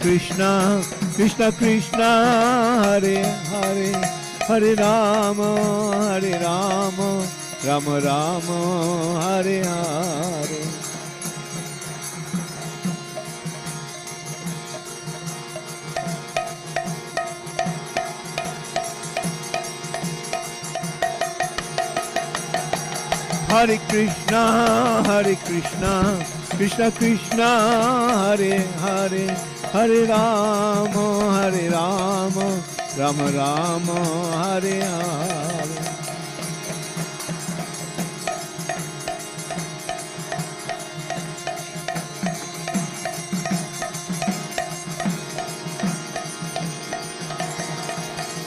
Krishna, Krishna Krishna, Hare Hare, Hare Rama, Rama Rama, Hare Hare. Hare Krishna, Krishna Krishna, Hare Hare, Hare Rama, Rama Rama, Hare Hare.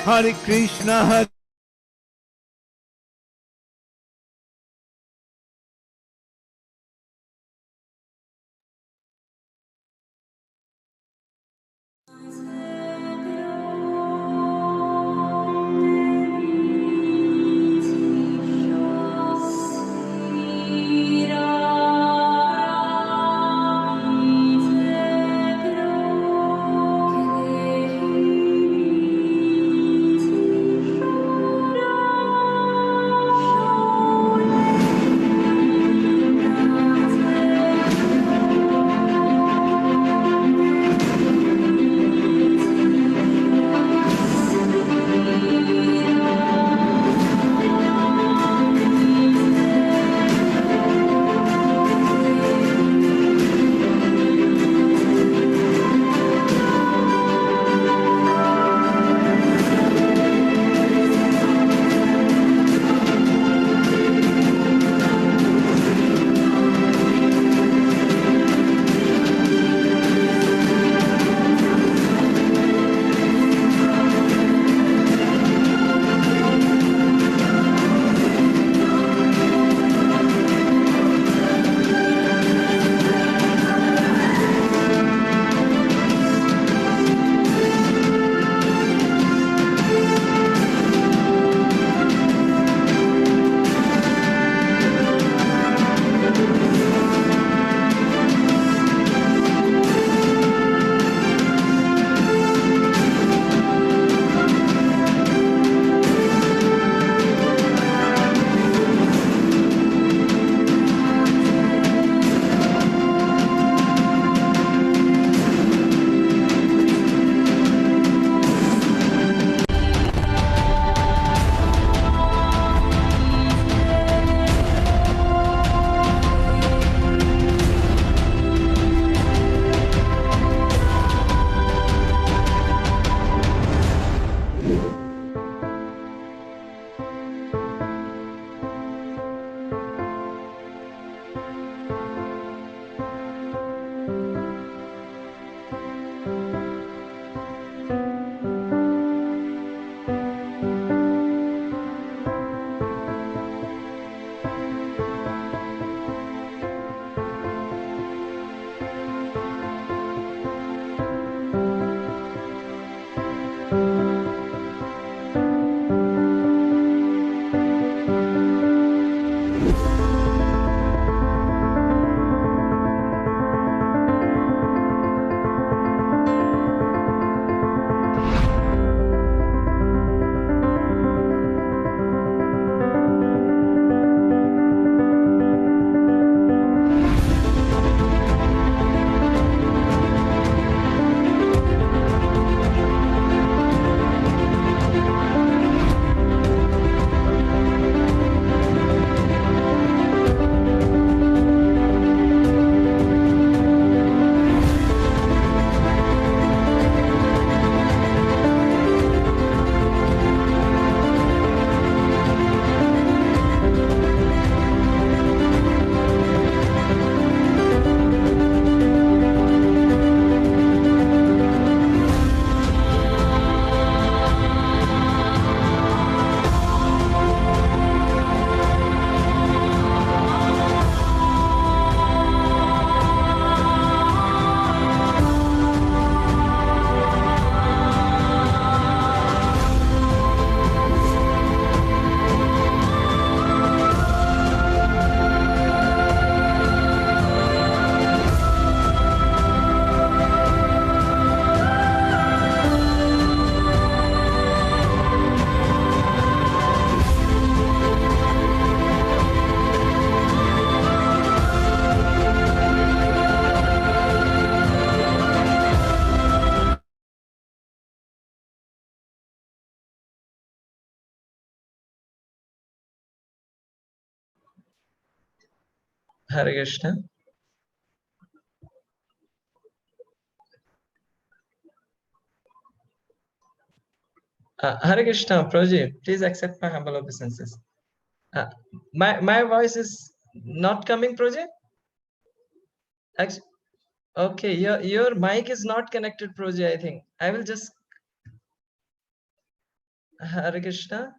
Hare Krishna, Hare Krishna. Hare Krishna, Prabhuji, please accept my humble obeisances. My voice is not coming, Prabhuji? Okay, your mic is not connected, Prabhuji, I think. I will just... Hare Krishna.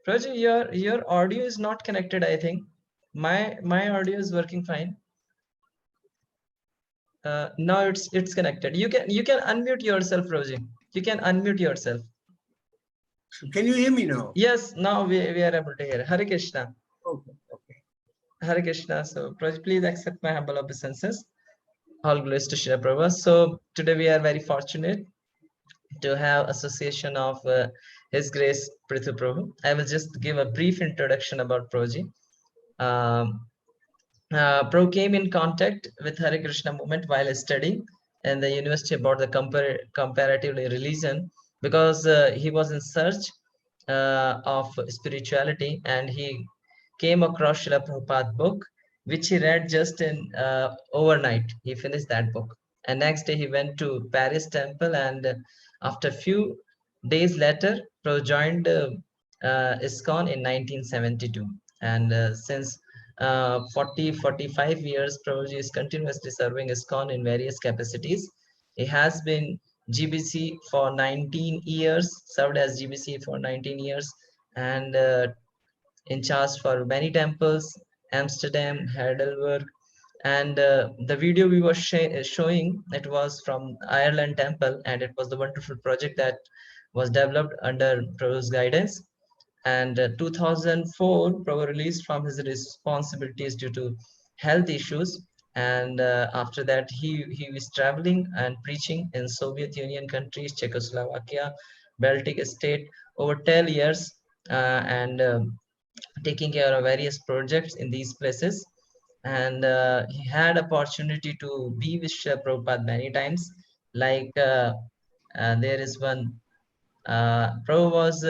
Prabhuji, your audio is not connected, I think. My audio is working fine. Now it's connected. You can unmute yourself, Prabhuji. You can unmute yourself. Can you hear me now? Yes, now we are able to hear. Hare Krishna. Okay. Hare Krishna. So please accept my humble obeisances. All glories to Srila Prabhu. So today we are very fortunate to have association of His Grace Prithu Prabhu. I will just give a brief introduction about Prabhuji. Prabhu came in contact with Hare Krishna movement while studying in the university about the comparative religion, because he was in search of spirituality, and he came across Srila Prabhupada's book, which he read just in overnight. He finished that book, and next day he went to Paris temple, and after few days later, Prabhu joined ISKCON in 1972, and since 45 years, Prabhuji is continuously serving ISKCON in various capacities. He has been GBC for 19 years, served as GBC for 19 years, and in charge for many temples, Amsterdam, Heidelberg, and the video we were showing, it was from Ireland temple, and it was the wonderful project that was developed under Prabhu's guidance. And 2004, Prabhu released from his responsibilities due to health issues, and after that he was traveling and preaching in Soviet Union countries, Czechoslovakia, Baltic state, over 10 years, and taking care of various projects in these places. And he had opportunity to be with Srila Prabhupada many times. Like there is one, Prabhu was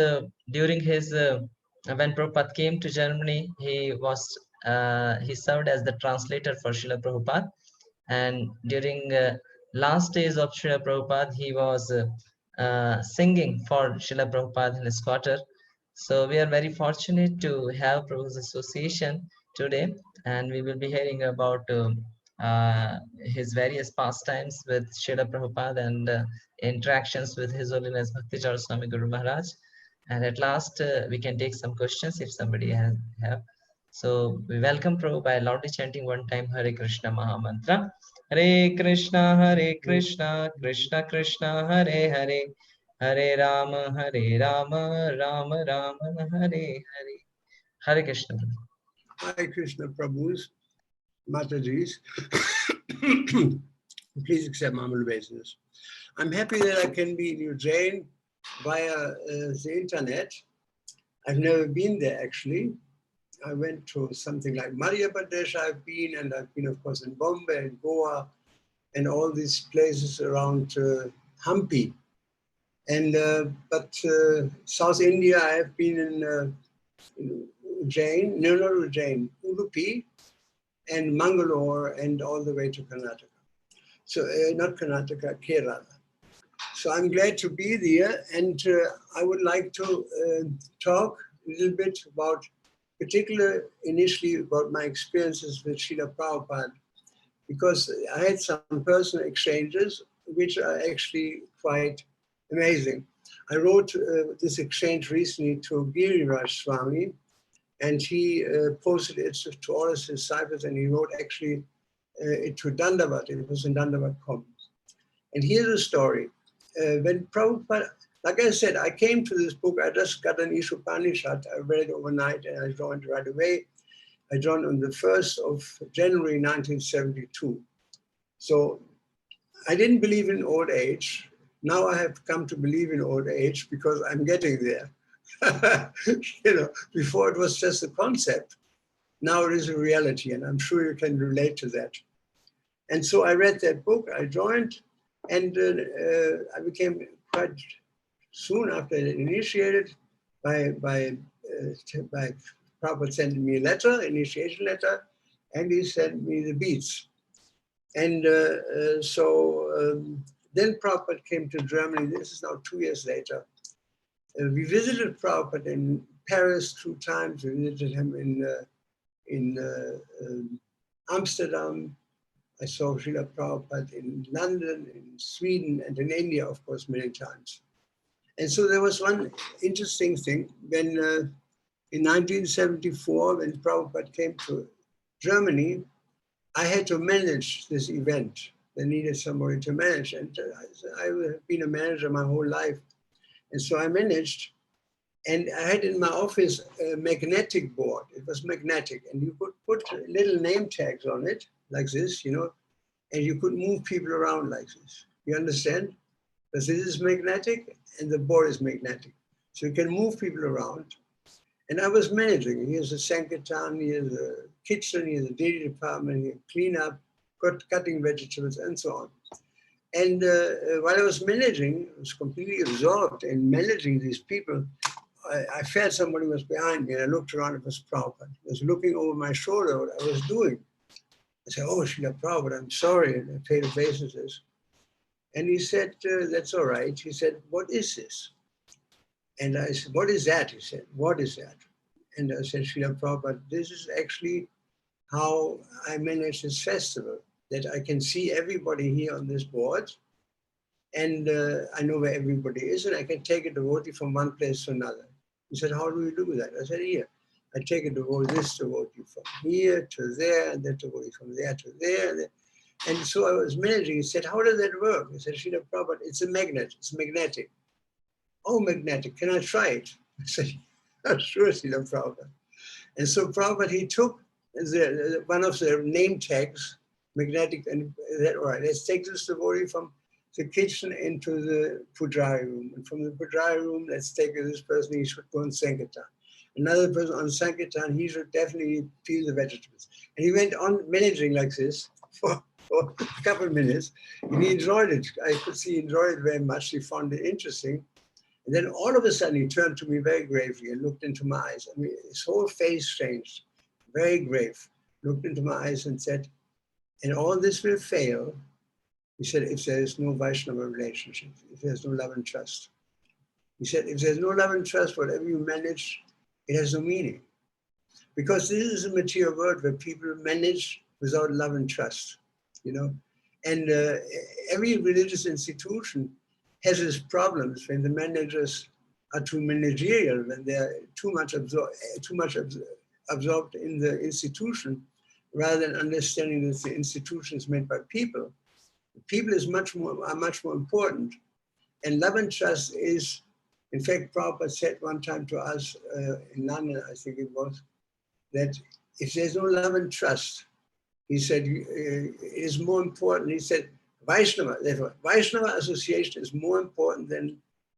during his when Prabhupada came to Germany, he served as the translator for Srila Prabhupada, and during last days of Srila Prabhupada, he was singing for Srila Prabhupada in his quarter. So we are very fortunate to have Prabhu's association today, and we will be hearing about his various pastimes with Srila Prabhupada, and interactions with His Holiness Bhakti Charu Swami Guru Maharaj. And at last, we can take some questions if somebody have. So we welcome Prabhu by loudly chanting one time Hare Krishna Maha Mantra. Hare Krishna, Krishna Krishna, Hare Hare, Hare Rama, Rama Rama, Hare Hare. Hare Krishna. Hare Krishna Prabhu's, Mataji's. Please accept my humble obeisances. I'm happy that I can be in Ujjain via the internet. I've never been there actually. I went to something like Madhya Pradesh, I've been, and I've been, of course, in Bombay and Goa and all these places around Hampi. And but South India, I have been in Ujjain, no, not Ujjain, Udupi and Mangalore, and all the way to Karnataka. So not Karnataka, Kerala. So I'm glad to be there, and I would like to talk a little bit about, initially about my experiences with Srila Prabhupada, because I had some personal exchanges which are actually quite amazing. I wrote this exchange recently to Glorification Swami, and he posted it to all his disciples, and he wrote actually it to Dandavat. It was in Dandavat Commons. And here's a story. When Prabhupada, like I said, I came to this book, I just got an Ishopanishad, I read it overnight, and I joined right away. I joined on the 1st of January 1972. So I didn't believe in old age. Now I have come to believe in old age because I'm getting there. You know, before it was just a concept. Now it is a reality, and I'm sure you can relate to that. And so I read that book, I joined, and I became quite soon after initiated by Prabhupada sent me a letter, initiation letter, and he sent me the beads. And then Prabhupada came to Germany. This is now 2 years later. We visited Prabhupada in Paris 2 times. We visited him in Amsterdam. I saw Srila Prabhupada in London, in Sweden, and in India, of course, many times. And so there was one interesting thing when in 1974, when Prabhupada came to Germany, I had to manage this event. They needed somebody to manage. And I have been a manager my whole life. And so I managed. And I had in my office a magnetic board. It was magnetic. And you could put little name tags on it, like this, you know, and you could move people around like this. You understand? Because this is magnetic and the board is magnetic. So you can move people around. And I was managing. Here's a Sankirtan, here's a kitchen, here's a dairy department, here clean up, cutting vegetables, and so on. And while I was managing, I was completely absorbed in managing these people. I felt somebody was behind me, and I looked around. It was Prabhupada. He was looking over my shoulder what I was doing. I said, "Oh, Srila Prabhupada, I'm sorry," and I paid obeisances. And he said, "That's all right." He said, "What is this?" And I said, "What is that?" He said, "What is that?" And I said, "Srila Prabhupada, this is actually how I manage this festival, that I can see everybody here on this board, and I know where everybody is, and I can take a devotee from one place to another." He said, "How do you do that?" I said, "Here, I take a devotee, this devotee from here to there, and that devotee from there to there. And so I was managing. He said, "How does that work?" I said, "Srila Prabhupada, it's a magnet, it's magnetic." "Oh, magnetic, can I try it?" I said, "Oh, sure, Srila Prabhupada." And so Prabhupada, he took one of the name tags, magnetic, and said, "All right, let's take this devotee from the kitchen into the Pujari room. And from the Pujari room, let's take this person, he should go on Sankirtan. Another person on Sankirtan, he should definitely peel the vegetables." And he went on managing like this for a couple of minutes. And he enjoyed it. I could see he enjoyed it very much. He found it interesting. And then all of a sudden, he turned to me very gravely and looked into my eyes. I mean, his whole face changed, very grave, looked into my eyes and said, "And all this will fail," he said, "if there is no Vaishnava relationship, if there's no love and trust." He said, "If there's no love and trust, whatever you manage, it has no meaning." Because this is a material world where people manage without love and trust, you know. And every religious institution has its problems when the managers are too managerial, when they're too much absorbed in the institution, rather than understanding that the institution is made by people. People are much more important. And love and trust is, in fact, Prabhupada said one time to us in London, I think it was, that if there's no love and trust, he said, it is more important. He said, Vaishnava, therefore, Vaishnava association is more important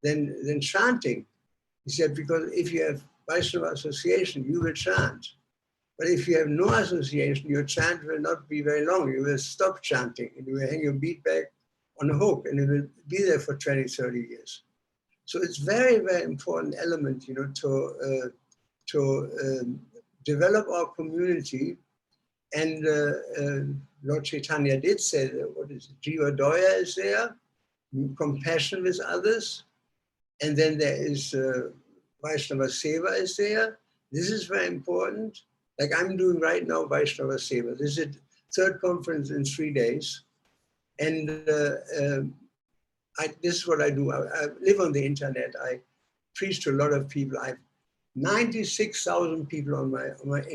than chanting. He said, because if you have Vaishnava association, you will chant. But if you have no association, your chant will not be very long. You will stop chanting and you will hang your bead bag on a hook and it will be there for 20, 30 years. So it's very, very important element, you know, to develop our community. And Lord Chaitanya did say that, what is it? Jiva Daya is there, compassion with others. And then there is Vaishnava Seva is there. This is very important. Like I'm doing right now, Vaishnava Seva. This is the third conference in 3 days. And this is what I do. I live on the internet. I preach to a lot of people. I have 96,000 people in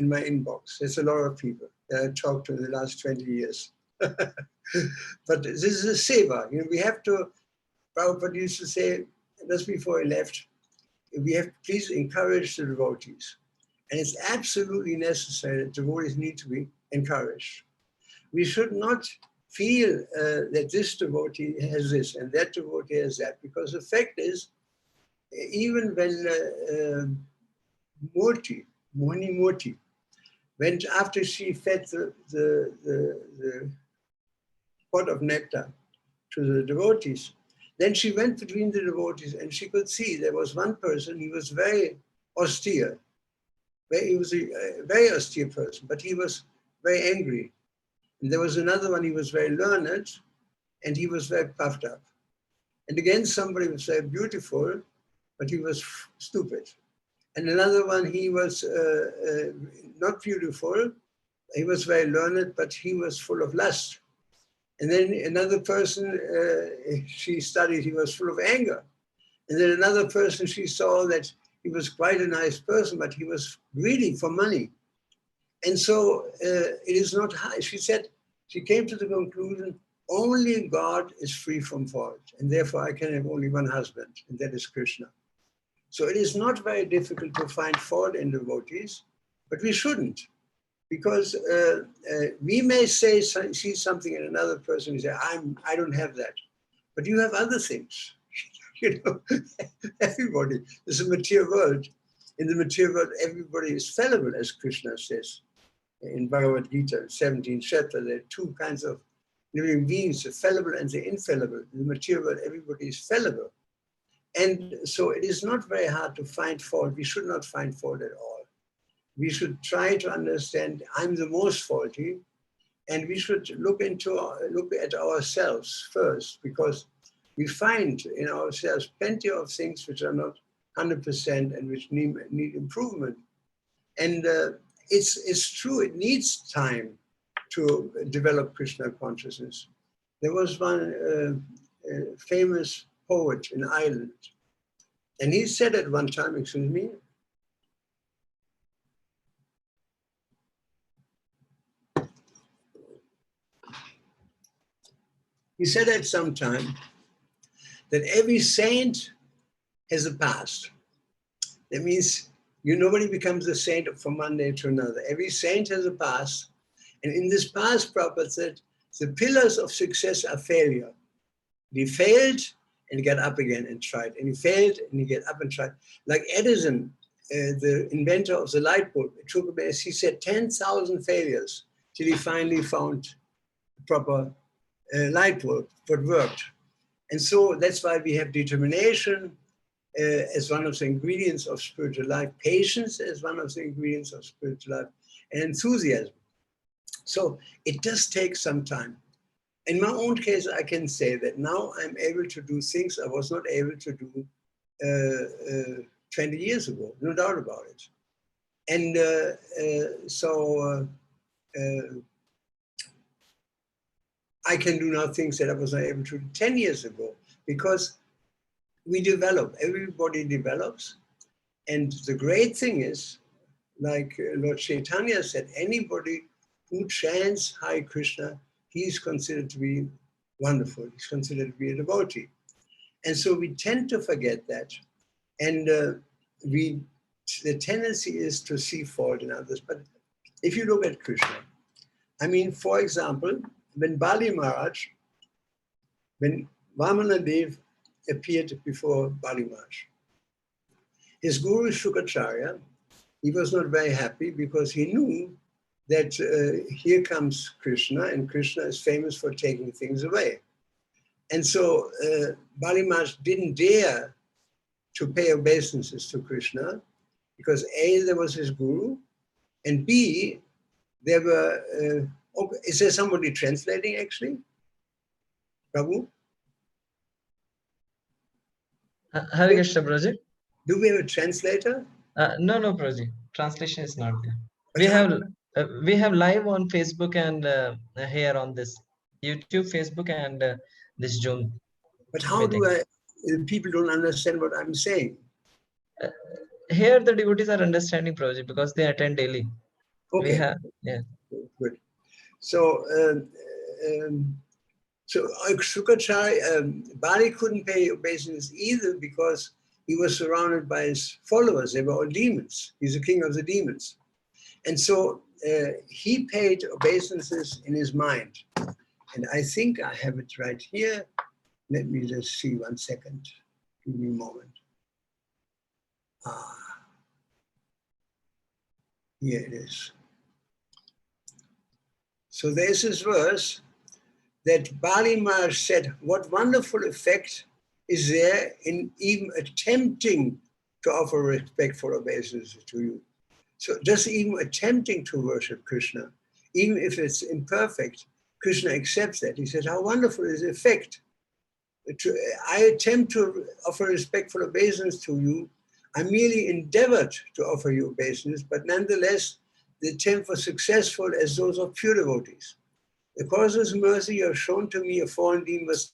my inbox. That's a lot of people that I talked to in the last 20 years. But this is a seva. You know, we have to, Prabhupada used to say, just before he left, we have to please encourage the devotees. And it's absolutely necessary that devotees need to be encouraged. We should not feel that this devotee has this and that devotee has that, because the fact is, even when Mohini Murti, when after she fed the pot of nectar to the devotees, then she went between the devotees and she could see there was one person, he was very austere, He was a very austere person, but he was very angry. And there was another one, he was very learned, and he was very puffed up. And again, somebody was very beautiful, but he was stupid. And another one, he was not beautiful, he was very learned, but he was full of lust. And then another person, she studied, he was full of anger. And then another person, she saw that he was quite a nice person, but he was greedy for money. And so it is not high. She said, she came to the conclusion, only God is free from fault. And therefore I can have only one husband, and that is Krishna. So it is not very difficult to find fault in devotees, but we shouldn't. Because we may see something in another person and say, I don't have that. But you have other things. You know, everybody. There's a material world. In the material world, everybody is fallible, as Krishna says. In Bhagavad Gita, 17th chapter, there are two kinds of living beings, the fallible and the infallible. In the material world, everybody is fallible. And so it is not very hard to find fault. We should not find fault at all. We should try to understand I'm the most faulty, and we should look at ourselves first, because we find in ourselves plenty of things which are not 100% and which need improvement. And it's true, it needs time to develop Krishna consciousness. There was one famous poet in Ireland, and he said at one time, excuse me, he said at some time that every saint has a past. That means nobody becomes a saint from one day to another. Every saint has a past. And in this past, Prabhupada said, the pillars of success are failure. He failed and he got up again and tried. And he failed and he got up and tried. Like Edison, the inventor of the light bulb, it took him, as he said, 10,000 failures till he finally found the proper light bulb, what worked. And so that's why we have determination as one of the ingredients of spiritual life, patience as one of the ingredients of spiritual life, and enthusiasm. So it does take some time. In my own case, I can say that now I'm able to do things I was not able to do 20 years ago, no doubt about it. And I can do now things that I was not able to do 10 years ago, because we develop, everybody develops. And the great thing is, like Lord Chaitanya said, anybody who chants Hare Krishna, he is considered to be wonderful. He's considered to be a devotee. And so we tend to forget that. And the tendency is to see fault in others. But if you look at Krishna, I mean, for example, when Bali Maharaj, when Vamana Dev appeared before Bali Maharaj, his guru Shukacharya, he was not very happy because he knew that here comes Krishna, and Krishna is famous for taking things away. And so Bali Maharaj didn't dare to pay obeisances to Krishna because A, there was his guru, and B, there were, is there somebody translating actually? Prabhu? Hare Krishna, Prabhuji. Do we have a translator? No, Prabhuji. Translation is not there. We have live on Facebook and here on this YouTube, Facebook, and this Zoom. But how do people don't understand what I'm saying? Here the devotees are understanding, Prabhuji, because they attend daily. Okay. We have, yeah. Good. So, Shukacharya, Bali couldn't pay obeisance either because he was surrounded by his followers. They were all demons. He's the king of the demons. And so he paid obeisances in his mind. And I think I have it right here. Let me just see 1 second. Give me a moment. Here it is. So there's this verse that Bali Maharaj said, what wonderful effect is there in even attempting to offer respectful obeisance to you. So just even attempting to worship Krishna, even if it's imperfect, Krishna accepts that. He says, how wonderful is the effect. I attempt to offer respectful obeisance to you. I merely endeavored to offer you obeisance, but nonetheless, the attempt was successful as those of pure devotees. The causeless mercy you have shown to me, a fallen demon, was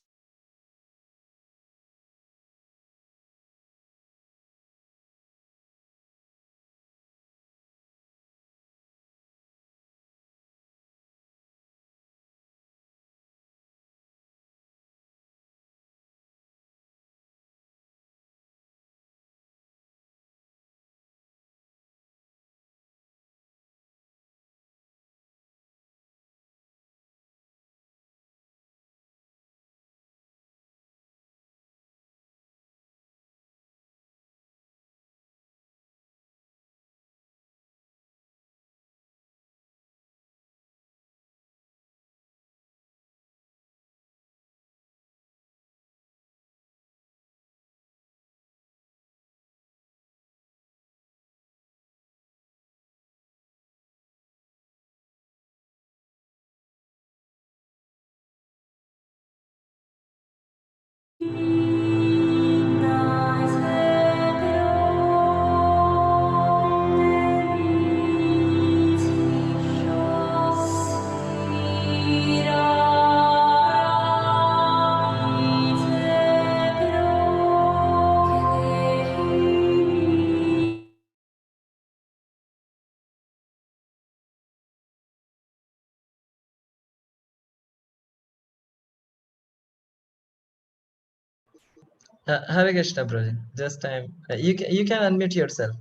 Hare Krishna, Prabhu. Just time. You can unmute yourself.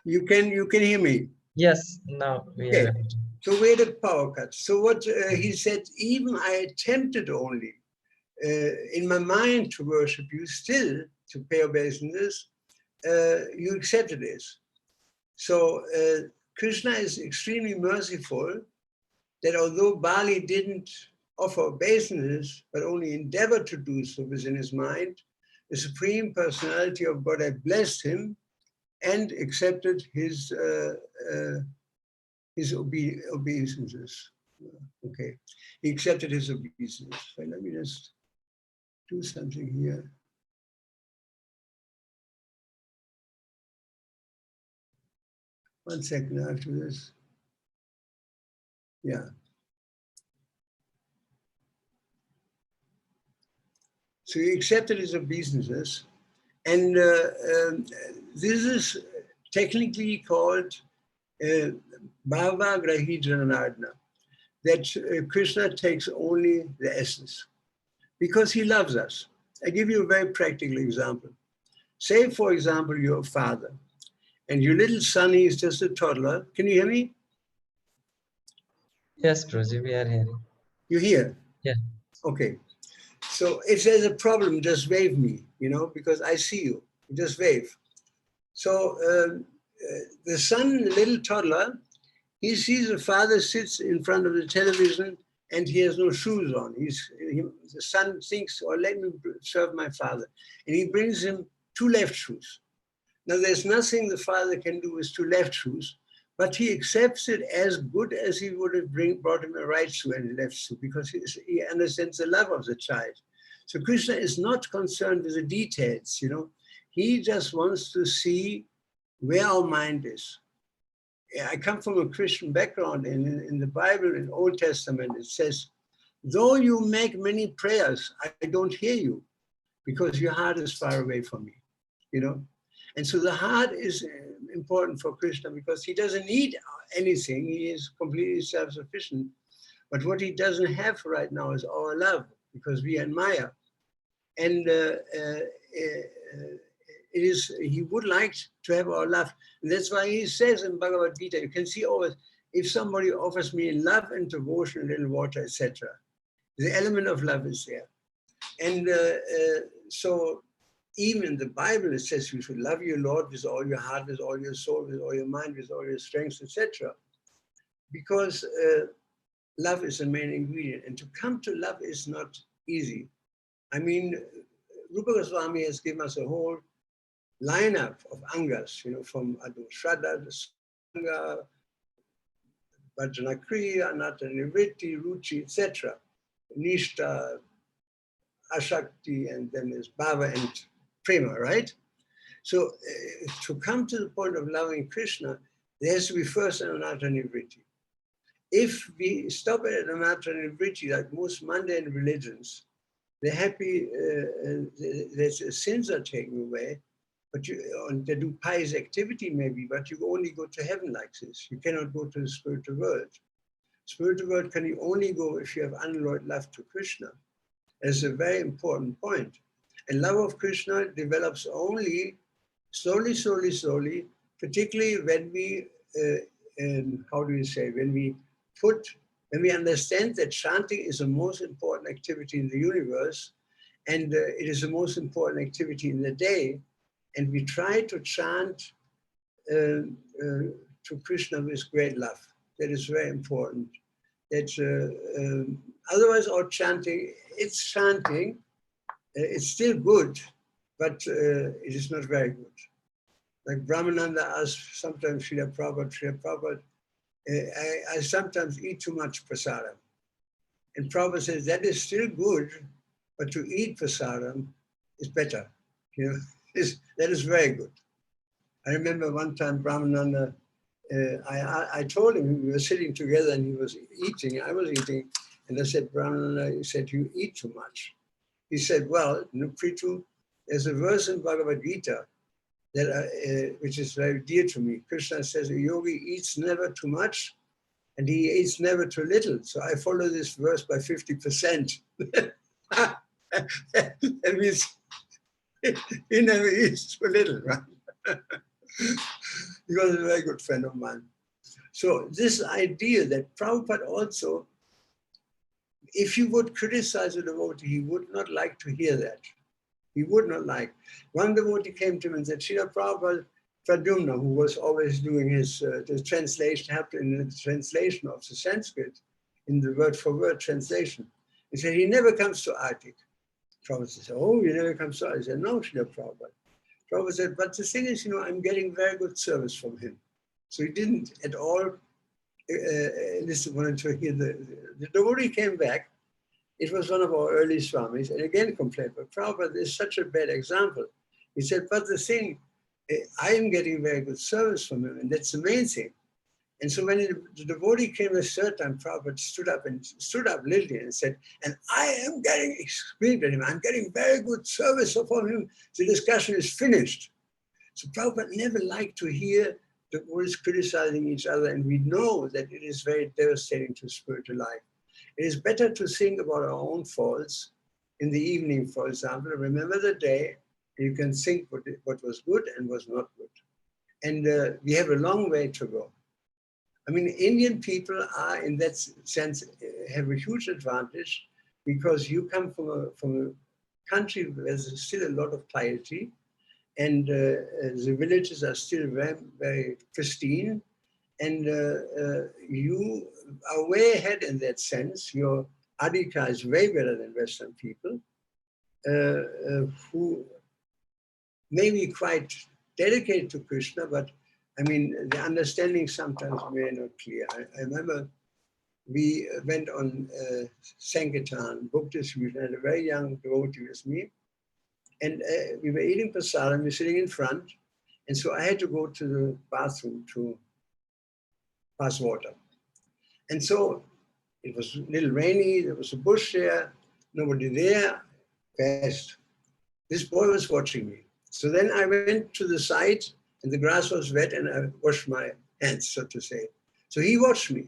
you can hear me. Yes, now we Okay. are. So where the power cuts. So what he said, even I attempted only in my mind to worship you, still to pay obeisance, you accepted this. So Krishna is extremely merciful that although Bali didn't offer obeisance, but only endeavored to do so within his mind, the Supreme Personality of Godhead blessed him and accepted his obeisances. Okay, he accepted his obeisance. So let me just do something here. One second after this. Yeah. So he accepted his obeisances, and this is technically called Bhava Grahi Jananardana, that Krishna takes only the essence, because he loves us. I give you a very practical example. Say, for example, you're a father, and your little son is just a toddler. Can you hear me? Yes, Prabhu, we are hearing. You hear? Yeah. Okay. So if there's a problem, just wave me, because I see you. Just wave. So the son, the little toddler, he sees the father sits in front of the television and he has no shoes on. The son thinks, oh, let me serve my father. And he brings him 2 left shoes. Now, there's nothing the father can do with 2 left shoes, but he accepts it as good as he would have brought him a right shoe and a left shoe, because he understands the love of the child. So Krishna is not concerned with the details, He just wants to see where our mind is. I come from a Christian background, and in the Bible, in Old Testament, it says, though you make many prayers, I don't hear you, because your heart is far away from me, And so the heart is important for Krishna, because he doesn't need anything. He is completely self-sufficient. But what he doesn't have right now is our love, because we are in Maya. And he would like to have our love. And that's why he says in Bhagavad Gita, you can see always, if somebody offers me love and devotion, a little water, etc., the element of love is there. And so even in the Bible, it says you should love your Lord with all your heart, with all your soul, with all your mind, with all your strength, etc. Because love is the main ingredient. And to come to love is not easy. I mean, Rupa Goswami has given us a whole lineup of angas, from Shraddha, Bhajana Kriya, Anatta Nivritti, Ruchi, etc. Nishta, Ashakti, and then there's Bhava and Prema, right? So to come to the point of loving Krishna, there has to be first an Anatta Nivritti. If we stop at Anatta Nivritti, like most mundane religions, they're happy, their sins are taken away, but they do pious activity maybe, but you only go to heaven like this. You cannot go to the spiritual world. Spiritual world can you only go if you have unalloyed love to Krishna. That's a very important point. And love of Krishna develops only slowly, particularly when we, when we understand that chanting is the most important activity in the universe, and it is the most important activity in the day, and we try to chant to Krishna with great love. That is very important. That otherwise, our chanting, it's still good, but it is not very good. Like Brahmananda asked sometimes Srila Prabhupada, I sometimes eat too much prasadam. And Prabhupada says, that is still good, but to eat prasadam is better. You know, that is very good. I remember one time Brahmananda, I told him, we were sitting together and he was eating, I was eating, and I said, Brahmananda, he said, you eat too much. He said, well, Prithu, there's a verse in Bhagavad Gita that which is very dear to me. Krishna says, a yogi eats never too much and he eats never too little. So I follow this verse by 50%. That means he never eats too little, right? He was a very good friend of mine. So this idea that Prabhupada also, if you would criticize a devotee, he would not like to hear that. He would not like. One devotee came to him and said, Srila Prabhupada, Pradyumna, who was always doing his the translation, helped in the translation of the Sanskrit, in the word-for-word translation. He said, he never comes to Arctic. Prabhupada said, oh, he never comes to Arctic. He said, no, Srila Prabhupada. Prabhupada said, but the thing is, I'm getting very good service from him. So he didn't at all wanted to hear the devotee came back. It was one of our early Swamis, and again complained, but Prabhupada is such a bad example. He said, but the thing, I am getting very good service from him, and that's the main thing. And so when the devotee came a third time, Prabhupada stood up literally and said, and I am getting, screamed at him, I'm getting very good service from him. The discussion is finished. So Prabhupada never liked to hear the devotees criticizing each other, and we know that it is very devastating to spiritual life. It is better to think about our own faults in the evening, for example. Remember the day, and you can think what was good and was not good. And we have a long way to go. I mean, Indian people are, in that sense, have a huge advantage because you come from a country where there's still a lot of piety, and the villages are still very, very pristine. And you are way ahead in that sense. Your adhika is way better than Western people who may be quite dedicated to Krishna, but I mean, the understanding sometimes may not clear. I remember we went on Sankirtan, book distribution, and a very young devotee with me. And we were eating prasadam, we were sitting in front. And so I had to go to the bathroom to pass water. And so it was a little rainy, there was a bush there, nobody there, fast. This boy was watching me. So then I went to the side and the grass was wet and I washed my hands, so to say. So he watched me.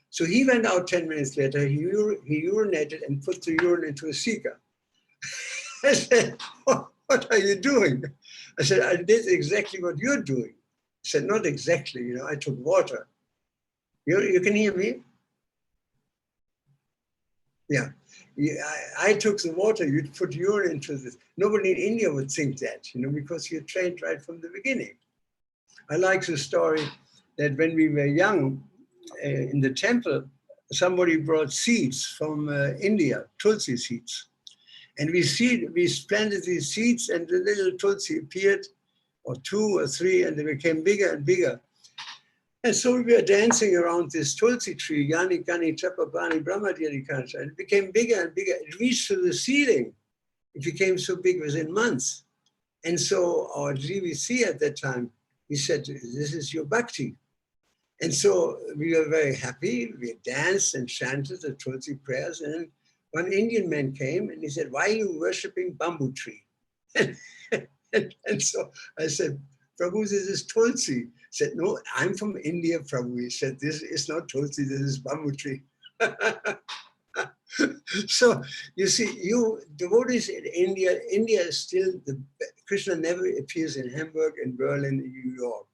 So he went out 10 minutes later, he urinated and put the urine into a seeker. I said, what are you doing? I said, I did exactly what you're doing. He said, not exactly, I took water. You can hear me? Yeah. I took the water, you'd put urine into this. Nobody in India would think that, because you're trained right from the beginning. I like the story that when we were young in the temple, somebody brought seeds from India, tulsi seeds. And we planted these seeds and the little tulsi appeared, or 2 or 3, and they became bigger and bigger. And so we were dancing around this tulsi tree, Yani Kani Chapapani Brahmadhyani Kancha, and it became bigger and bigger. It reached to the ceiling. It became so big within months. And so our GVC at that time, he said, this is your bhakti. And so we were very happy. We danced and chanted the Tulsi prayers. And one Indian man came and he said, why are you worshipping bamboo tree? And so I said, Prabhu, this is Tulsi. He said, no, I'm from India, Prabhu. He said, this is not Tulsi, this is bamboo tree. So you see, you devotees in India, India is still, Krishna never appears in Hamburg, in Berlin, in New York.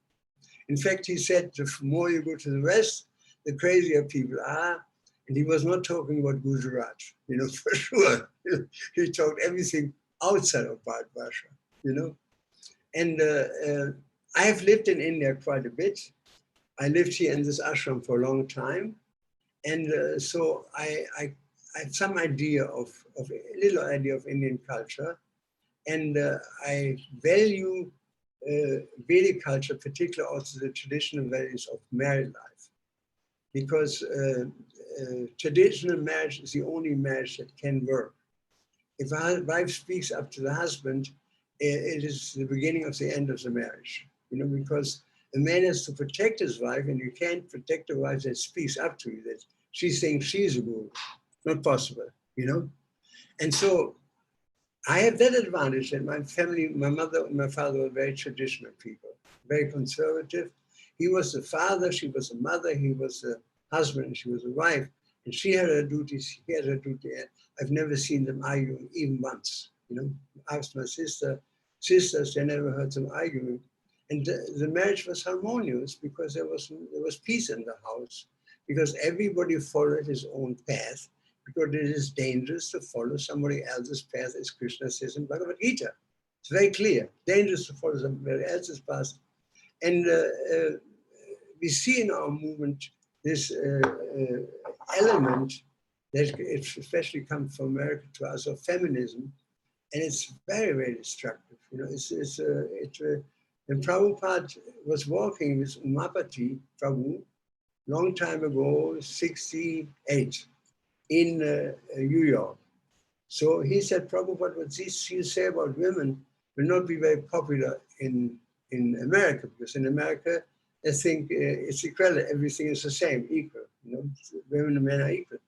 In fact, he said, the more you go to the west, the crazier people are. And he was not talking about Gujarat, for sure. He talked everything outside of Bharatvarsha, And I have lived in India quite a bit. I lived here in this ashram for a long time. And so I had some idea a little idea of Indian culture. And I value Vedic culture, particularly also the traditional values of married life. Because traditional marriage is the only marriage that can work. If a wife speaks up to the husband, it is the beginning of the end of the marriage. Because a man has to protect his wife, and you can't protect a wife that speaks up to you, that she thinks she's a guru. Not possible, And so I have that advantage that my family, my mother and my father were very traditional people, very conservative. He was the father, she was the mother, he was the husband, she was the wife, and she had her duties, he had her duty. I've never seen them arguing even once. I asked my sisters, they never heard them arguing. And the marriage was harmonious because there was peace in the house, because everybody followed his own path, because it is dangerous to follow somebody else's path, as Krishna says in Bhagavad Gita. It's very clear, dangerous to follow somebody else's path. And we see in our movement this element that especially comes from America to us of feminism, and it's very, very destructive. And Prabhupada was walking with Umapati Prabhu long time ago, 68, in New York. So he said, Prabhupada, what you say about women will not be very popular in America, because in America, they think it's equal, everything is the same, equal. Women and men are equal.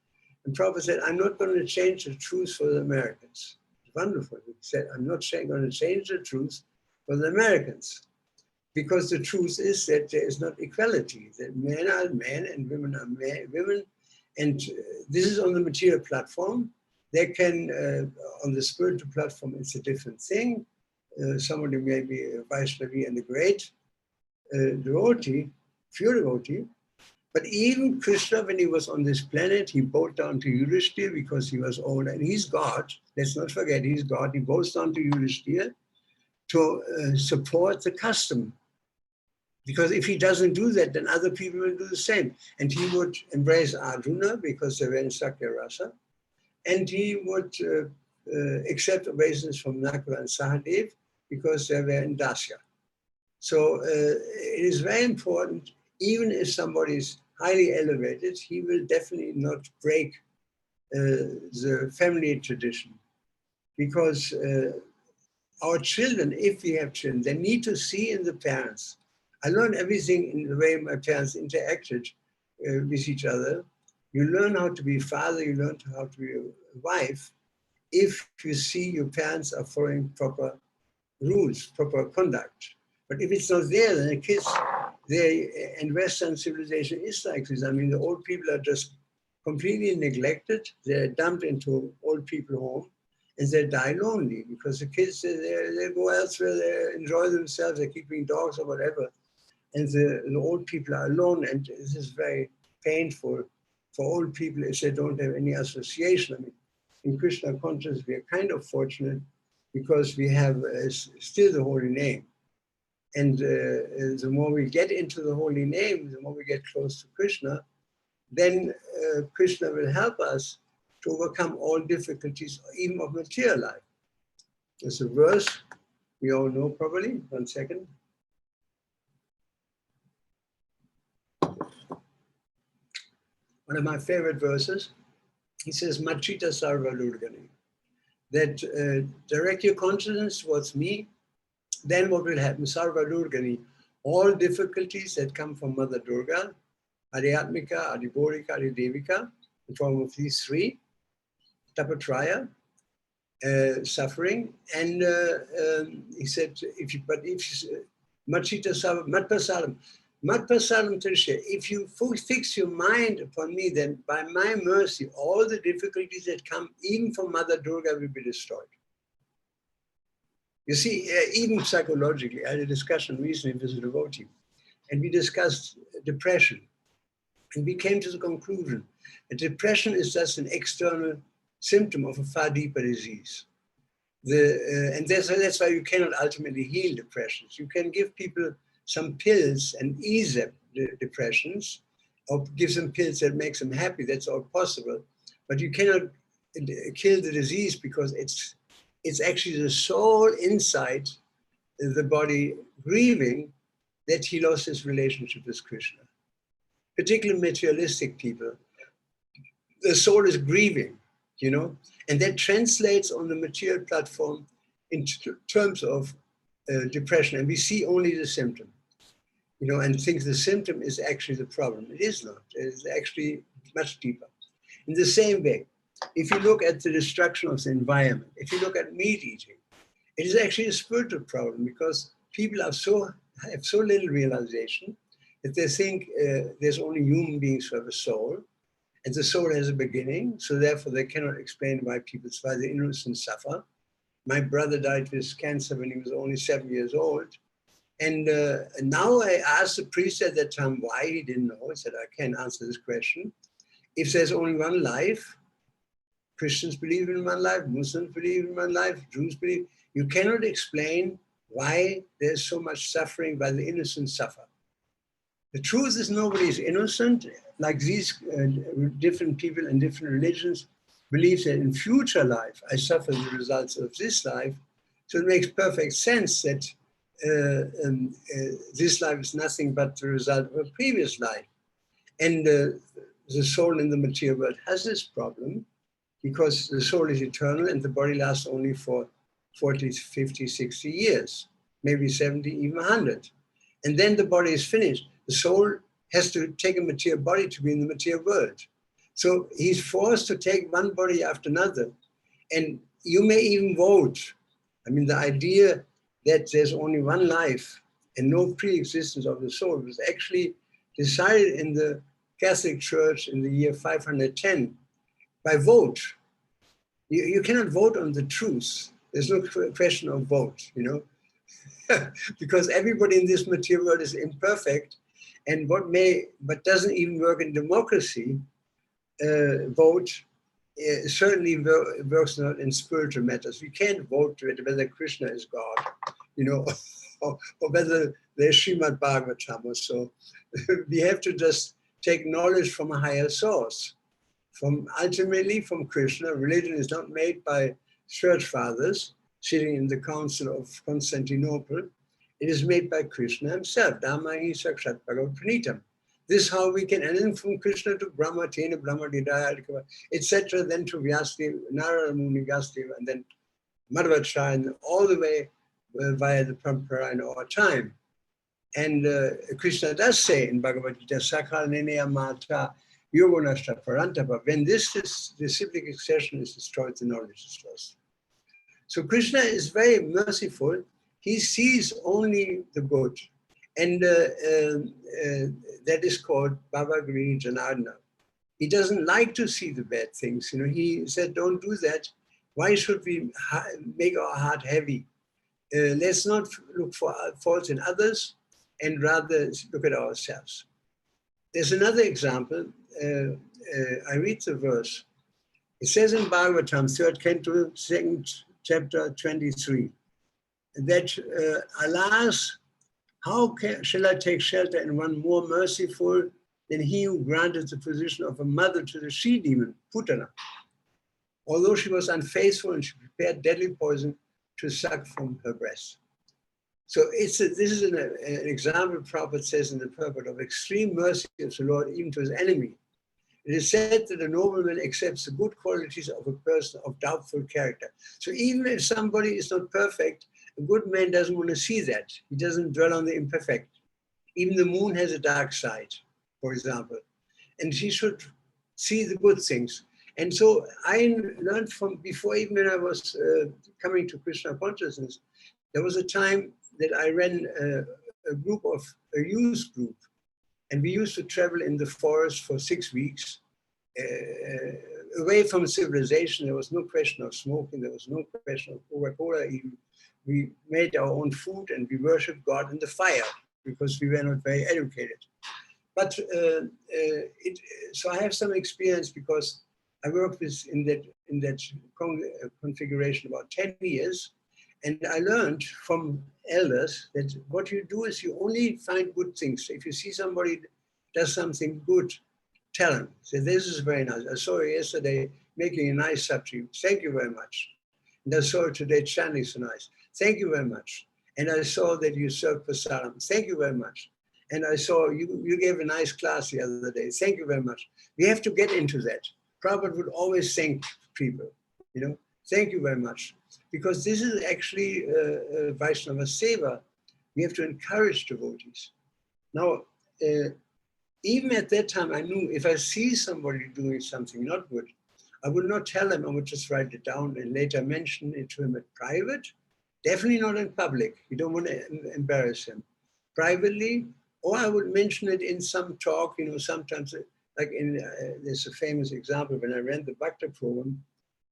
And Prabhupada said, I'm not going to change the truth for the Americans. Wonderful. He said, I'm not going to change the truth for the Americans, because the truth is that there is not equality, that men are men and women are women. And this is on the material platform. They can, on the spiritual platform, it's a different thing. Somebody may be a Vaishnavi and a great devotee, pure devotee. But even Krishna, when he was on this planet, he bowed down to Yudhishthira because he was old, and he's God. Let's not forget, he's God. He bows down to Yudhishthira to support the custom. Because if he doesn't do that, then other people will do the same. And he would embrace Arjuna because they were in Sakya Rasa. And he would accept obeisance from Nakula and Sahadev because they were in Dasya. So it is very important, even if somebody is highly elevated, he will definitely not break the family tradition. Because our children, if we have children, they need to see in the parents. I learned everything in the way my parents interacted with each other. You learn how to be a father, you learn how to be a wife, if you see your parents are following proper rules, proper conduct. But if it's not there, then the kids, and Western civilization is like this. I mean, the old people are just completely neglected. They're dumped into old people home, and they die lonely because the kids, they go elsewhere, they enjoy themselves, they're keeping dogs or whatever. And the old people are alone, and this is very painful for old people if they don't have any association. I mean, in Krishna consciousness, we are kind of fortunate because we have still the holy name. And the more we get into the holy name, the more we get close to Krishna, then Krishna will help us to overcome all difficulties, even of material life. There's a verse we all know probably. 1 second. one of my favorite verses. He says, Machita Sarva Durgani, that direct your consciousness towards me, then what will happen? Sarva Durgani, all difficulties that come from Mother Durga, Adhyatmika, Adhiborika, Adhidevika, in form of these three, Tapatraya, suffering, and he said, Machita Sarva, Matpasalam, Matpasalam Trisha, if you fix your mind upon me, then by my mercy, all the difficulties that come, even from Mother Durga, will be destroyed. You see, even psychologically, I had a discussion recently with a devotee, and we discussed depression. And we came to the conclusion that depression is just an external symptom of a far deeper disease. And that's why you cannot ultimately heal depressions. You can give people some pills and ease their depressions, or give them pills that makes them happy. That's all possible. But you cannot kill the disease, because it's actually the soul inside the body grieving that he lost his relationship with Krishna. Particularly materialistic people, the soul is grieving, you know, and that translates on the material platform in terms of depression, and we see only the symptom, you know, and think the symptom is actually the problem. It is not. It is actually much deeper. In the same way, if you look at the destruction of the environment, if you look at meat eating, it is actually a spiritual problem, because people have so little realization that they think there's only human beings who have a soul, and the soul has a beginning, so therefore they cannot explain why the innocent suffer. My brother died with cancer when he was only 7 years old, and now I asked the priest at that time why. He didn't know. He said, I can't answer this question. If there's only one life, Christians believe in one life, Muslims believe in one life, Jews believe, you cannot explain why there's so much suffering, why the innocent suffer. The truth is nobody is innocent. Like these different people in different religions believe that in future life, I suffer the results of this life. So it makes perfect sense that this life is nothing but the result of a previous life. And the soul in the material world has this problem, because the soul is eternal and the body lasts only for 40, 50, 60 years, maybe 70, even 100. And then the body is finished. The soul has to take a material body to be in the material world. So he's forced to take one body after another. And you may even vote. I mean, the idea that there's only one life and no pre-existence of the soul was actually decided in the Catholic Church in the year 510 by vote. You cannot vote on the truth. There's no question of vote, you know, because everybody in this material world is imperfect. And but doesn't even work in democracy, vote certainly works not in spiritual matters. We can't vote to it whether Krishna is God, you know, or whether there's Srimad Bhagavatam or so. We have to just take knowledge from a higher source. Ultimately from Krishna. Religion is not made by church fathers sitting in the Council of Constantinople. It is made by Krishna himself. Dhammahi Sakshat Bhagavad Pranitam. This is how we can, and then from Krishna to Brahma, Tena, Brahma, Didaya, etc., then to Vyasdev, Narada Muni, Vyasdev, and then Madhvacharya, and all the way via the Parampara in our time. And Krishna does say in Bhagavad Gita, Sakal Neneya Mata, Yogonashta Parantapa, when this disciplic succession is destroyed, the knowledge is lost. So Krishna is very merciful. He sees only the good. And that is called Baba Giri Janardana. He doesn't like to see the bad things. You know, he said, don't do that. Why should we make our heart heavy? Let's not look for faults in others and rather look at ourselves. There's another example. I read the verse. It says in Bhagavatam, 3rd Canto, 2nd chapter 23, that alas, how shall I take shelter in one more merciful than he who granted the position of a mother to the she-demon, Putana, although she was unfaithful and she prepared deadly poison to suck from her breast. So this is an example Prabhupada says in the purport of extreme mercy of the Lord even to his enemy. It is said that a nobleman accepts the good qualities of a person of doubtful character. So even if somebody is not perfect, a good man doesn't want to see that. He doesn't dwell on the imperfect. Even the moon has a dark side, for example, and she should see the good things. And so I learned from before, even when I was coming to Krishna consciousness, there was a time that I ran a youth group, and we used to travel in the forest for 6 weeks, away from civilization. There was no question of smoking. There was no question of Coca-Cola even. We made our own food and we worshiped God in the fire because we were not very educated. But so I have some experience because I worked with in that configuration about 10 years, and I learned from elders that what you do is you only find good things. If you see somebody does something good, tell him. Say, this is very nice. I saw you yesterday making a nice sabji. Thank you very much. And I saw you today chanting so nice. Thank you very much. And I saw that you served prasadam. Thank you very much. And I saw you gave a nice class the other day. Thank you very much. We have to get into that. Prabhupada would always thank people, thank you very much. Because this is actually Vaishnava Seva. We have to encourage devotees. Now, even at that time, I knew if I see somebody doing something not good, I would not tell him. I would just write it down and later mention it to him in private. Definitely not in public. You don't want to embarrass him. Privately, or I would mention it in some talk, sometimes, like there's a famous example when I ran the Bhakti program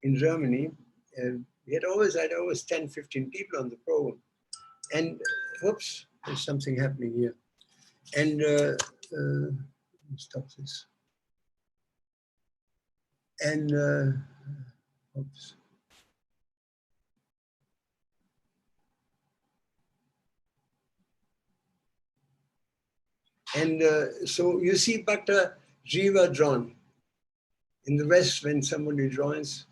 in Germany. I had always 10, 15 people on the program. And whoops, there's something happening here. And stop this. And oops. And so you see Bhakti Jiva drawn. In the West, when somebody joins,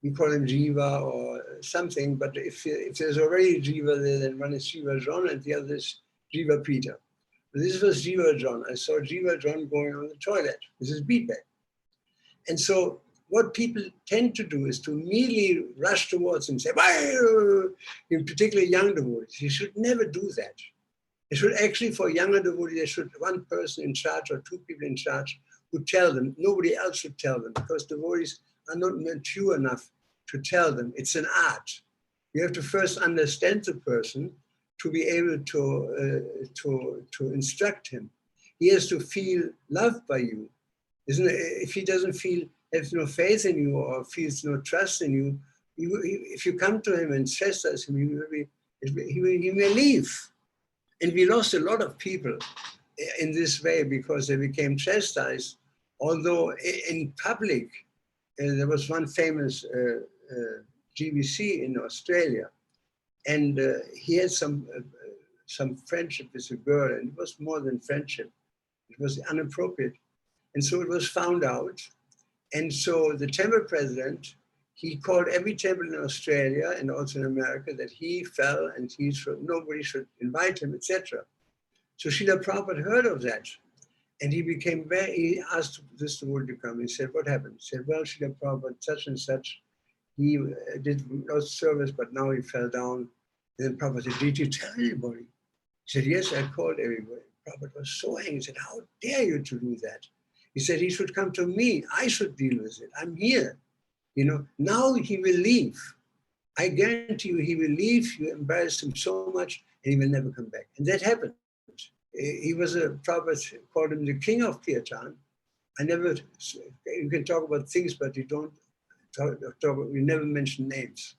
we call him Jiva or something, but if there's already Jiva there, then one is Jiva John and the other is Jiva Peter. This was Jiva John. I saw Jiva John going on the toilet with his bead bag. And so what people tend to do is to immediately rush towards him and say, in particular young devotees, you should never do that. They should actually, for younger devotees, there should one person in charge or two people in charge who tell them. Nobody else should tell them because devotees are not mature enough to tell them. It's an art. You have to first understand the person to be able to instruct him. He has to feel loved by you. Isn't it? If he doesn't has no faith in you or feels no trust in you, if you come to him and chastise him, he may leave. And we lost a lot of people in this way because they became chastised. Although in public, there was one famous GBC in Australia, and he had some friendship with a girl, and it was more than friendship. It was inappropriate. And so it was found out. And so the temple president, he called every temple in Australia and also in America that he fell and nobody should invite him, etc. So Srila Prabhupada heard of that. And he asked this devotee to come. He said, what happened? He said, well, Srila Prabhupada, such and such, he did no service, but now he fell down. And then Prabhupada said, did you tell anybody? He said, yes, I called everybody. Prabhupada was so angry. He said, how dare you to do that? He said, he should come to me. I should deal with it. I'm here. Now he will leave. I guarantee you he will leave. You embarrassed him so much and he will never come back. And that happened. He was Prabhupada called him the king of Kirtan. You can talk about things, but you don't you never mention names.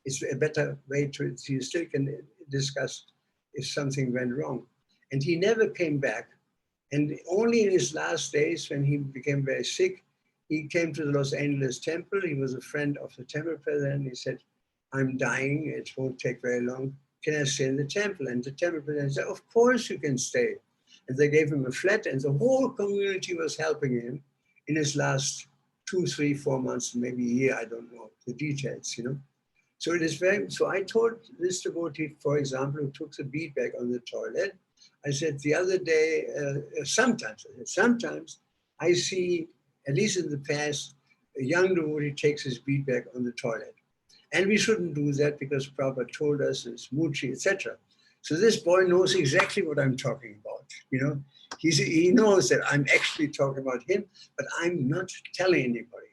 It's a better way you still can discuss if something went wrong. And he never came back. And only in his last days, when he became very sick, he came to the Los Angeles temple. He was a friend of the temple president. He said, I'm dying. It won't take very long. Can I stay in the temple? And the temple president said, of course you can stay. And they gave him a flat, and the whole community was helping him in his last 2, 3, 4 months, maybe a year, I don't know the details, So it is so I told this devotee, for example, who took the bead bag on the toilet, I said the other day, sometimes I see at least in the past, a young devotee takes his bead bag on the toilet. And we shouldn't do that because Prabhupada told us it's muchi, etc. So this boy knows exactly what I'm talking about. You know, he knows that I'm actually talking about him, but I'm not telling anybody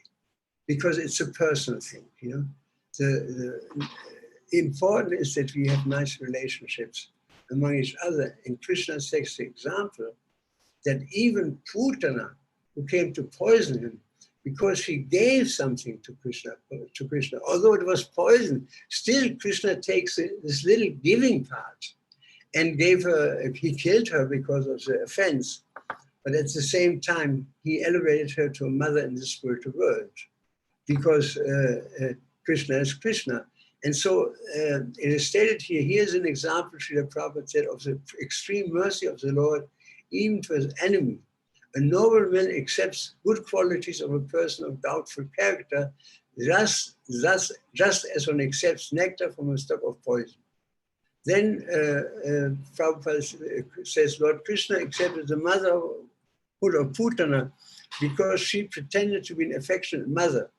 because it's a personal thing. You know, the important is that we have nice relationships among each other. And Krishna takes the example that even Putana, who came to poison him, because she gave something to Krishna, although it was poison, still Krishna takes this little giving part and gave her, he killed her because of the offense, but at the same time, he elevated her to a mother in the spiritual world because Krishna is Krishna. And so it is stated here, here's an example, Srila Prabhupada said, of the extreme mercy of the Lord, even to his enemy. A nobleman accepts good qualities of a person of doubtful character, just as one accepts nectar from a stalk of poison. Then Prabhupada says, Lord Krishna accepted the motherhood of Putana because she pretended to be an affectionate mother,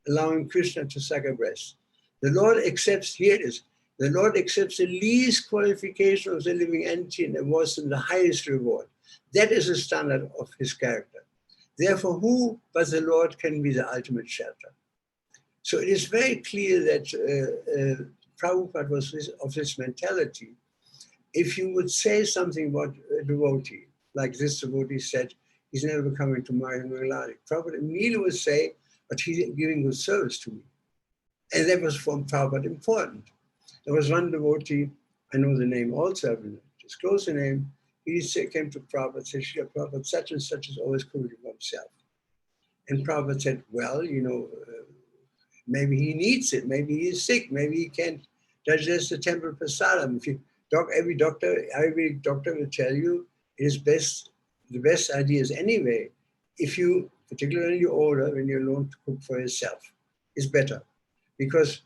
allowing Krishna to suck her breast. The Lord accepts, here it is, the Lord accepts the least qualification of the living entity and awards him the highest reward. That is the standard of his character. Therefore, who but the Lord can be the ultimate shelter? So it is very clear that Prabhupada was of this mentality. If you would say something about a devotee, like this devotee said, he's never coming to marry Mangalari, Prabhupada immediately would say, but he's giving good service to me. And that was from Prabhupada important. There was one devotee, I know the name also, I will disclose the name. He came to Prabhupada and said, Srila Prabhupada, such and such is always cooking for himself. And Prabhupada said, well, you know, maybe he needs it, maybe he's sick, maybe he can't digest the temple prasadam. If you every doctor will tell you it is best, the best idea is anyway, if you, particularly when you're older, when you're alone, to cook for yourself, is better. Because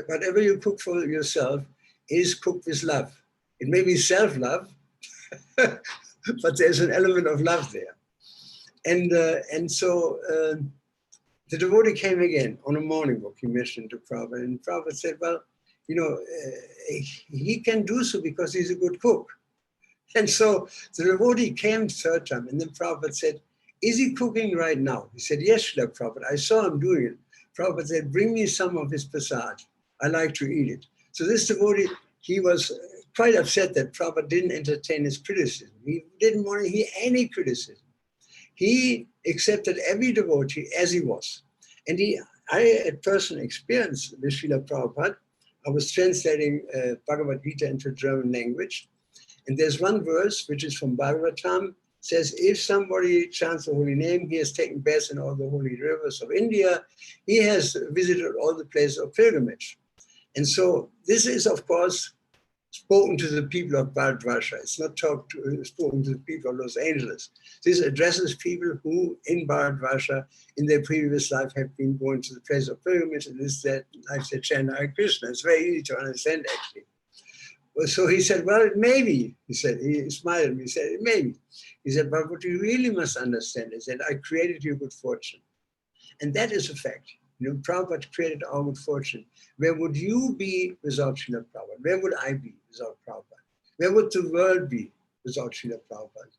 whatever you cook for yourself is cooked with love. It may be self-love, but there's an element of love there. And so the devotee came again on a morning walk, he mentioned to Prabhupada, and Prabhupada said, well, you know, he can do so because he's a good cook. And so the devotee came third time, and then Prabhupada said, is he cooking right now? He said, yes, Srila Prabhupada, I saw him doing it. Prabhupada said, bring me some of his prasad. I like to eat it. So this devotee, he was quite upset that Prabhupada didn't entertain his criticism. He didn't want to hear any criticism. He accepted every devotee as he was. And I had personal experience with Srila Prabhupada. I was translating Bhagavad Gita into German language. And there's one verse, which is from Bhagavatam, says, if somebody chants the holy name, he has taken baths in all the holy rivers of India, he has visited all the places of pilgrimage. And so this is, of course, spoken to the people of Bharatvarsha. It's not spoken to the people of Los Angeles. This addresses people who in Bharatvarsha, in their previous life, have been going to the place of pilgrimage, and this, that, like they chant Hare Krishna. It's very easy to understand, actually. Well, so he said, well, it may be. He said, he smiled at me, he said, it may be. He said, but what you really must understand is that I created your good fortune. And that is a fact. You know, Prabhupada created our good fortune. Where would you be without Srila Prabhupada? Where would I be without Prabhupada? Where would the world be without Srila Prabhupada?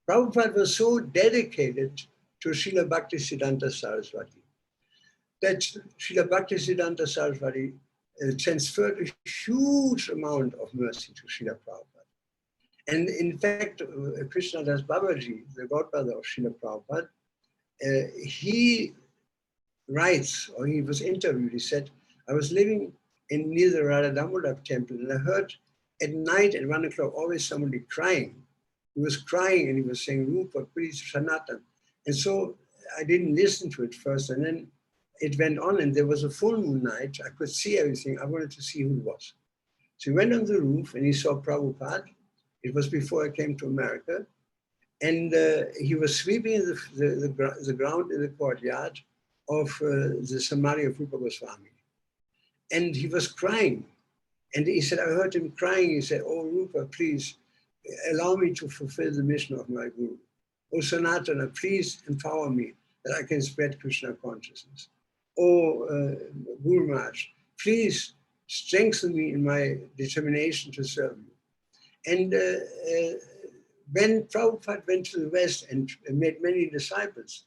Prabhupada was so dedicated to Srila Bhakti Siddhanta Saraswati that Srila Bhakti Siddhanta Saraswati transferred a huge amount of mercy to Srila Prabhupada. And in fact, Krishnadas Babaji, the godfather of Srila Prabhupada, he writes, or he was interviewed, he said, I was living near the Radha Damodar temple, and I heard at night at 1 o'clock always somebody crying. He was crying and he was saying, Rupa, please, Sanatan. And so I didn't listen to it first, and then it went on, and there was a full moon night. I could see everything. I wanted to see who it was. So he went on the roof and he saw Prabhupada. It was before I came to America. And he was sweeping the ground in the courtyard of the Samadhi of Rupa Goswami. And he was crying. And he said, I heard him crying. He said, oh, Rupa, please allow me to fulfill the mission of my Guru. Oh, Sanatana, please empower me that I can spread Krishna consciousness. Oh, Guru Maharaj, please strengthen me in my determination to serve you. And when Prabhupada went to the West and made many disciples,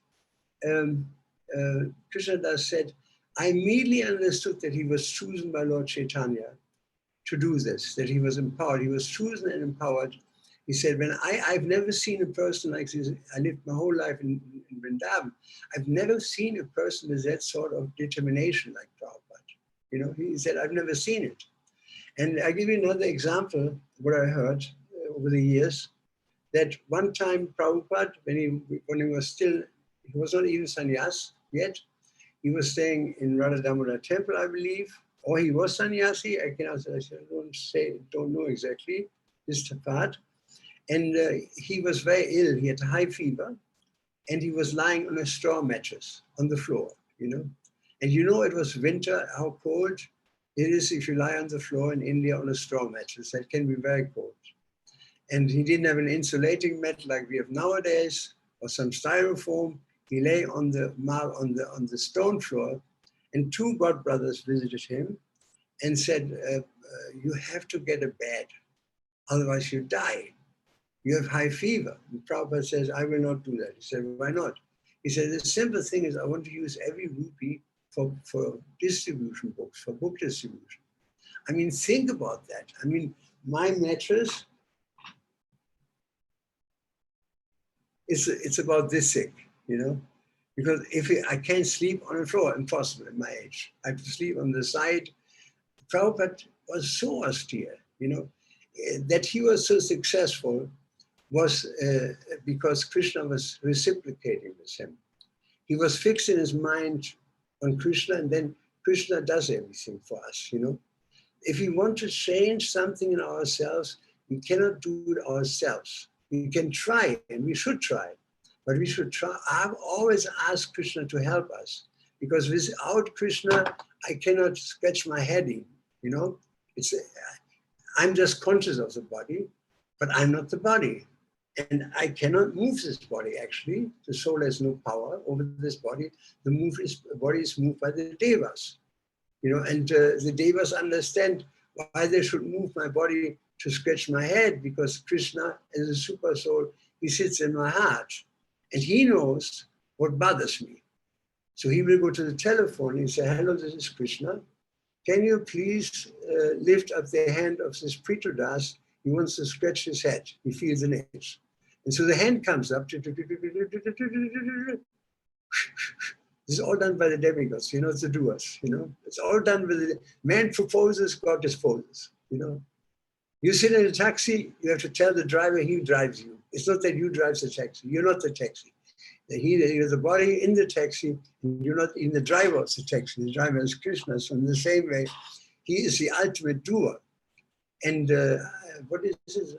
Krishnadas said, I immediately understood that he was chosen by Lord Chaitanya to do this, that he was empowered. He was chosen and empowered. He said, when I've never seen a person like this. I lived my whole life in Vrindavan. I've never seen a person with that sort of determination like Prabhupada. You know, he said, I've never seen it. And I give you another example, what I heard over the years, that one time Prabhupada, when he was still, he was not even sannyas yet, he was staying in Radha Damodar temple, I believe, or he was sannyasi, I don't know exactly this part. And he was very ill, he had high fever, and he was lying on a straw mattress on the floor, you know. And you know it was winter, how cold it is if you lie on the floor in India on a straw mattress. That can be very cold. And he didn't have an insulating mat like we have nowadays, or some styrofoam. He lay on the stone floor, and two godbrothers visited him and said, you have to get a bed, otherwise you die. You have high fever. And Prabhupada says, I will not do that. He said, why not? He said, the simple thing is I want to use every rupee for distribution books, for book distribution. I mean, think about that. I mean, my mattress, it's about this thick, you know, because I can't sleep on the floor, impossible at my age. I have to sleep on the side. Prabhupada was so austere, you know, that he was so successful was because Krishna was reciprocating with him. He was fixed in his mind on Krishna, and then Krishna does everything for us, you know. If we want to change something in ourselves, we cannot do it ourselves. We can try, and we should try, but we should try. I've always asked Krishna to help us, because without Krishna, I cannot scratch my head in, you know. I'm just conscious of the body, but I'm not the body. And I cannot move this body, actually. The soul has no power over this body. The body is moved by the devas, you know, and the devas understand why they should move my body to scratch my head, because Krishna, as a super soul, he sits in my heart, and he knows what bothers me. So he will go to the telephone and say, hello, this is Krishna. Can you please lift up the hand of this Prithu Das? He wants to scratch his head. He feels an itch. And so the hand comes up. This is all done by the demigods, you know, it's the doers, you know. It's all done with the man proposes, God disposes, you know. You sit in a taxi, you have to tell the driver he drives you. It's not that you drive the taxi. You're not the taxi. You're the body in the taxi, and you're not in the driver of the taxi. The driver is Krishna. So in the same way, he is the ultimate doer. And what is this?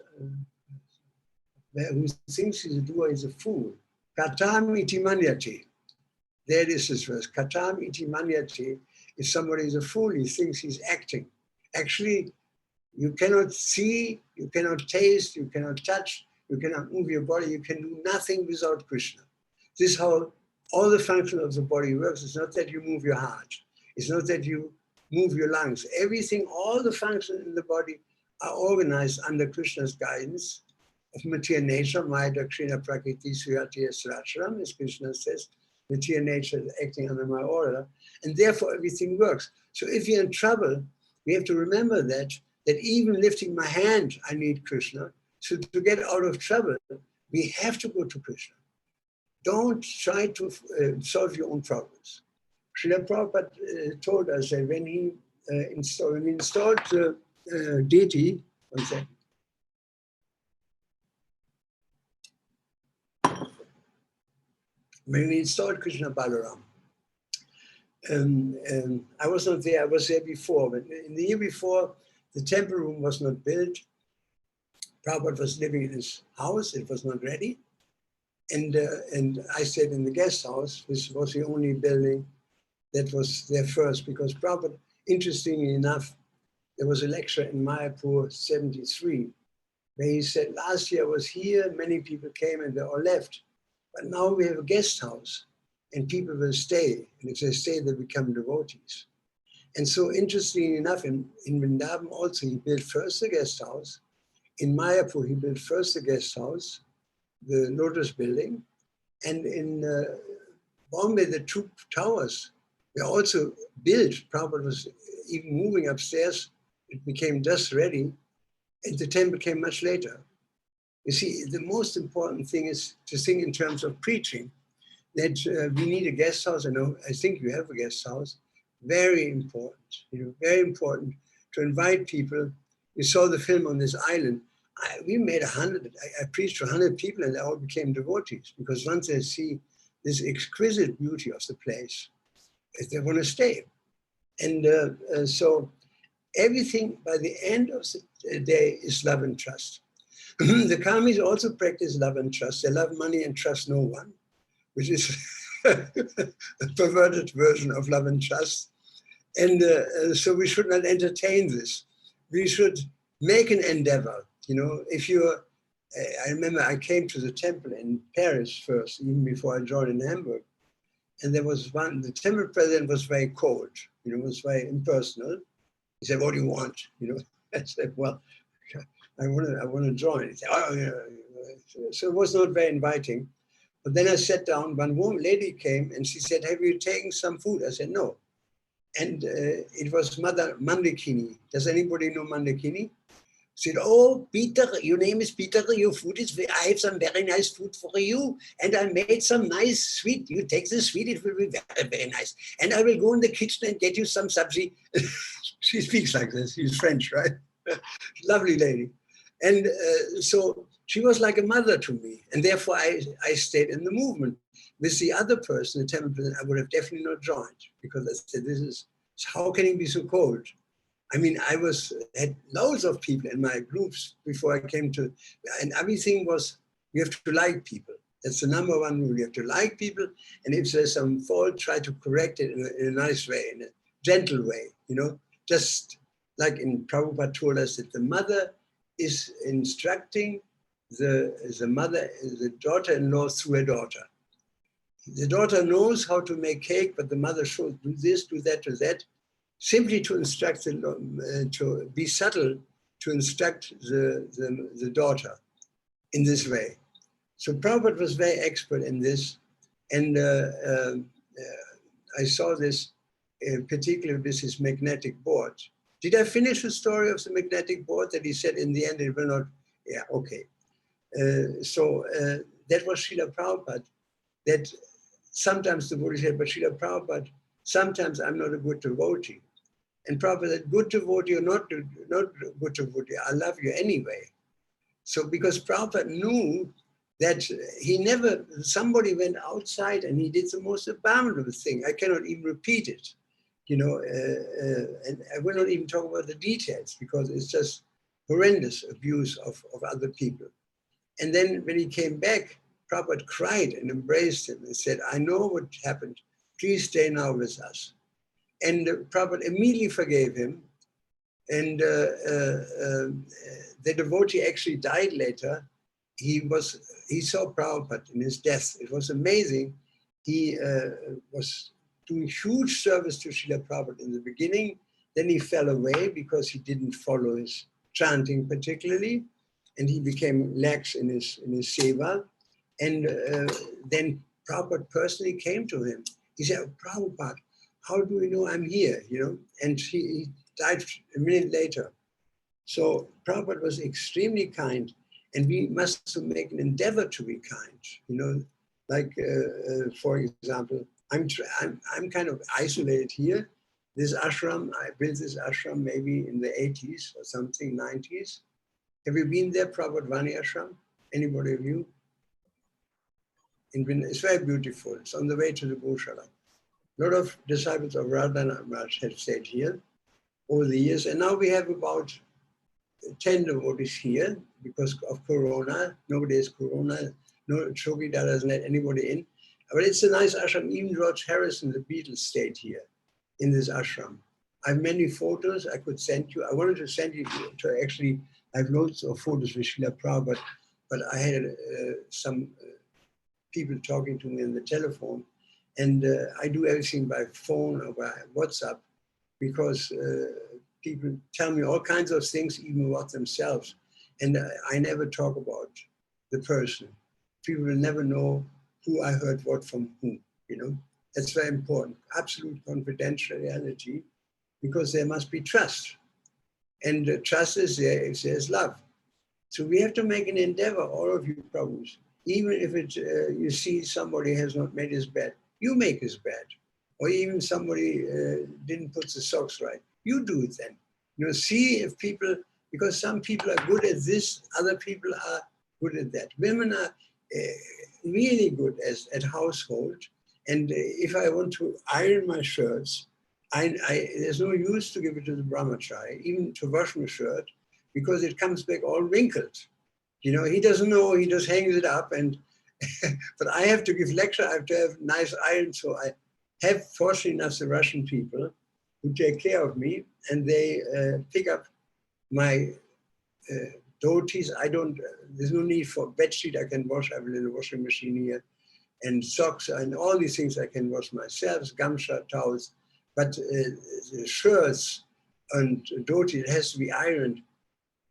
Who thinks he's a doer is a fool. Katam iti manyate. There is this verse. Katam iti manyate. If somebody is a fool, he thinks he's acting. Actually, you cannot see, you cannot taste, you cannot touch, you cannot move your body, you can do nothing without Krishna. This is how all the function of the body works. It's not that you move your heart. It's not that you move your lungs. Everything, all the functions in the body are organized under Krishna's guidance of material nature. Maya Dakshina Prakriti Suyati Srachram, as Krishna says, material nature is acting under my order, and therefore everything works. So if you're in trouble, we have to remember that even lifting my hand, I need Krishna. So to get out of trouble, we have to go to Krishna. Don't try to solve your own problems. Srila Prabhupada told us that when he installed deity, one second. When we installed Krishna Balaram, I was not there, I was there before, but in the year before, the temple room was not built. Prabhupada was living in his house, it was not ready. And I stayed in the guest house, which was the only building that was there first, because Prabhupada, interestingly enough, there was a lecture in Mayapur 73, where he said, last year I was here, many people came and they all left. But now we have a guest house. and people will stay. And if they stay, they become devotees. And so interestingly enough, in Vrindavan also, he built first the guest house. In Mayapur, he built first the guest house, the Lotus building. And in Bombay, the two towers were also built. Prabhupada was even moving upstairs. It became just ready. And the temple came much later. You see, the most important thing is to think in terms of preaching, that we need a guest house. I think you have a guest house. Very important, very important to invite people. You saw the film on this island. We made 100, I preached to 100 people and they all became devotees, because once they see this exquisite beauty of the place, they want to stay. And so everything by the end of the day is love and trust. The Karmis also practice love and trust. They love money and trust no one, which is a perverted version of love and trust. And so we should not entertain this. We should make an endeavor. If you're, I remember I came to the temple in Paris first, even before I joined in Hamburg. And there was the temple president was very cold, was very impersonal. He said, "What do you want?" I said, "Well, I want to join." He said, "Oh, yeah." So it was not very inviting. But then I sat down, lady came and she said, "Have you taken some food?" I said, "No." And it was Mother Mandakini. Does anybody know Mandakini? She said, "Oh, Peter, your name is Peter, your food is, I have some very nice food for you. And I made some nice sweet. You take the sweet, it will be very, very nice. And I will go in the kitchen and get you some sabzi." She speaks like this. She's French, right? Lovely lady. And so she was like a mother to me. And therefore I stayed in the movement. With the other person, the temple president, I would have definitely not joined, because I said, how can he be so cold? I mean, had loads of people in my groups before I came to, and everything was, you have to like people. That's the number one rule. You have to like people. And if there's some fault, try to correct it in a nice way, in a gentle way, just like in Prabhupada told us that the mother is instructing the daughter-in-law through a daughter. The daughter knows how to make cake, but the mother shows, do this, do that, simply to instruct, to be subtle, to instruct the daughter in this way. So Prabhupada was very expert in this. And I saw this particularly with his magnetic board. Did I finish the story of the magnetic board that he said in the end it will not? Yeah, okay. So that was Srila Prabhupada, that sometimes the Buddha said, but Srila Prabhupada, sometimes I'm not a good devotee. And Prabhupada said, good devotee or not good devotee, I love you anyway. So because Prabhupada knew that somebody went outside and he did the most abominable thing. I cannot even repeat it, and I will not even talk about the details, because it's just horrendous abuse of other people. And then when he came back, Prabhupada cried and embraced him and said, I know what happened. Please stay now with us. And Prabhupada immediately forgave him. And the devotee actually died later. He saw Prabhupada in his death. It was amazing. He was doing huge service to Srila Prabhupada in the beginning. Then he fell away because he didn't follow his chanting particularly. And he became lax in his seva. And then Prabhupada personally came to him. He said, oh, Prabhupada, how do we know I'm here? And he died a minute later. So Prabhupada was extremely kind, and we must make an endeavor to be kind. Like for example, I'm kind of isolated here. This ashram, I built this ashram maybe in the 80s or something, 90s. Have you been there, Prabhupada Vani ashram? Anybody of you? It's very beautiful. It's on the way to the Goshala. A lot of disciples of Radha Maharaj have stayed here over the years, and now we have about 10 devotees here because of Corona. Nobody has Corona. No, Chokidar doesn't let anybody in. But it's a nice ashram. Even George Harrison, the Beatles, stayed here in this ashram. I have many photos I could send you. I wanted to send you to actually, I have loads of photos with Srila Prabhupada, but I had some people talking to me on the telephone, And I do everything by phone or by WhatsApp, because people tell me all kinds of things, even about themselves. And I never talk about the person. People will never know who I heard what from whom, you know. That's very important. Absolute confidentiality, because there must be trust. And trust is there if there's love. So we have to make an endeavor, all of you Prabhus, even if it, you see somebody has not made his bed, you make his bed. Or even somebody didn't put the socks right, you do it then. You know, see if people, because some people are good at this, other people are good at that. Women are really good at household. And if I want to iron my shirts, there's no use to give it to the brahmachari, even to wash my shirt, because it comes back all wrinkled. You know, he doesn't know, he just hangs it up. And but I have to give lecture, I have to have nice iron. So I have, fortunately enough, the Russian people who take care of me, and they pick up my dhotis. I don't, there's no need for bedsheet I can wash. I have a little washing machine here, and socks and all these things I can wash myself, gamsha, towels. But the shirts and dhoti, it has to be ironed.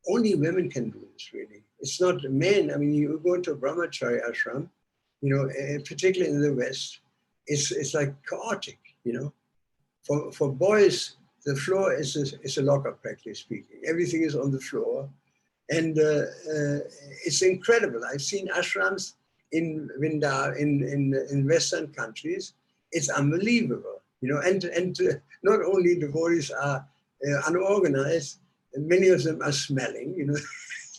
Only women can do this, really. It's not men. I mean, you go to a brahmachari ashram, you know, particularly in the West, it's like chaotic, you know. For boys, the floor is a locker, practically speaking. Everything is on the floor. And it's incredible. I've seen ashrams in Western countries. It's unbelievable, you know. And not only devotees are unorganized, many of them are smelling, you know.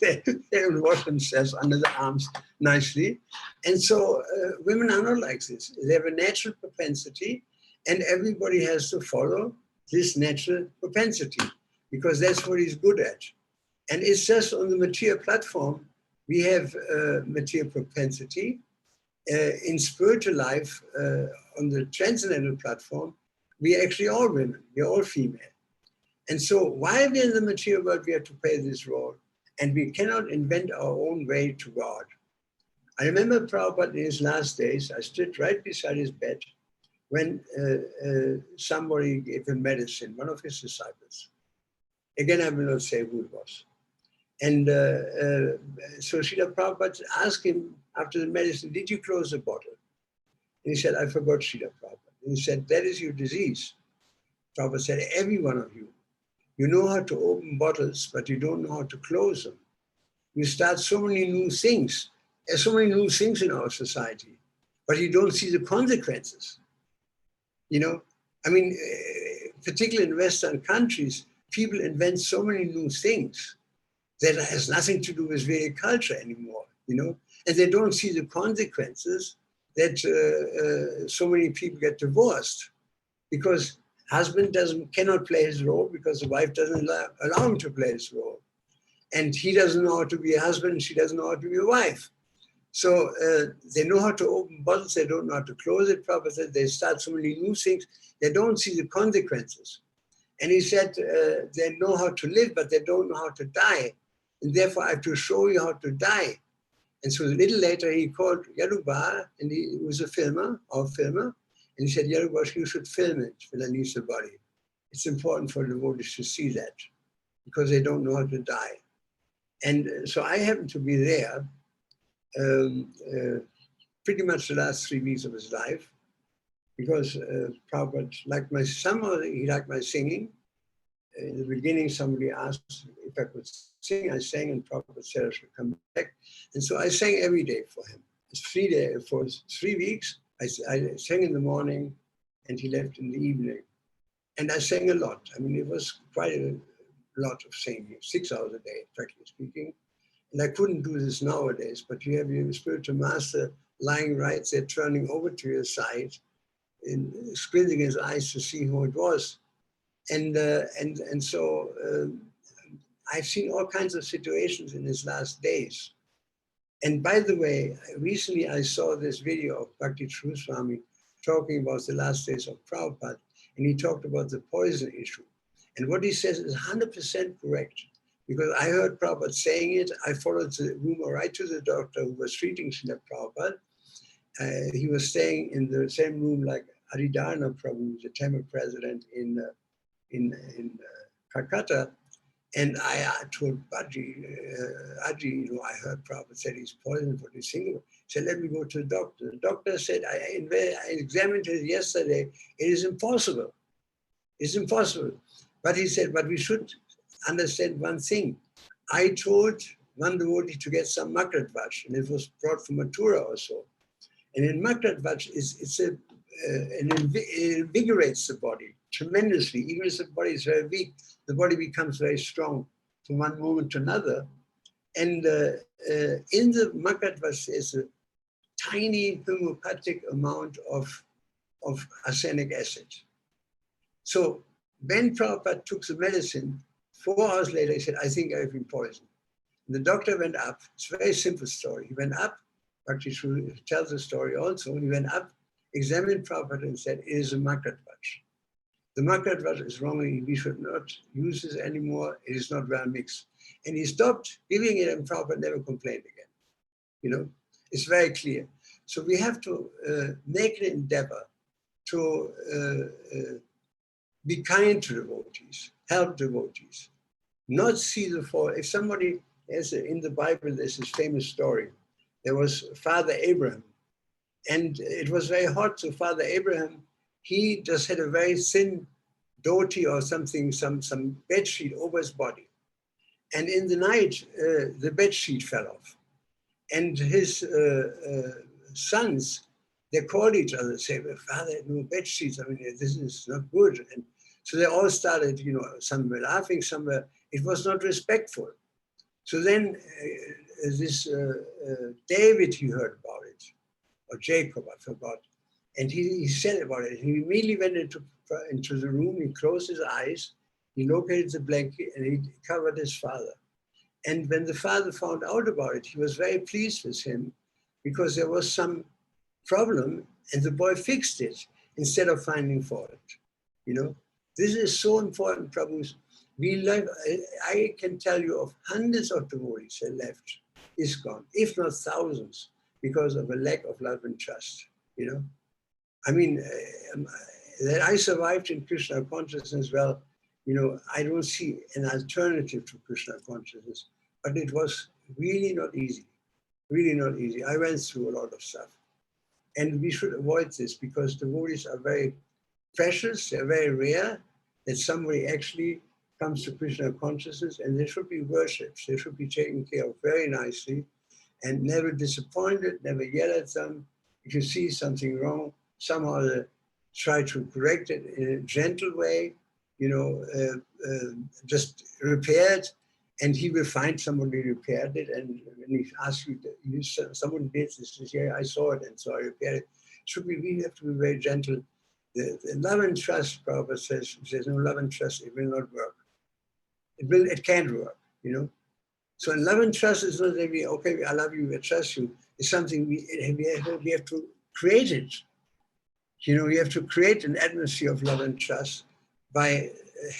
They don't wash themselves under the arms nicely. And so women are not like this. They have a natural propensity, and everybody has to follow this natural propensity, because that's what he's good at. And it's just on the material platform, we have material propensity. In spiritual life, on the transcendental platform, we are actually all women, we are all female. And so while we're in the material world, we have to play this role, and we cannot invent our own way to God. I remember Prabhupada in his last days, I stood right beside his bed when somebody gave him medicine, one of his disciples. Again, I will not say who it was. And so Srila Prabhupada asked him after the medicine, did you close the bottle? And he said, I forgot, Srila Prabhupada. And he said, that is your disease. Prabhupada said, every one of you, you know how to open bottles, but you don't know how to close them. You start so many new things. There's so many new things in our society, but you don't see the consequences. You know, I mean, particularly in Western countries, people invent so many new things that has nothing to do with Vedic culture anymore, you know, and they don't see the consequences that so many people get divorced because husband cannot play his role because the wife doesn't allow him to play his role. And he doesn't know how to be a husband, and she doesn't know how to be a wife. So they know how to open bottles, they don't know how to close it properly, they start so many new things, they don't see the consequences. And he said, they know how to live, but they don't know how to die. And therefore I have to show you how to die. And so a little later he called Yaruba, and he was a filmer, and he said, Yaruba, you should film it for the Nisa body. It's important for devotees to see that because they don't know how to die. And so I happened to be there pretty much the last 3 weeks of his life because Prabhupada liked my, he liked my singing. In the beginning, somebody asked if I could sing. I sang, and Prabhupada said I should come back. And so I sang every day for him. For 3 weeks, I sang in the morning, and he left in the evening. And I sang a lot. I mean, it was quite a lot of singing, 6 hours a day, practically speaking. And I couldn't do this nowadays, but you have your spiritual master lying right there, turning over to your side, and squinting his eyes to see who it was. And so I've seen all kinds of situations in his last days. And by the way, recently I saw this video of Bhakti Charu Swami talking about the last days of Prabhupada, and he talked about the poison issue. And what he says is 100% correct, because I heard Prabhupada saying it. I followed the rumor right to the doctor who was treating Srila Prabhupada, he was staying in the same room like Haridharna Prabhu, the temple president in Calcutta. And I told Aji, I heard Prabhupada said he's poisoned for this single. He said, let me go to the doctor. The doctor said, I examined it yesterday. It is impossible. It's impossible. But he said, but we should understand one thing. I told one devotee to get some Makratvaj, and it was brought from Mathura or so. And in Makratvaj, it invigorates the body tremendously. Even if the body is very weak, the body becomes very strong from one moment to another. And in the Makratvaj, there's a tiny homeopathic amount of arsenic acid. So when Prabhupada took the medicine, 4 hours later, he said, I think I've been poisoned. And the doctor went up. It's a very simple story. He went up, Bhakti Charu tells the story also. He went up, examined Prabhupada and said, it is a Makratvaj. The Makratvaj is wrong. We should not use this anymore. It is not well mixed. And he stopped giving it, and Prabhupada never complained again. You know, it's very clear. So we have to make an endeavor to be kind to devotees, help devotees, not see the fault. If somebody, in the Bible, there's this famous story. There was Father Abraham, and it was very hot. So Father Abraham, he just had a very thin dhoti or something, some bed sheet over his body. And in the night, the bed sheet fell off. And his sons, they called each other and said, well, Father, no bed sheets. I mean, this is not good. And so they all started, you know, some were laughing, some were, it was not respectful. So then this David, he heard about it, or Jacob, I forgot. And he said about it. He immediately went into the room, he closed his eyes, he located the blanket, and he covered his father. And when the father found out about it, he was very pleased with him because there was some problem and the boy fixed it instead of finding fault. You know, this is so important, Prabhus. We love, I can tell you of hundreds of devotees that left ISKCON, if not thousands, because of a lack of love and trust, you know. I mean, that I survived in Krishna consciousness, well, you know, I don't see an alternative to Krishna consciousness, but it was really not easy, really not easy. I went through a lot of stuff. And we should avoid this because devotees are very precious, they're very rare, that somebody actually comes to Krishna consciousness, and they should be worshipped, they should be taken care of very nicely and never disappointed, never yell at them. If you see something wrong, somehow try to correct it in a gentle way, you know, just repair it, and he will find somebody repaired it. And when he asks you, someone did this, yeah, I saw it, and so I repaired it. We have to be very gentle. The love and trust, Prabhupada says, if there's no love and trust, it will not work. It can't work, you know. So love and trust is not that we, okay, I love you, I trust you. It's something we have to create it. You know, you have to create an atmosphere of love and trust by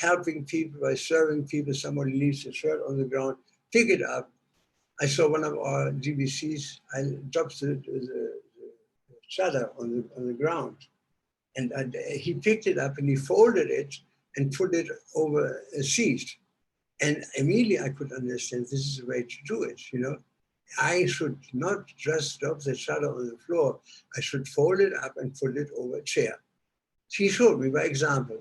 helping people, by serving people. Somebody leaves a shirt on the ground, pick it up. I saw one of our GBCs, I dropped the shutter on the ground. And he picked it up and he folded it and put it over a seat. And immediately I could understand this is the way to do it, you know. I should not just drop the shutter on the floor. I should fold it up and put it over a chair. He showed me by example.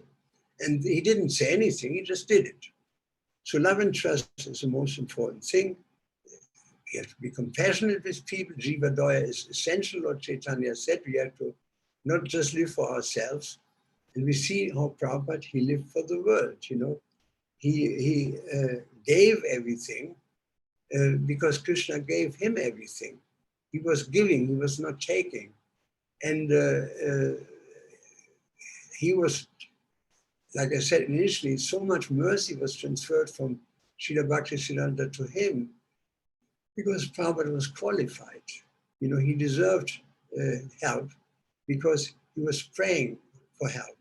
And he didn't say anything, he just did it. So love and trust is the most important thing. We have to be compassionate with people. Jiva Daya is essential, Lord Chaitanya said. We have to not just live for ourselves. And we see how Prabhupada, he lived for the world, you know. He gave everything because Krishna gave him everything. He was giving, he was not taking. And he was, like I said initially, so much mercy was transferred from Srila Bhaktisiddhanta to him because Prabhupada was qualified. You know, he deserved help because he was praying for help.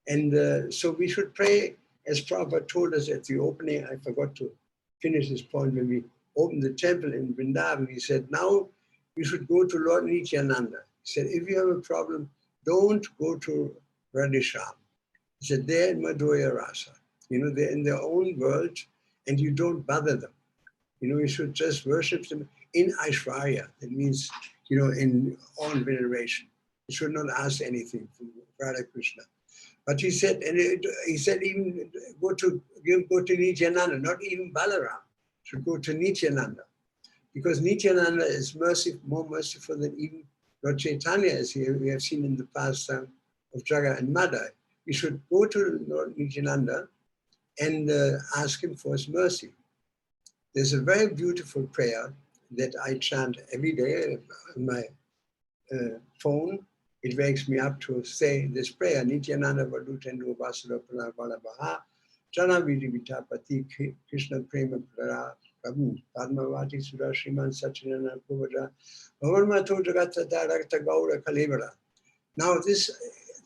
And so we should pray, as Prabhupada told us at the opening. I forgot to finish this point. When we opened the temple in Vrindavan, he said, now you should go to Lord Nityananda. He said, if you have a problem, don't go to Radhesham. He said, they're in Madhurya Rasa. They're in their own world, and you don't bother them. You should just worship them in Aishwarya. That means, in awe and veneration. You should not ask anything from Radha Krishna. But he said, he said even go to Nityananda, not even Balaram. Should go to Nityananda. Because Nityananda is more merciful than even Lord Chaitanya, as we have seen in the past time of Jaga and Madai. We should go to Lord Nityananda and ask him for his mercy. There's a very beautiful prayer that I chant every day on my phone. It wakes me up to say this prayer, Nityananda Vadutendo Vasudha Balabaha, Jana Vidi Vitapati Krishna Prema Prabhu, Padmavati Sudha Shriman Sachinana Puvada, Bhavanmato Jagata Darakta Gaura Kalevara. Now this,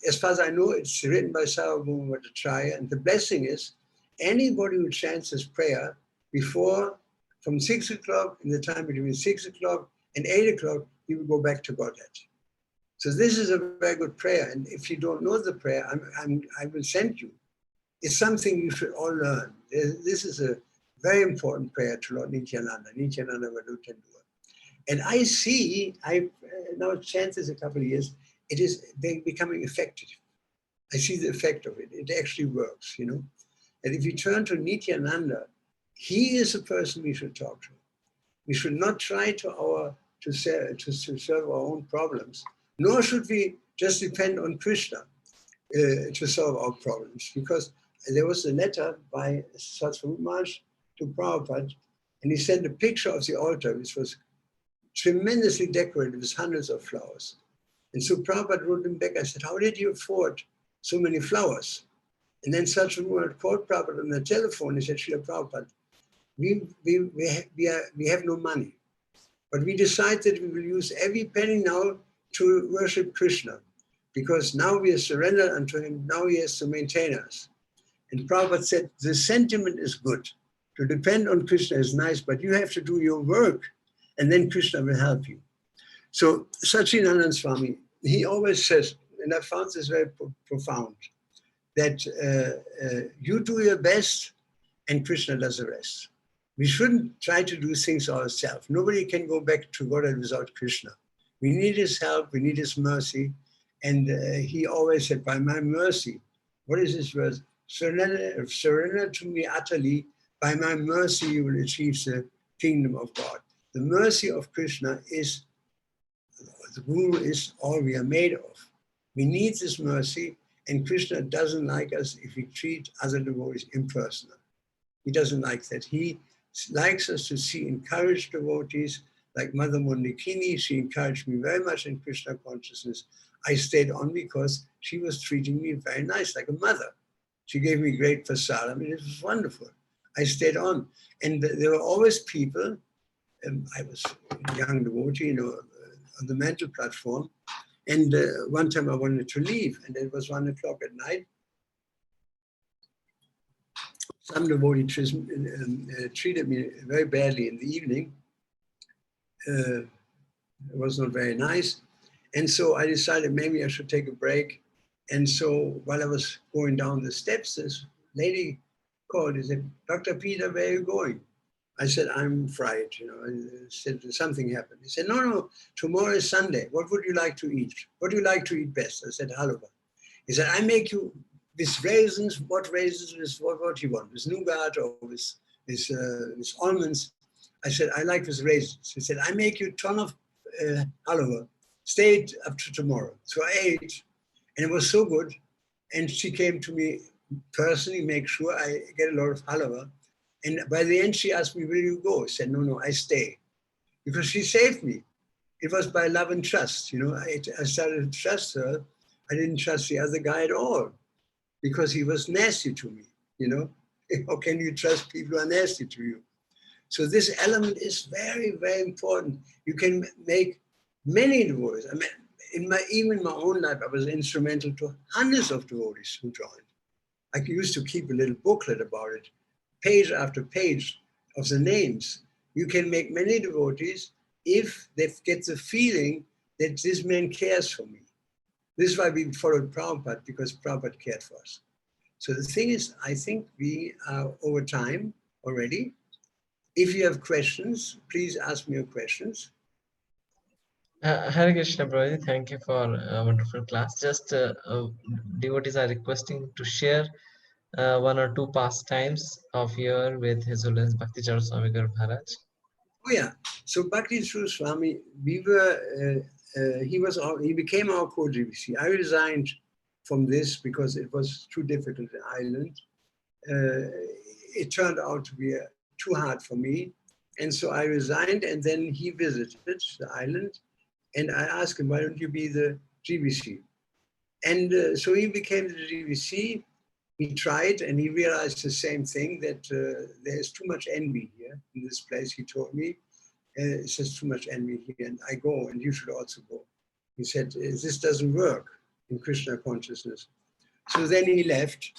as far as I know, it's written by Sarvabhauma Bhattacharya, and the blessing is, anybody who chants this prayer from 6 o'clock, in the time between 6 o'clock and 8 o'clock, he will go back to Godhead. So this is a very good prayer. And if you don't know the prayer, I will send you. It's something you should all learn. This is a very important prayer to Lord Nityananda, Nityananda Vadutendua. And I see, now chant this a couple of years, it is becoming effective. I see the effect of it. It actually works, And if you turn to Nityananda, he is the person we should talk to. We should not try to solve our own problems, nor should we just depend on Krishna to solve our problems. Because there was a letter by Charu Swami Maharaj to Prabhupada, and he sent a picture of the altar, which was tremendously decorated with hundreds of flowers. And so Prabhupada wrote him back, I said, how did you afford so many flowers? And then Charu Swami Maharaj called Prabhupada on the telephone. He said, Srila Prabhupada, we have no money, but we decided we will use every penny now to worship Krishna, because now we are surrendered unto him, now he has to maintain us. And Prabhupada said, the sentiment is good. To depend on Krishna is nice, but you have to do your work, and then Krishna will help you. So Satchidananda Swami, he always says, and I found this very profound, that you do your best and Krishna does the rest. We shouldn't try to do things ourselves. Nobody can go back to God without Krishna. We need his help, we need his mercy. And he always said, by my mercy, what is this verse? Surrender to me utterly, by my mercy you will achieve the kingdom of God. The mercy of Krishna is, the Guru is all we are made of. We need this mercy, and Krishna doesn't like us if we treat other devotees impersonal. He doesn't like that. He likes us to see encouraged devotees like Mother Mondikini. She encouraged me very much in Krishna consciousness. I stayed on because she was treating me very nice, like a mother. She gave me great prasadam. I mean, it was wonderful. I stayed on. And there were always people, I was a young devotee, on the mental platform. And one time I wanted to leave, and it was 1 o'clock at night. Some devotee treated me very badly in the evening. It was not very nice. And so I decided maybe I should take a break. And so while I was going down the steps, this lady called and said, Dr. Peter, where are you going? I said, I'm fried, I said, something happened. He said, no, tomorrow is Sunday. What would you like to eat? What do you like to eat best? I said, halva. He said, I make you with raisins. What raisins? What you want? With nougat or with almonds? I said, I like with raisins. He said, I make you a ton of halva. Stay up to tomorrow. So I ate, and it was so good. And she came to me personally, make sure I get a lot of halva. And by the end, she asked me, will you go? I said, no, I stay. Because she saved me. It was by love and trust. I started to trust her. I didn't trust the other guy at all because he was nasty to me. How can you trust people who are nasty to you? So this element is very, very important. You can make many devotees. I mean, even in my own life, I was instrumental to hundreds of devotees who joined. I used to keep a little booklet about it, page after page of the names. You can make many devotees if they get the feeling that this man cares for me. This is why we followed Prabhupada, because Prabhupada cared for us. So the thing is, I think we are over time already. If you have questions, please ask me your questions. Hare Krishna, Prabhu. Thank you for a wonderful class. Just devotees are requesting to share one or two pastimes of your with His Holiness Bhakti Charu Swami Maharaj. Oh yeah. So Bhakti Charu Swami, we were. He became our co-GBC. I resigned from this because it was too difficult in Ireland. It turned out to be too hard for me. And so I resigned, and then he visited the island, and I asked him, why don't you be the GBC? And so he became the GBC. He tried, and he realized the same thing, that there's too much envy here in this place, he told me. It's just too much envy here, and I go, and you should also go. He said, this doesn't work in Krishna consciousness. So then he left,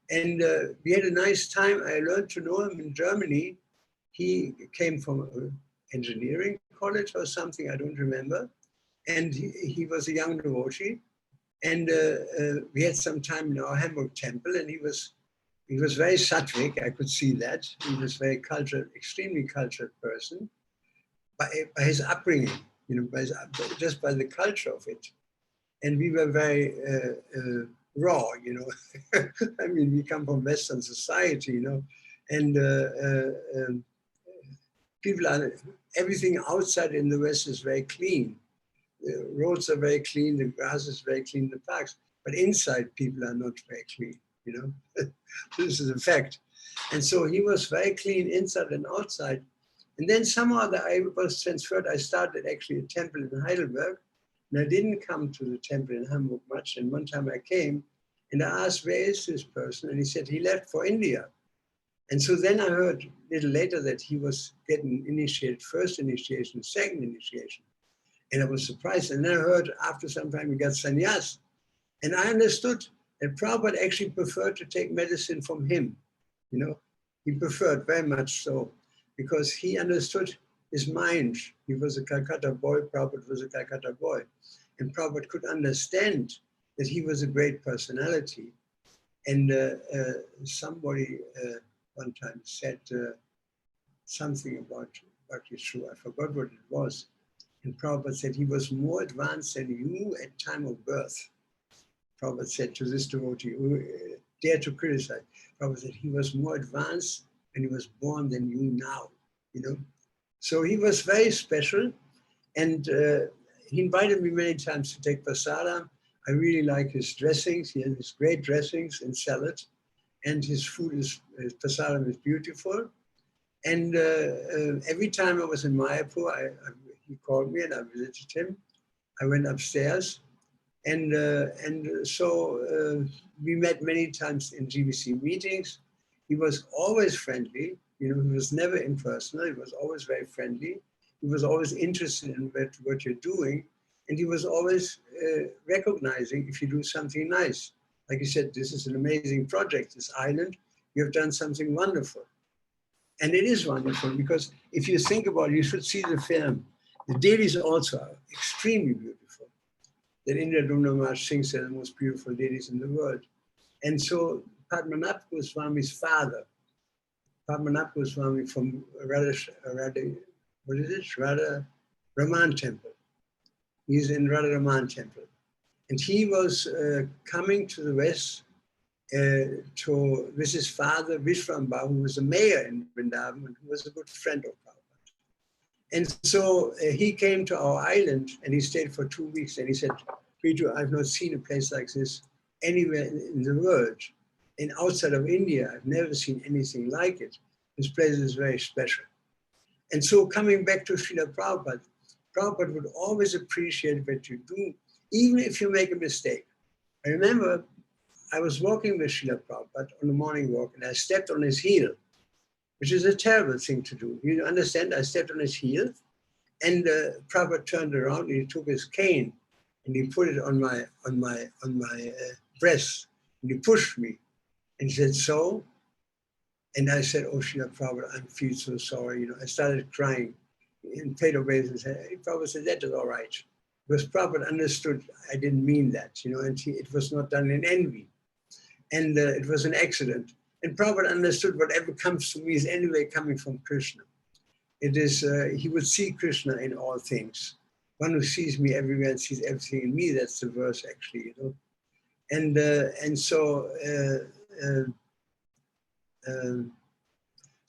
and we had a nice time. I learned to know him in Germany. He came from an engineering college or something, I don't remember. And he was a young devotee. And we had some time in our Hamburg temple, and he was very sattvic, I could see that. He was very cultured, extremely cultured person. By his upbringing, just by the culture of it. And we were very raw, I mean, we come from Western society, and everything outside in the West is very clean. The roads are very clean, the grass is very clean, the parks, but inside people are not very clean, This is a fact. And so he was very clean inside and outside. And then somehow I was transferred. I started actually a temple in Heidelberg, and I didn't come to the temple in Hamburg much. And one time I came, and I asked, where is this person? And he said, he left for India. And so then I heard a little later that he was getting initiated, first initiation, second initiation. And I was surprised. And then I heard after some time he got sannyas. And I understood that Prabhupada actually preferred to take medicine from him. He preferred very much so, because he understood his mind. He was a Calcutta boy, Prabhupada was a Calcutta boy. And Prabhupada could understand that he was a great personality. And somebody one time said something about Bhakti Charu. I forgot what it was. And Prabhupada said, he was more advanced than you at time of birth. Prabhupada said to this devotee who dared to criticize, Prabhupada said, he was more advanced when he was born than you now, So he was very special, and he invited me many times to take prasadam. I really like his dressings. He has his great dressings and salad, and his food his prasadam is beautiful. And every time I was in Mayapur, he called me and I visited him. I went upstairs, and so we met many times in GBC meetings. He was always friendly. He was never impersonal. He was always very friendly. He was always interested in what you're doing. And he was always recognizing if you do something nice. Like he said, this is an amazing project, this island. You have done something wonderful. And it is wonderful, because if you think about it, you should see the film. The deities also are extremely beautiful. That Indra Maharaj thinks they're the most beautiful deities in the world. And so Padmanabh Goswami's father, Padmanabh Goswami from Radha Raman Temple. He's in Radha Raman Temple. And he was coming to the West with his father, Vishwambha, who was a mayor in Vrindavan, and who was a good friend of Prabhupada. And so he came to our island, and he stayed for 2 weeks, and he said, Prithu, I've not seen a place like this anywhere in the world. And outside of India, I've never seen anything like it. This place is very special. And so coming back to Srila Prabhupada, Prabhupada would always appreciate what you do, even if you make a mistake. I remember I was walking with Srila Prabhupada on a morning walk, and I stepped on his heel, which is a terrible thing to do. You understand? I stepped on his heel, and Prabhupada turned around and he took his cane and he put it on my breast, and he pushed me and he said, so? And I said, oh, Srila Prabhupada, I feel so sorry. I started crying. in paid obeisance. Prabhupada said, that is all right. Because Prabhupada understood I didn't mean that, you know, and it was not done in envy. And it was an accident. And Prabhupada understood whatever comes to me is anyway coming from Krishna. It is, he would see Krishna in all things. One who sees me everywhere and sees everything in me, that's the verse actually, you know. And so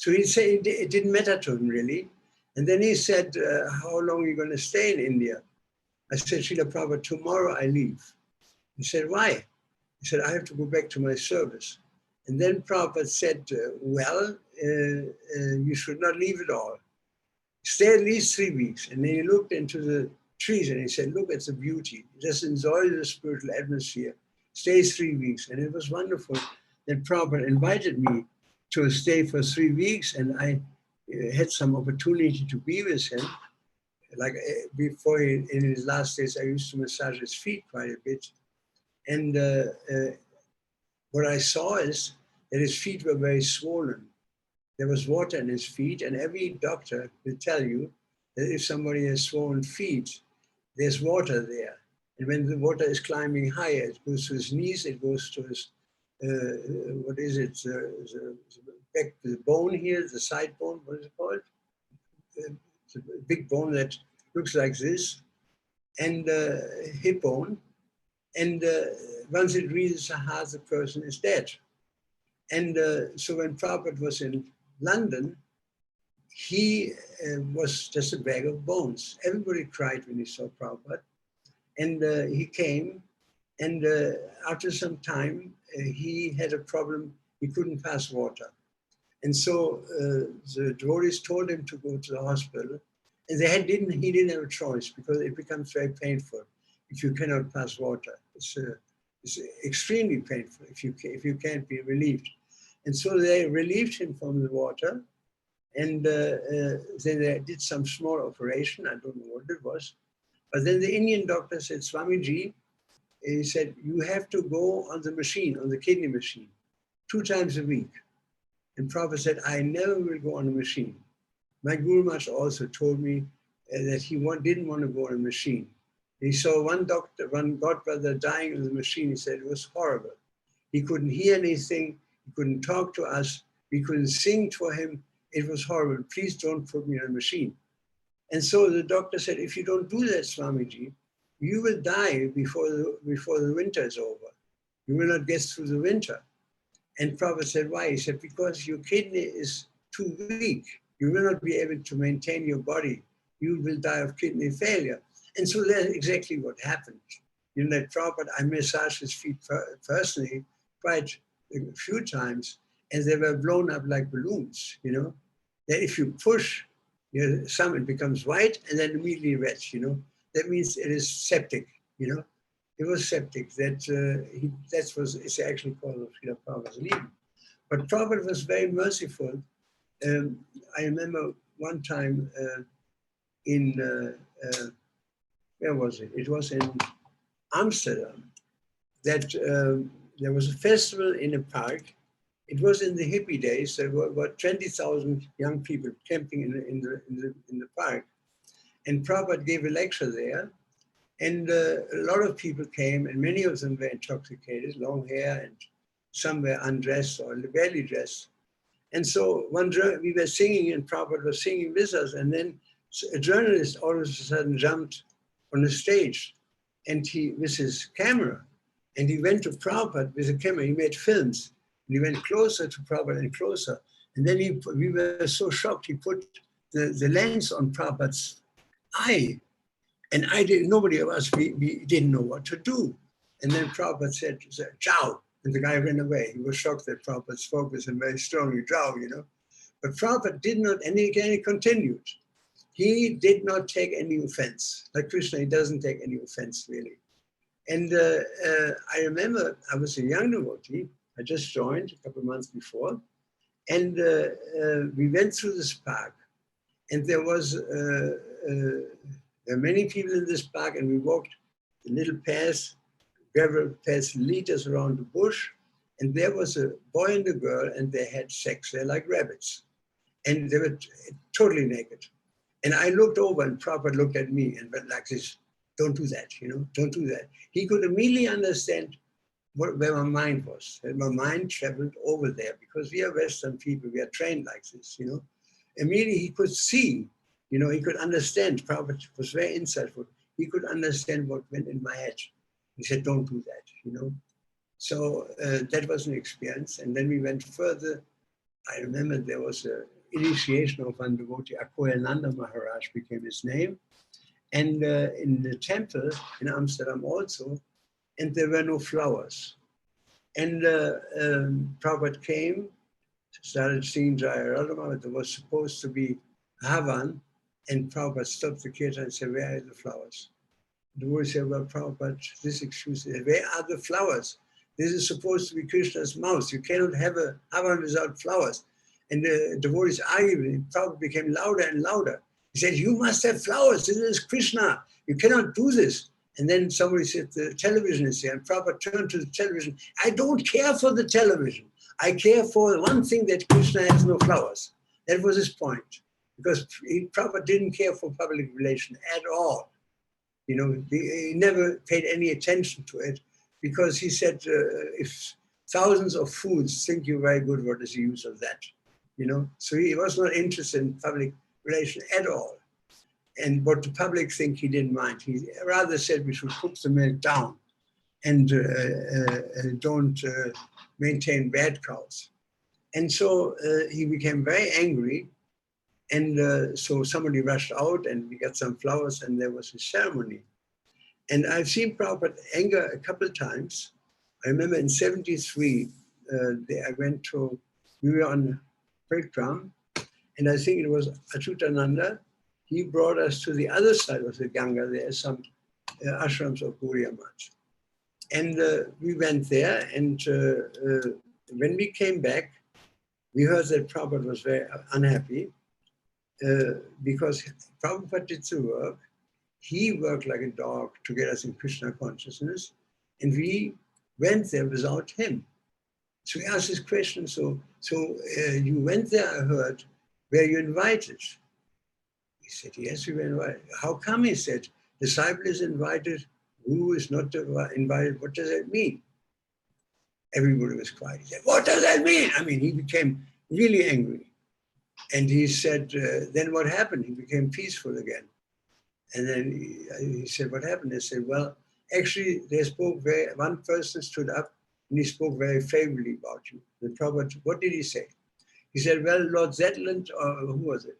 he said it didn't matter to him really. And then he said, how long are you going to stay in India? I said, Srila Prabhupada, tomorrow I leave. He said, why? He said, I have to go back to my service. And then Prabhupada said, well, you should not leave at all. Stay at least 3 weeks. And then he looked into the trees and he said, look, it's a beauty. Just enjoy the spiritual atmosphere. Stay 3 weeks. And it was wonderful that Prabhupada invited me to stay for 3 weeks. And I had some opportunity to be with him. Like before, in his last days, I used to massage his feet quite a bit. And what I saw is that his feet were very swollen. There was water in his feet, and every doctor will tell you that if somebody has swollen feet, there's water there. And when the water is climbing higher, it goes to his knees, it goes to his, what is it, the bone here, the side bone, what is it called? It's a big bone that looks like this, and hip bone. And once it reaches the heart, the person is dead. And so when Prabhupada was in London, he was just a bag of bones. Everybody cried when he saw Prabhupada. And he came, and after some time, he had a problem. He couldn't pass water. And so the devotees told him to go to the hospital. And he didn't have a choice because it becomes very painful if you cannot pass water. It's extremely painful if you can't be relieved. And so they relieved him from the water, and then they did some small operation. I don't know what it was. But then the Indian doctor said, Swamiji, he said, you have to go on the machine, on the kidney machine, 2 times a week. And Prabhupada said, I never will go on a machine. My Guru Maharaj also told me that he didn't want to go on a machine. He saw one godbrother dying on the machine. He said it was horrible. He couldn't hear anything. He couldn't talk to us. We couldn't sing for him. It was horrible. Please don't put me on a machine. And so the doctor said, if you don't do that, Swamiji, you will die before the winter is over. You will not get through the winter. And Prabhupada said, why? He said, because your kidney is too weak. You will not be able to maintain your body. You will die of kidney failure. And so that's exactly what happened. You know, that Prabhupada, I massaged his feet personally quite a few times, and they were blown up like balloons, you know. That if you push, some it becomes white and then immediately red, you know. That means it is septic, you know. It was septic. It's actually called Srila Prabhupada's leaving. But Prabhupada was very merciful. I remember one time where was it? It was in Amsterdam, that there was a festival in a park. It was in the hippie days. There were about 20,000 young people camping in the park. And Prabhupada gave a lecture there. And a lot of people came, and many of them were intoxicated, long hair, and some were undressed or barely dressed. And so we were singing, and Prabhupada was singing with us. And then a journalist all of a sudden jumped on the stage, and with his camera, and he went to Prabhupada with a camera. He made films, and he went closer to Prabhupada and closer. And then we were so shocked. He put the lens on Prabhupada's eye, and nobody of us, we didn't know what to do. And then Prabhupada said, ciao, and the guy ran away. He was shocked that Prabhupada spoke with him very strongly, ciao, you know. But Prabhupada did not, and he continued. He did not take any offense. Like Krishna, he doesn't take any offense, really. And I remember I was a young devotee. I just joined a couple of months before. And we went through this park. And there were many people in this park, and we walked the little paths, gravel paths, lead us around the bush. And there was a boy and a girl, and they had sex. They're like rabbits. And they were totally naked. And I looked over and Prabhupada looked at me and went like this, don't do that, don't do that. He could immediately understand where my mind was. And my mind traveled over there because we are Western people, we are trained like this, Immediately he could see, he could understand. Prabhupada was very insightful. He could understand what went in my head. He said, don't do that, So that was an experience. And then we went further. I remember there was an initiation of one devotee, Akoyananda Maharaj became his name. And in the temple in Amsterdam also, and there were no flowers. And Prabhupada came, started singing Jaya Radharama. There was supposed to be Havan, and Prabhupada stopped the kirtan and said, where are the flowers? The devotee said, well, Prabhupada, this excuse, where are the flowers? This is supposed to be Krishna's mouth. You cannot have a Havan without flowers. And the devotees argued. Prabhupada became louder and louder. He said, you must have flowers. This is Krishna. You cannot do this. And then somebody said, the television is here. And Prabhupada turned to the television. I don't care for the television. I care for one thing, that Krishna has no flowers. That was his point. Because Prabhupada didn't care for public relation at all. He never paid any attention to it, because he said, if thousands of fools think you're very good, what is the use of that? So he was not interested in public relation at all. And what the public think, he didn't mind. He rather said we should cook the milk down and don't maintain bad cows. And so he became very angry. And so somebody rushed out and we got some flowers and there was a ceremony. And I've seen Prabhupada anger a couple of times. I remember in 73, we were on Prikram, and I think it was Achutananda. He brought us to the other side of the Ganga. There are some ashrams of Gaudiya Math. And we went there, and when we came back, we heard that Prabhupada was very unhappy because Prabhupada did the work. He worked like a dog to get us in Krishna consciousness, and we went there without him. So we asked this question, so you went there, I heard, were you invited? He said, yes, we were invited. How come? He said, disciple is invited, guru is not invited. What does that mean? Everybody was quiet. He said, what does that mean? I mean, he became really angry. And he said, then what happened? He became peaceful again. And then he said, what happened? They said, well, actually, one person stood up and he spoke very favorably about you. The Prabhupada, what did he say? He said, well, Lord Zetland, or who was it?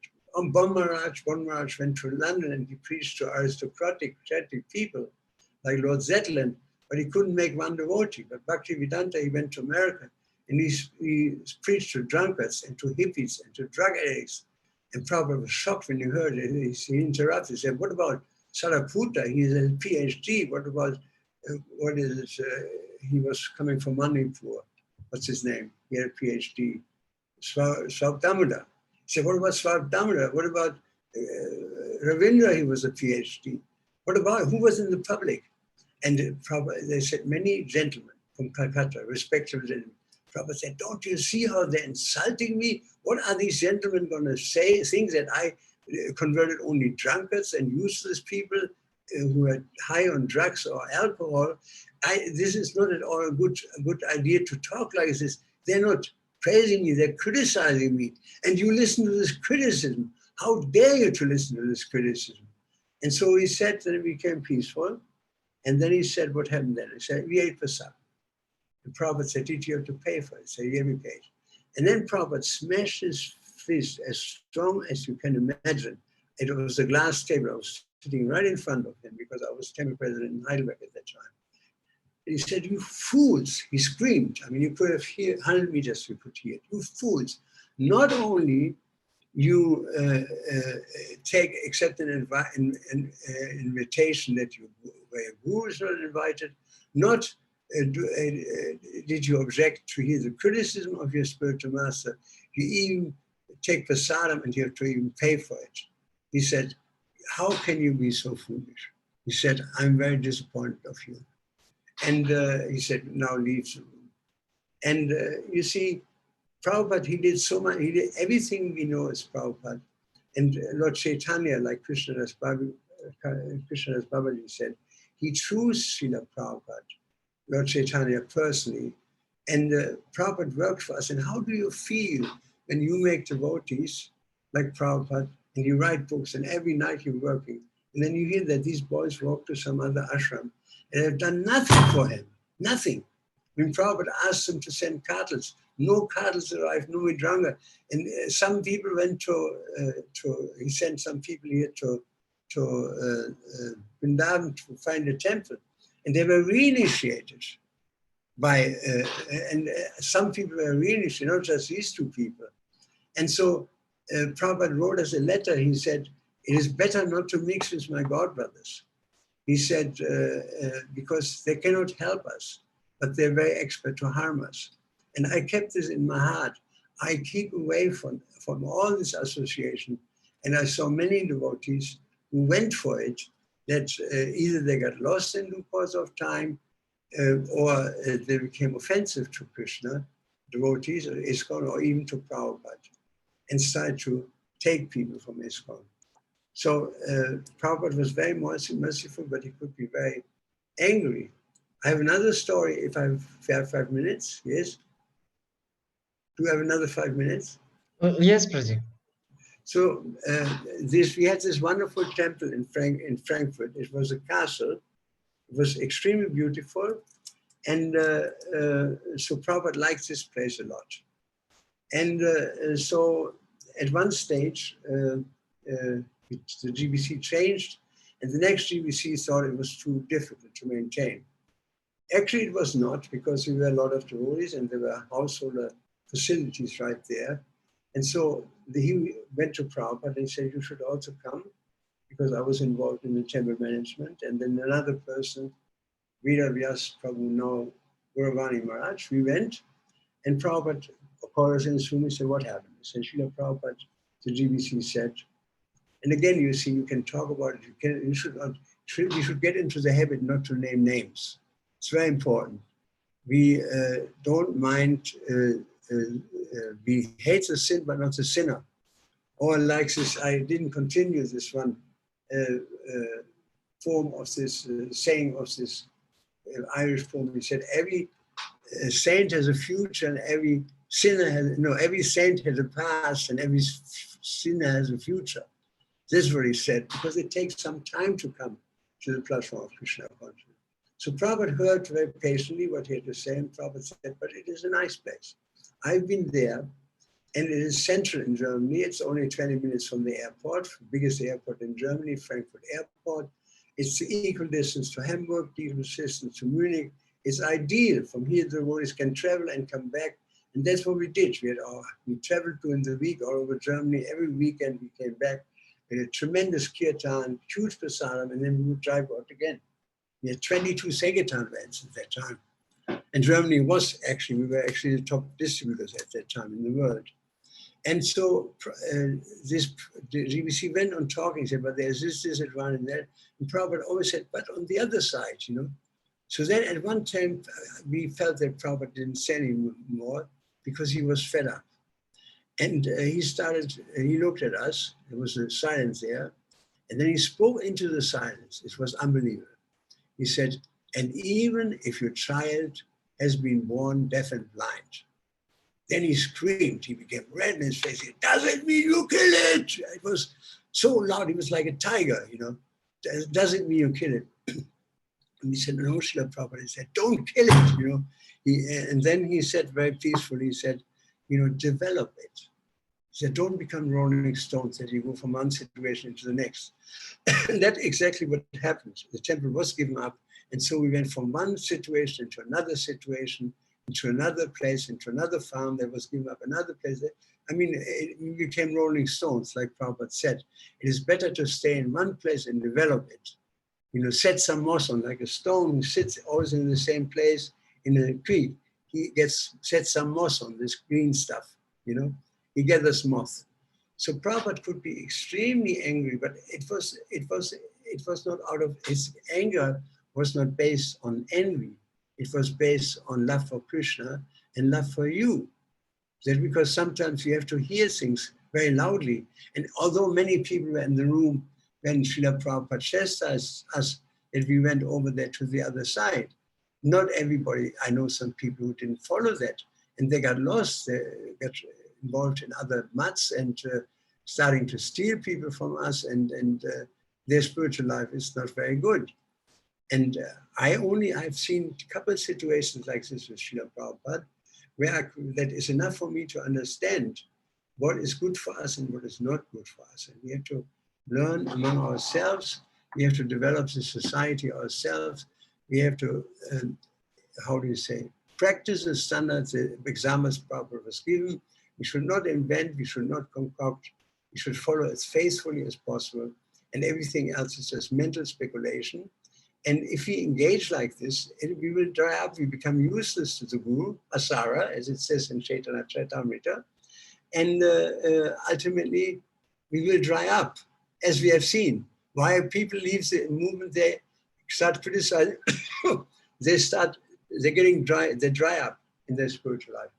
Bon Maharaj went to London and he preached to aristocratic people like Lord Zetland, but he couldn't make one devotee. But Bhaktivedanta, he went to America and he preached to drunkards and to hippies and to drug addicts. And Prabhupada was shocked when he heard it. He interrupted. He said, what about Sariputta? He's a PhD. What about, what is it? He was coming from Manipur. What's his name? He had a PhD. Swabdamudha. He said, what about Swabdamudha? What about Ravindra? He was a PhD. What about, who was in the public? And they said, many gentlemen from Calcutta, respectable gentlemen. Prabhupada said, don't you see how they're insulting me? What are these gentlemen going to say? Things that I converted only drunkards and useless people who are high on drugs or alcohol. This is not at all a good idea to talk like this. They're not praising me, they're criticizing me. And you listen to this criticism. How dare you to listen to this criticism? And so he said that it became peaceful. And then he said, what happened then? He said, we ate prasad. The Prabhupada said, did you have to pay for it? He said, yeah, we paid. And then Prabhupada smashed his fist as strong as you can imagine. It was a glass table. I was sitting right in front of him because I was temple president in Heidelberg at that time. And he said, you fools, he screamed. I mean, you could have heard 100 meters, you could hear it. You fools. Not only you accept an invitation that where a guru is not invited, not did you object to hear the criticism of your spiritual master, you even take prasadam and you have to even pay for it. He said, how can you be so foolish? He said, I'm very disappointed of you. And he said, now leave the room. And you see, Prabhupada, he did so much, he did everything we know as Prabhupada. And Lord Chaitanya, like Krishnadas Babaji said, he chose Srila Prabhupada, Lord Chaitanya personally, and Prabhupada worked for us. And how do you feel when you make devotees like Prabhupada and you write books and every night you're working, and then you hear that these boys walk to some other ashram and have done nothing for him, nothing. When Prabhupada asked them to send cartels, no cartels arrived, no Vidranga. And some people went he sent some people here to Vrindavan to find a temple. And they were reinitiated by, some people were reinitiated, not just these two people. And so Prabhupada wrote us a letter. He said, it is better not to mix with my godbrothers. He said, because they cannot help us, but they're very expert to harm us. And I kept this in my heart. I keep away from all this association. And I saw many devotees who went for it, that either they got lost in due course of time, or they became offensive to Krishna, devotees, or ISKCON, or even to Prabhupada, and started to take people from ISKCON. So Prabhupada was very merciful, but he could be very angry. I have another story, if I have 5 minutes, yes? Do you have another 5 minutes? Yes, Prabhuji. So we had this wonderful temple in Frankfurt. It was a castle. It was extremely beautiful. And so Prabhupada liked this place a lot. And so at one stage, the GBC changed, and the next GBC thought it was too difficult to maintain. Actually, it was not, because we were a lot of devotees and there were householder facilities right there. And so he went to Prabhupada and said, you should also come, because I was involved in the temple management. And then another person, Veera Vyas Prabhu, now Gauravani Maharaj, we went, and Prabhupada called us in his room and said, what happened? He said, Srila Prabhupada, the GBC said, and again, you see, you can talk about it. You should get into the habit not to name names. It's very important. We don't mind, we hate the sin, but not the sinner. Or like this, I didn't continue this one form of this saying of this Irish poem. He said, every saint has a future and every sinner has, no, every saint has a past and every sinner has a future. This is what he said, because it takes some time to come to the platform of Krishna consciousness. So Prabhupada heard very patiently what he had to say, and Prabhupada said, but it is a nice place. I've been there, and it is central in Germany. It's only 20 minutes from the airport, biggest airport in Germany, Frankfurt Airport. It's the equal distance to Hamburg, equal distance to Munich. It's ideal. From here, the devotees can travel and come back. And that's what we did. We traveled during the week all over Germany. Every weekend we came back. We had a tremendous kirtan, huge prasadam, and then we would drive out again. We had 22 Sankirtan vans at that time. And Germany was actually, we were actually the top distributors at that time in the world. And so the GBC went on talking, said, but there's this, and one and that. And Prabhupada always said, but on the other side, you know. So then at one time, we felt that Prabhupada didn't say anymore because he was fed up. And he looked at us, there was a silence there, and then he spoke into the silence. It was unbelievable. He said, and even if your child has been born deaf and blind, then he screamed, he became red in his face. It doesn't mean you kill it. It was so loud, he was like a tiger, you know. It doesn't mean you kill it. And he said, no, Srila Prabhupada, he said, don't kill it, you know. And then he said very peacefully, he said, you know, develop it. He said, don't become rolling stones that you go from one situation into the next. And that's exactly what happened. The temple was given up. And so we went from one situation to another situation, into another place, into another farm that was given up, another place. I mean, we became rolling stones, like Prabhupada said. It is better to stay in one place and develop it. You know, set some moss on, like a stone who sits always in the same place in a tree. He sets some moss on this green stuff, you know. He gathers moss. So Prabhupada could be extremely angry, but it was not out of, his anger was not based on envy. It was based on love for Krishna and love for you. That because sometimes you have to hear things very loudly. And although many people were in the room when Srila Prabhupada chastised us, that we went over there to the other side, not everybody, I know some people who didn't follow that, and they got lost, they got involved in other mats and starting to steal people from us, and their spiritual life is not very good. And I've seen a couple of situations like this with Srila Prabhupada, where that is enough for me to understand what is good for us and what is not good for us. And we have to learn among ourselves. We have to develop the society ourselves. We have to, practice the standards, the examples Prabhupada was given. We should not invent, we should not concoct, we should follow as faithfully as possible. And everything else is just mental speculation. And if we engage like this, we will dry up, we become useless to the Guru, asara, as it says in Chaitanya Charitamrita. And ultimately, we will dry up, as we have seen. Why people leave the movement, they start criticizing, they're getting dry, they dry up in their spiritual life.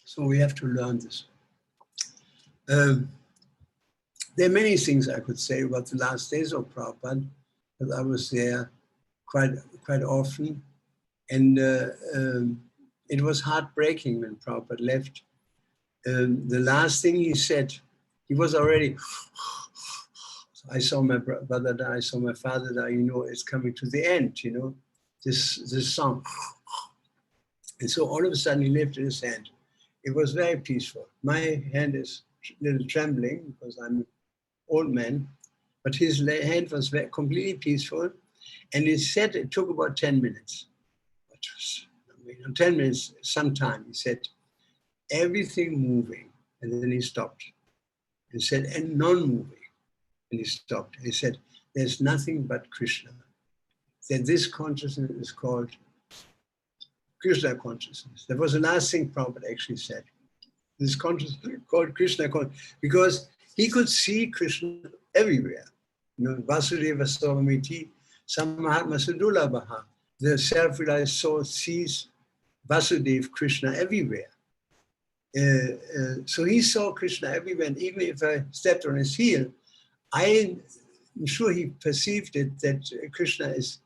So we have to learn this. There are many things I could say about the last days of Prabhupada, because I was there quite often. And it was heartbreaking when Prabhupada left. The last thing he said, he was already, I saw my brother die, I saw my father die, it's coming to the end, this song. And so all of a sudden he lifted his hand. It was very peaceful. My hand is a little trembling because I'm an old man, but his hand was completely peaceful. And he said it took about 10 minutes. 10 minutes, sometime, he said, everything moving, and then he stopped. He said, and non-moving, and he stopped. He said, there's nothing but Krishna. That this consciousness is called Krishna consciousness. That was the last thing Prabhupada actually said. This consciousness called Krishna consciousness, because he could see Krishna everywhere. Vasudeva Swamiti, Samahatma Sudulabha. The self-realized soul sees Vasudeva, Krishna everywhere. So he saw Krishna everywhere, and even if I stepped on his heel, I'm sure he perceived it, that Krishna is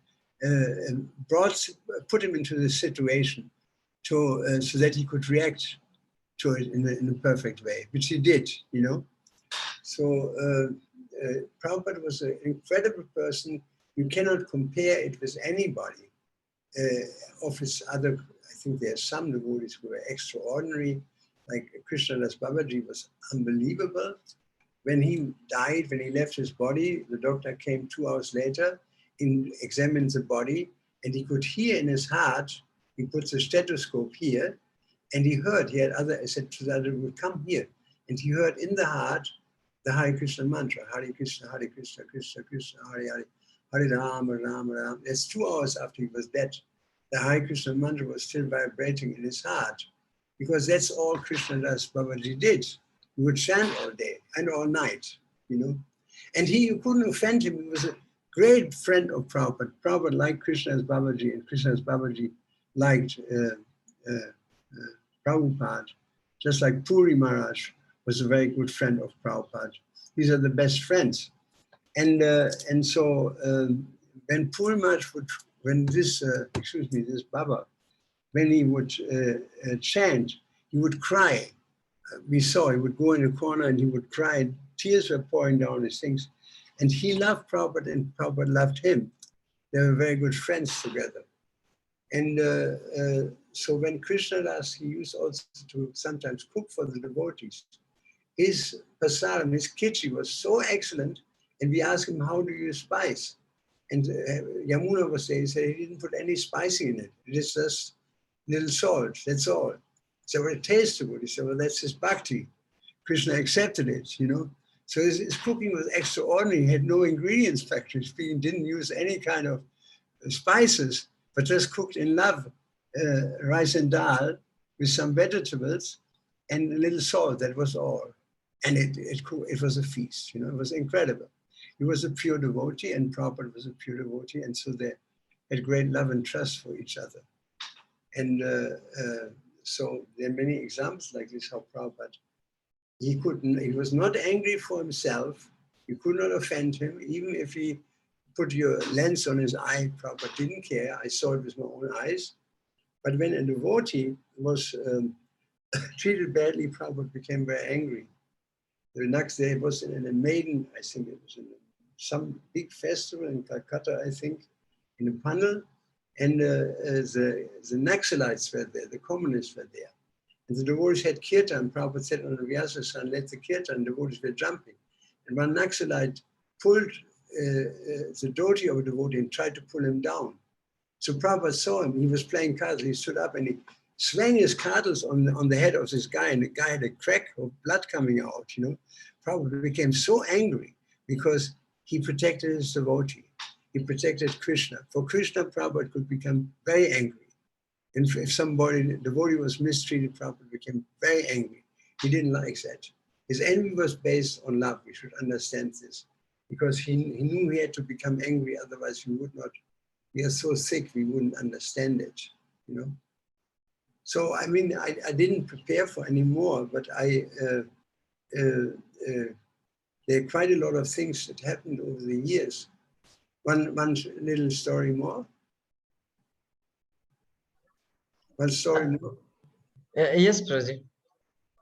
put him into the situation so that he could react to it in a perfect way, which he did, So Prabhupada was an incredible person. You cannot compare it with anybody of his other. I think there are some devotees who were extraordinary, like Krishnadas Babaji was unbelievable. When he died, when he left his body, the doctor came 2 hours later, examined the body, and he could hear in his heart. He put the stethoscope here, and he heard, I said to the other, would come here. And he heard in the heart the Hare Krishna mantra, Hare Krishna, Krishna Krishna, Hare Hare, Hare Rama, Rama Rama. It's 2 hours after he was dead. The Hare Krishna mantra was still vibrating in his heart, because that's all Krishnadas Babaji did. He would chant all day and all night, And you couldn't offend him. He was a great friend of Prabhupada. Prabhupada liked Krishnadas Babaji, and Krishnadas Babaji liked Prabhupada, just like Puri Maharaj was a very good friend of Prabhupada. These are the best friends. And so when Puri Maharaj when this Baba, when he would chant, he would cry. We saw he would go in a corner and he would cry. Tears were pouring down his things. And he loved Prabhupada and Prabhupada loved him. They were very good friends together. And so when Krishnadas, he used also to sometimes cook for the devotees. His prasadam, his khichdi was so excellent. And we asked him, how do you spice? And Yamuna was saying, he said he didn't put any spicy in it. It is just little salt, that's all. So well, it tastes good. He said, well, that's his bhakti. Krishna accepted it, So his cooking was extraordinary. He had no ingredients, factory speaking, didn't use any kind of spices, but just cooked in love, rice and dal with some vegetables and a little salt, that was all. And it was a feast, it was incredible. He was a pure devotee and Prabhupada was a pure devotee, and so they had great love and trust for each other. And so there are many examples like this, how Prabhupada, he was not angry for himself. You could not offend him, even if he put your lens on his eye. Prabhupada didn't care. I saw it with my own eyes. But when a devotee was treated badly, Prabhupada became very angry. The next day it was in a maiden, I think it was in some big festival in Calcutta, I think, in a panel, and the Naxalites were there, the communists were there. And the devotees had kirtan. Prabhupada said on the Vyasa-san, let the kirtan, devotees were jumping. And one Naxalite pulled the dhoti of a devotee and tried to pull him down. So Prabhupada saw him, he was playing cards, he stood up and he swung his cards on the head of this guy, and the guy had a crack of blood coming out, you know. Prabhupada became so angry because he protected his devotee. He protected Krishna. For Krishna, Prabhupada could become very angry. And if somebody, the devotee was mistreated, Prabhupada became very angry. He didn't like that. His envy was based on love. We should understand this. Because he knew he had to become angry, otherwise we would not, we are so sick, we wouldn't understand it, you know. So, I mean, I didn't prepare for any more, but there are quite a lot of things that happened over the years. One little story more. One story more. Yes, Prabhuji.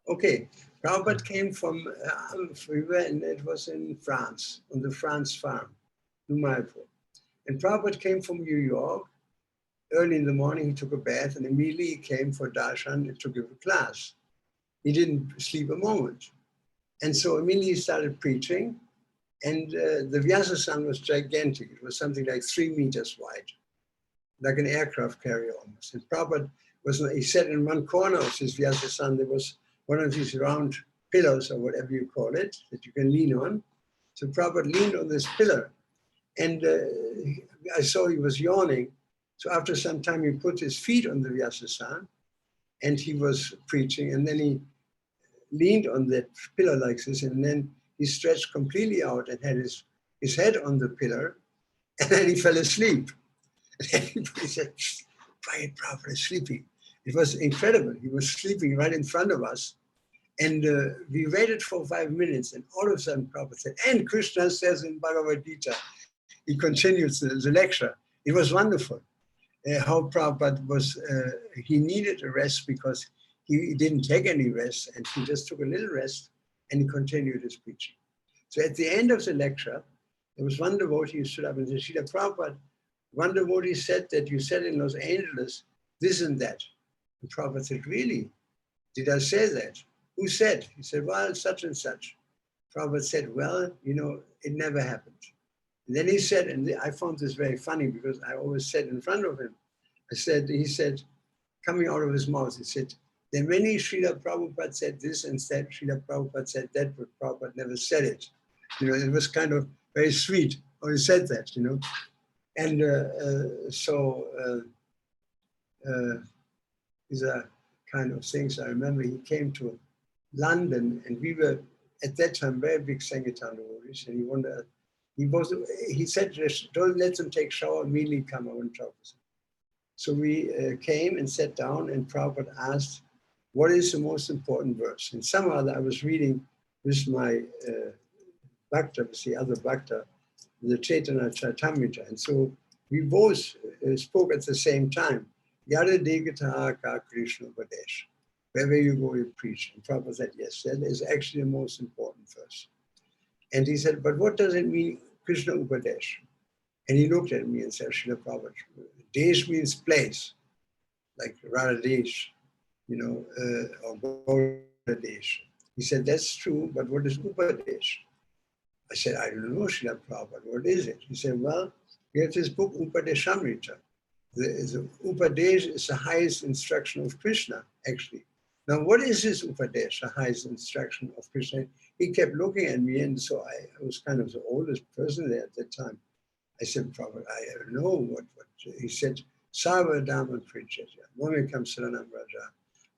Okay, Prabhupada came from, it was in France, on the France farm, Numayapur. And Prabhupada came from New York. Early in the morning, he took a bath and immediately he came for darshan and to give a class. He didn't sleep a moment. And so immediately he started preaching, and the Vyasa-san was gigantic. It was something like 3 meters wide, like an aircraft carrier almost. And Prabhupada he sat in one corner of this Vyasa-san. There was one of these round pillars or whatever you call it, that you can lean on. So Prabhupada leaned on this pillar, and I saw he was yawning. So after some time, he put his feet on the Vyasa-san, and he was preaching, and then he leaned on that pillar like this, and then he stretched completely out and had his head on the pillar, and then he fell asleep. And everybody said, quiet, Prabhupada is sleeping. It was incredible. He was sleeping right in front of us. And we waited for 5 minutes, and all of a sudden Prabhupada said, and Krishna says in Bhagavad Gita, he continues the lecture. It was wonderful. How Prabhupada was, he needed a rest because he didn't take any rest, and he just took a little rest and he continued his preaching. So at the end of the lecture, there was one devotee who stood up and said, Srila Prabhupada, one devotee said that you said in Los Angeles this and that. And Prabhupada said, really? Did I say that? Who said? He said, well, such and such. Prabhupada said, well, you know, it never happened. And then he said, and I found this very funny because I always said in front of him, he said, coming out of his mouth, he said, there are many Srila Prabhupada said this and said, Srila Prabhupada said that, but Prabhupada never said it. You know, it was kind of very sweet how he said that, you know. And these are kind of things. I remember he came to London, and we were at that time very big Sankirtan devotees, and he said, don't let them take shower, immediately come, I want to talk to them. So we came and sat down, and Prabhupada asked, what is the most important verse? And somehow I was reading with my Bhakta, with the other Bhakta, the Chaitanya Charitamrita. And so we both spoke at the same time. Yada Degata Ka Krishna Upadesh. Wherever you go, you preach. And Prabhupada said, yes, that is actually the most important verse. And he said, but what does it mean, Krishna Upadesh? And he looked at me and said, Srila Prabhupada, Desh means place, like Radhadesh, you know, or Gauradesh. He said, that's true, but what is Upadesh? I said, I don't know, Srila Prabhupada, what is it? He said, well, we have this book, Upadeshamrita. The Upadesh is the highest instruction of Krishna, actually. Now, what is this Upadesh, the highest instruction of Krishna? He kept looking at me, and so I was kind of the oldest person there at that time. I said, Prabhupada, I don't know what he said, Sarva Dhamma Prijaya, Momikam Saranam Raja,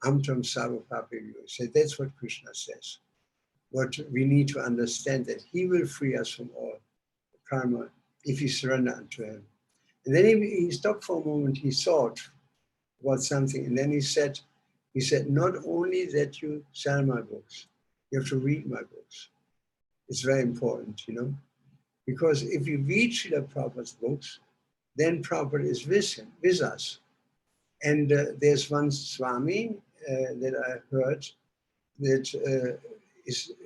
Amtam Sarva Papiyo. He said, that's what Krishna says. What we need to understand that he will free us from all karma if we surrender unto him. And then he stopped for a moment, he thought, about something. And then he said, not only that you sell my books, you have to read my books. It's very important, because if you read Srila Prabhupada's books, then Prabhupada is with us. And there's one Swami that I heard that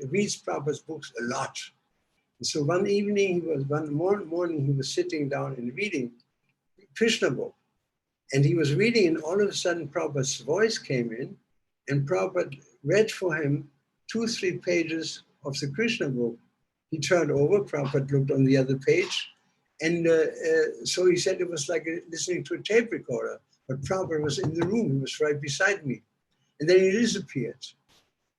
reads Prabhupada's books a lot. And so one morning he was sitting down and reading Krishna book. And he was reading, and all of a sudden Prabhupada's voice came in, and Prabhupada read for him 2-3 pages of the Krishna book. He turned over, Prabhupada looked on the other page, and so he said it was like listening to a tape recorder, but Prabhupada was in the room, he was right beside me. And then he disappeared.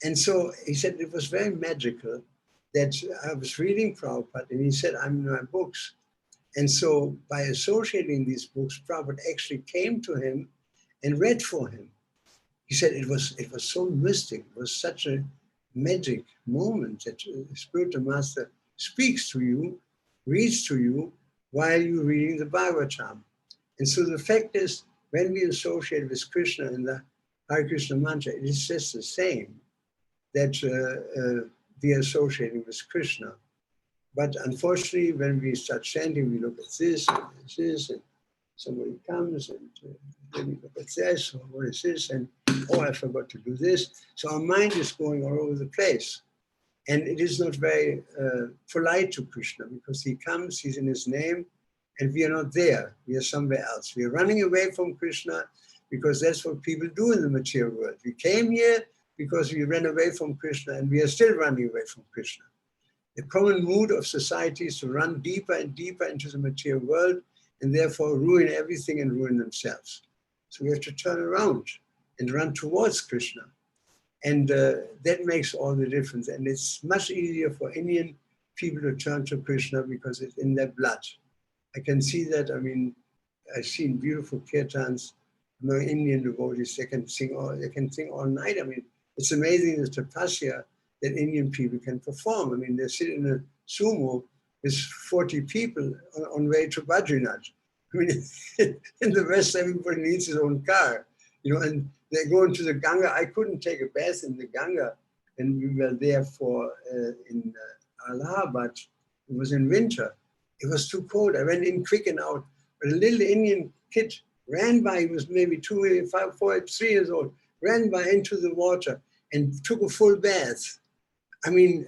And so he said it was very magical that I was reading Prabhupada, and he said, I'm in my books. And so by associating these books, Prabhupada actually came to him and read for him. He said it was so mystic, it was such a magic moment that the spiritual master speaks to you, reads to you while you're reading the Bhagavatam. And so the fact is, when we associate with Krishna in the Hare Krishna mantra, it is just the same that we are associating with Krishna. But unfortunately, when we start chanting, we look at this and this, and somebody comes and then we look at this, or what is this, and oh, I forgot to do this. So our mind is going all over the place. And it is not very polite to Krishna, because he comes, he's in his name, and we are not there. We are somewhere else. We are running away from Krishna, because that's what people do in the material world. We came here because we ran away from Krishna, and we are still running away from Krishna. The common mood of society is to run deeper and deeper into the material world, and therefore ruin everything and ruin themselves. So we have to turn around and run towards Krishna. And that makes all the difference. And it's much easier for Indian people to turn to Krishna because it's in their blood. I can see that. I mean, I've seen beautiful kirtans among Indian devotees. They can sing all night. I mean, it's amazing the tapasya that Indian people can perform. I mean, they sit in a sumo with 40 people on way to Badrinath. I mean, in the West, everybody needs his own car, and they go into the Ganga. I couldn't take a bath in the Ganga, and we were there in Allahabad. It was in winter. It was too cold. I went in quick and out. But a little Indian kid ran by. He was maybe 2, 5, 4, 3 years old. Ran by into the water and took a full bath. I mean,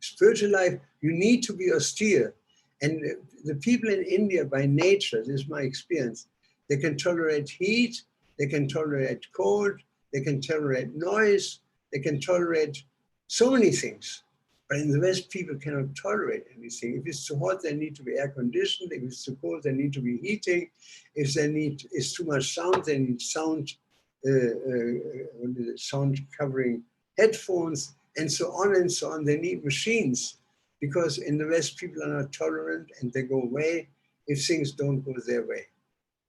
spiritual life, you need to be austere. And the people in India by nature, this is my experience, they can tolerate heat, they can tolerate cold, they can tolerate noise, they can tolerate so many things. But in the West, people cannot tolerate anything. If it's too hot, they need to be air conditioned. If it's too cold, they need to be heating. If it's too much sound, they need sound covering headphones, and so on and so on. They need machines, because in the West, people are not tolerant, and they go away if things don't go their way.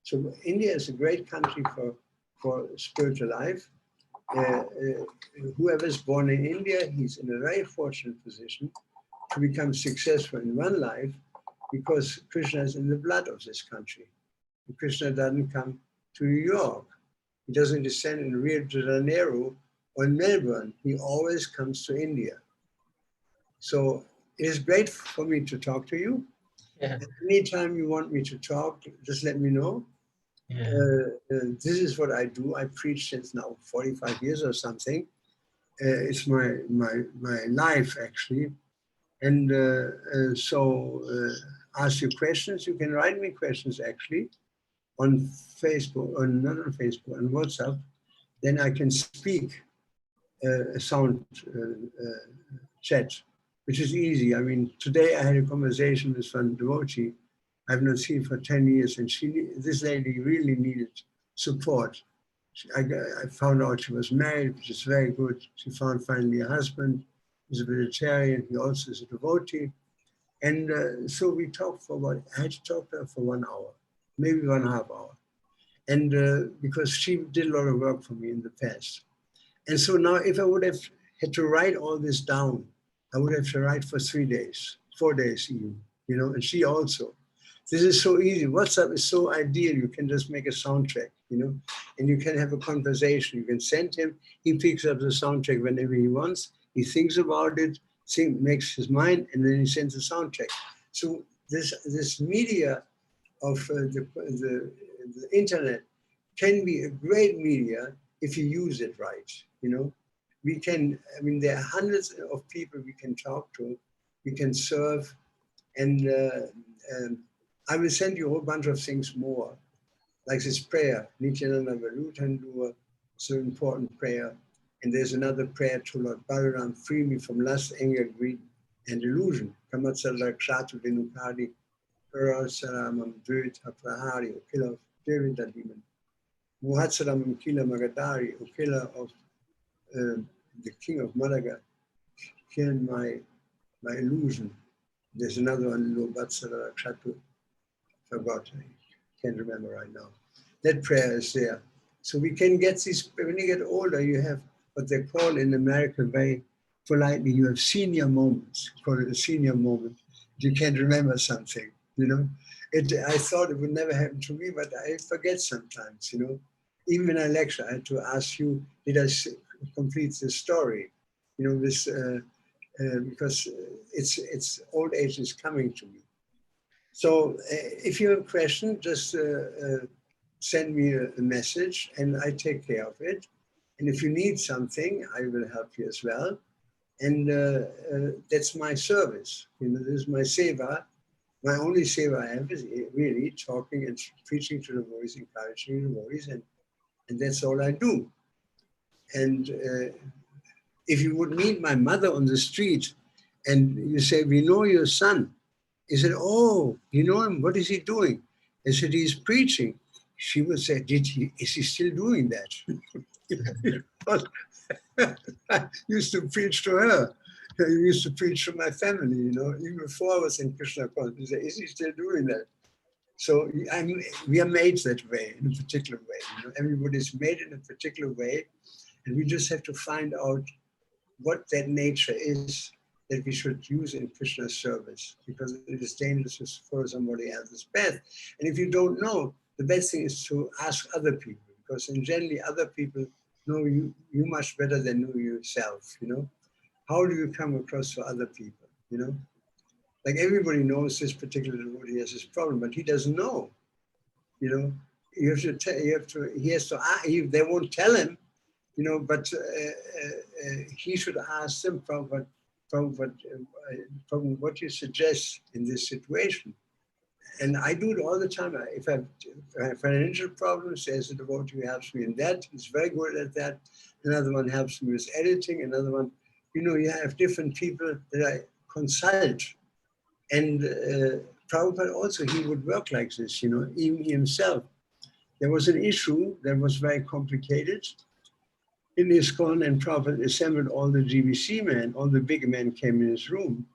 So India is a great country for spiritual life. Whoever is born in India, he's in a very fortunate position to become successful in one life, because Krishna is in the blood of this country. And Krishna doesn't come to New York. He doesn't descend in Rio de Janeiro or in Melbourne. He always comes to India. So it is great for me to talk to you. Yeah. Anytime you want me to talk, just let me know. Yeah. This is what I do. I preach since now 45 years or something. It's my life, actually. And so ask you questions. You can write me questions, actually, on Facebook, or not on Facebook, on WhatsApp. Then I can speak a sound chat, which is easy. I mean, today I had a conversation with one devotee I've not seen for 10 years, and this lady really needed support. I found out she was married, which is very good. She found finally a husband who's a vegetarian. He also is a devotee. And so we talked I had to talk to her for 1 hour, maybe 1.5 hours. And because she did a lot of work for me in the past. And so now if I would have had to write all this down, I would have to write for 3 days, 4 days even, and she also. This is so easy. WhatsApp is so ideal. You can just make a soundtrack, you know, and you can have a conversation. You can send him. He picks up the soundtrack whenever he wants. He thinks about it, makes his mind, and then he sends a soundtrack. So this media of the internet can be a great media if you use it right. You know, we can. I mean, there are hundreds of people we can talk to, we can serve, and I will send you a whole bunch of things more, like this prayer, Nityananda Valutandur, so important prayer. And there's another prayer to Lord Balaram, free me from lust, anger, greed, and illusion. Kamatsala Kshatu Vinukadi, Parasaramam Dvita Prahari, O killer of Devita demon. Muhatsaramam Kila Magadari, O killer of the king of Madaga, killed my illusion. There's another one, Lobatsala Kshatu, forgot, I can't remember right now. That prayer is there. So we can get these, when you get older, you have what they call in America very politely, you have senior moments, call it a senior moment. You can't remember something, you know. I thought it would never happen to me, but I forget sometimes, you know. Even when I lecture, I had to ask you, did I complete the story? You know, this, because it's old age is coming to me. So if you have a question, just send me a message and I take care of it. And if you need something, I will help you as well. And that's my service. You know, this is my seva. My only seva I have is really talking and preaching to the devotees, encouraging the devotees, and that's all I do. And if you would meet my mother on the street and you say, we know your son. He said, oh, you know him, what is he doing? I said, he's preaching. She would say, is he still doing that? I used to preach to her. I used to preach to my family, you know, even before I was in Krishna consciousness. He said, is he still doing that? So we are made that way, in a particular way. You know, everybody's made in a particular way. And we just have to find out what that nature is that we should use in Krishna's service, because it is dangerous to follow somebody else's path. And if you don't know, the best thing is to ask other people, because in generally other people know you much better than know yourself, you know. How do you come across to other people, you know? Like everybody knows this particular devotee has this problem, but he doesn't know, you know. He has to, they won't tell him, you know, but he should ask them from what you suggest in this situation. And I do it all the time. If I have financial problems, there's a devotee who helps me in that. He's very good at that. Another one helps me with editing. Another one, you know, you have different people that I consult. And Prabhupada also, he would work like this, you know, even himself. There was an issue that was very complicated in ISKCON, and Prabhupada assembled all the GBC men, all the big men came in his room.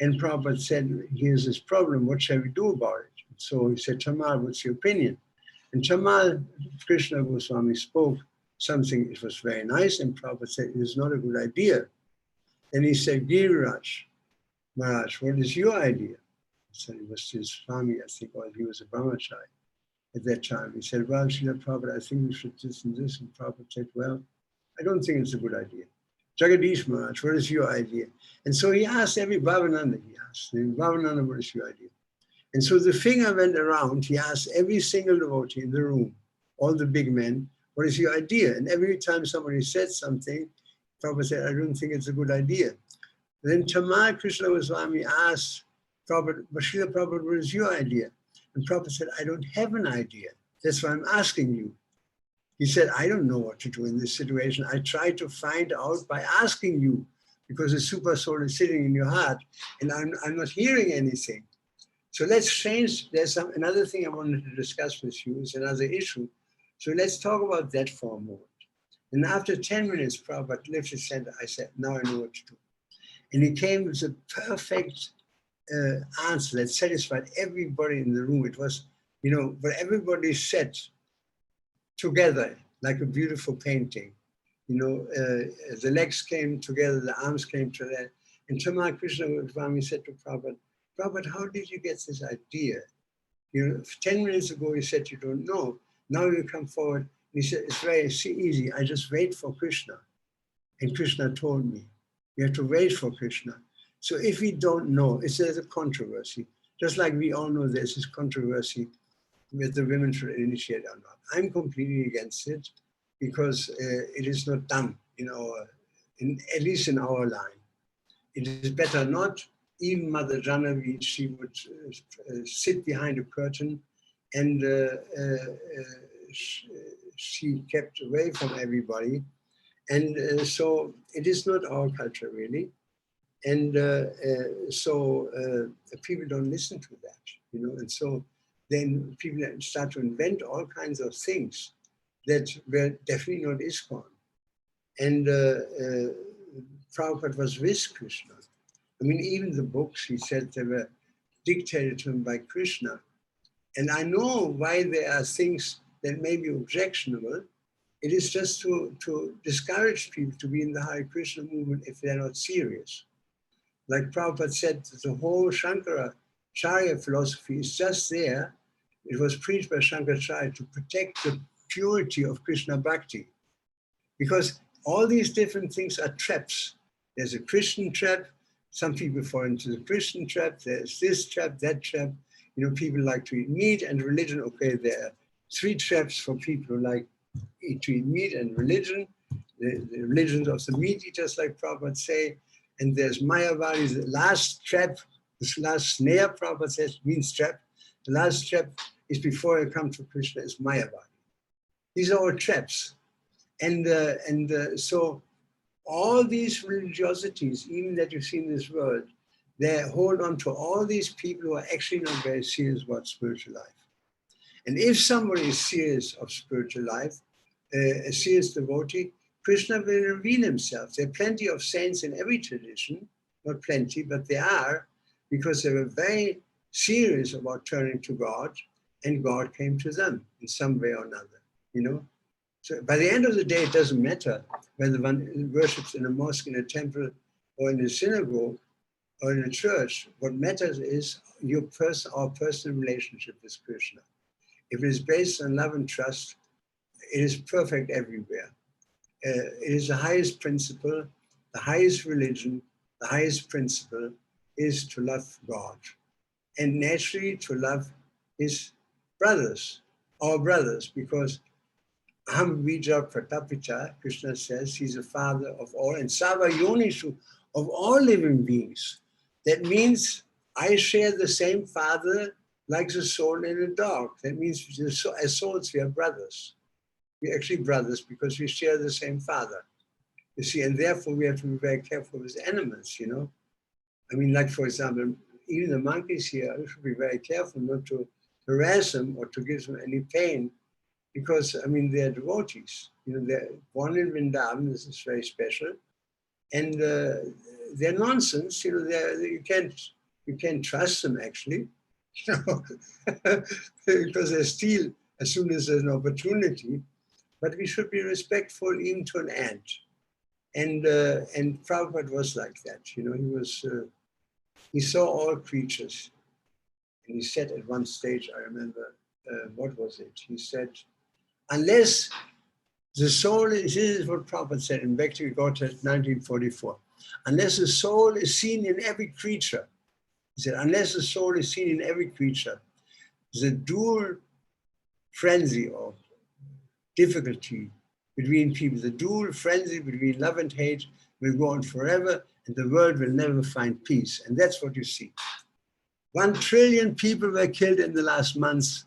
And Prabhupada said, here's this problem, what shall we do about it? So he said, Tamal, what's your opinion? And Tamal, Krishna Goswami spoke something, it was very nice, and Prabhupada said, it is not a good idea. And he said, Giriraj Maharaj, what is your idea? So it was his Swami, I think, or he was a brahmachari at that time. He said, well, Srila Prabhupada, I think we should this and this. And Prabhupada said, well, I don't think it's a good idea. Jagadish Maharaj, what is your idea? And so he asked every Bhavananda, Bhavananda, what is your idea? And so the finger went around, he asked every single devotee in the room, all the big men, what is your idea? And every time somebody said something, Prabhupada said, I don't think it's a good idea. Then Tamal Krishna Goswami asked Prabhupada, Srila Prabhupada, what is your idea? And Prabhupada said, I don't have an idea. That's why I'm asking you. He said, I don't know what to do in this situation. I try to find out by asking you, because the super soul is sitting in your heart and I'm not hearing anything. So let's change. There's another thing I wanted to discuss with you is another issue. So let's talk about that for a moment. And after 10 minutes, Prabhupada lifted his hand. I said, now I know what to do. And he came with a perfect answer that satisfied everybody in the room. It was, you know, but everybody said, together like a beautiful painting, you know, the legs came together, the arms came together. And Tamal Krishna Goswami said to Prabhupada, Prabhupada, how did you get this idea You know, 10 minutes ago you said you don't know. Now you come forward and you said, it's very easy. I just wait for Krishna. And Krishna told me, you have to wait for Krishna. So if we don't know, it's a controversy. Just like we all know there's this controversy whether the women should initiate or not. I'm completely against it because it is not done in our, at least in our line. It is better not. Even Mother Janavi, she would sit behind a curtain and she kept away from everybody. And so it is not our culture really. And so people don't listen to that, you know, and so then people start to invent all kinds of things that were definitely not ISKCON. And Prabhupada was with Krishna. I mean, even the books, he said they were dictated to him by Krishna. And I know why there are things that may be objectionable. It is just to discourage people to be in the Hare Krishna movement if they're not serious. Like Prabhupada said, the whole Shankaracharya philosophy is just there. It was preached by Shankaracharya to protect the purity of Krishna Bhakti. Because all these different things are traps. There's a Christian trap. Some people fall into the Christian trap. There's this trap, that trap. You know, people like to eat meat and religion. Okay, there are 3 traps for people who like to eat meat and religion. The religions of the meat eaters, like Prabhupada say. And there's Mayavadi, the last trap, this last snare, Prabhupada says, means trap. The last trap is before you come to Krishna, is Mayavadi. These are all traps. And so all these religiosities, even that you see in this world, they hold on to all these people who are actually not very serious about spiritual life. And if somebody is serious of spiritual life, a serious devotee, Krishna will reveal himself. There are plenty of saints in every tradition, not plenty, but they are, because they were very serious about turning to God, and God came to them in some way or another, you know. So by the end of the day, it doesn't matter whether one worships in a mosque, in a temple, or in a synagogue, or in a church. What matters is our personal relationship with Krishna. If it is based on love and trust, it is perfect everywhere. It is the highest principle, the highest religion, the highest principle is to love God. And naturally to love his brothers, our brothers, because Aham Bija Pratapicha, Krishna says, he's the father of all, and Sava Yonishu, of all living beings. That means I share the same father like the soul in a dog. That means as souls, we are brothers. We're actually brothers because we share the same father. You see, and therefore we have to be very careful with animals, you know. I mean, like for example, even the monkeys here, we should be very careful not to harass them or to give them any pain, because I mean, they're devotees. You know, they're born in Vrindavan, this is very special. And they're nonsense, you know, you can't trust them actually, you know, because they steal as soon as there's an opportunity. But we should be respectful even to an ant. And Prabhupada was like that, you know, he saw all creatures. And he said at one stage, I remember, what was it? He said, unless the soul is, this is what Prabhupada said in Bhakti Charu 1944, unless the soul is seen in every creature, he said, unless the soul is seen in every creature, the dual frenzy or difficulty between people, the dual frenzy between love and hate will go on forever, and the world will never find peace. And that's what you see. 1 trillion people were killed in the last months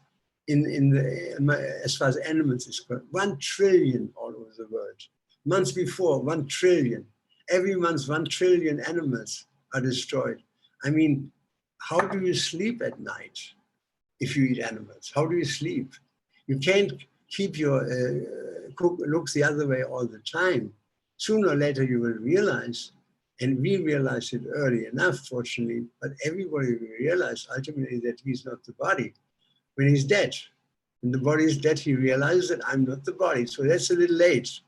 as far as animals is concerned. 1 trillion all over the world. Months before, 1 trillion. Every month, 1 trillion animals are destroyed. I mean, how do you sleep at night if you eat animals? How do you sleep? You can't keep your looks the other way all the time. Sooner or later you will realize, and we realized it early enough, fortunately, but everybody will realize ultimately that he's not the body. When he's dead, when the body is dead, he realizes that I'm not the body. So that's a little late.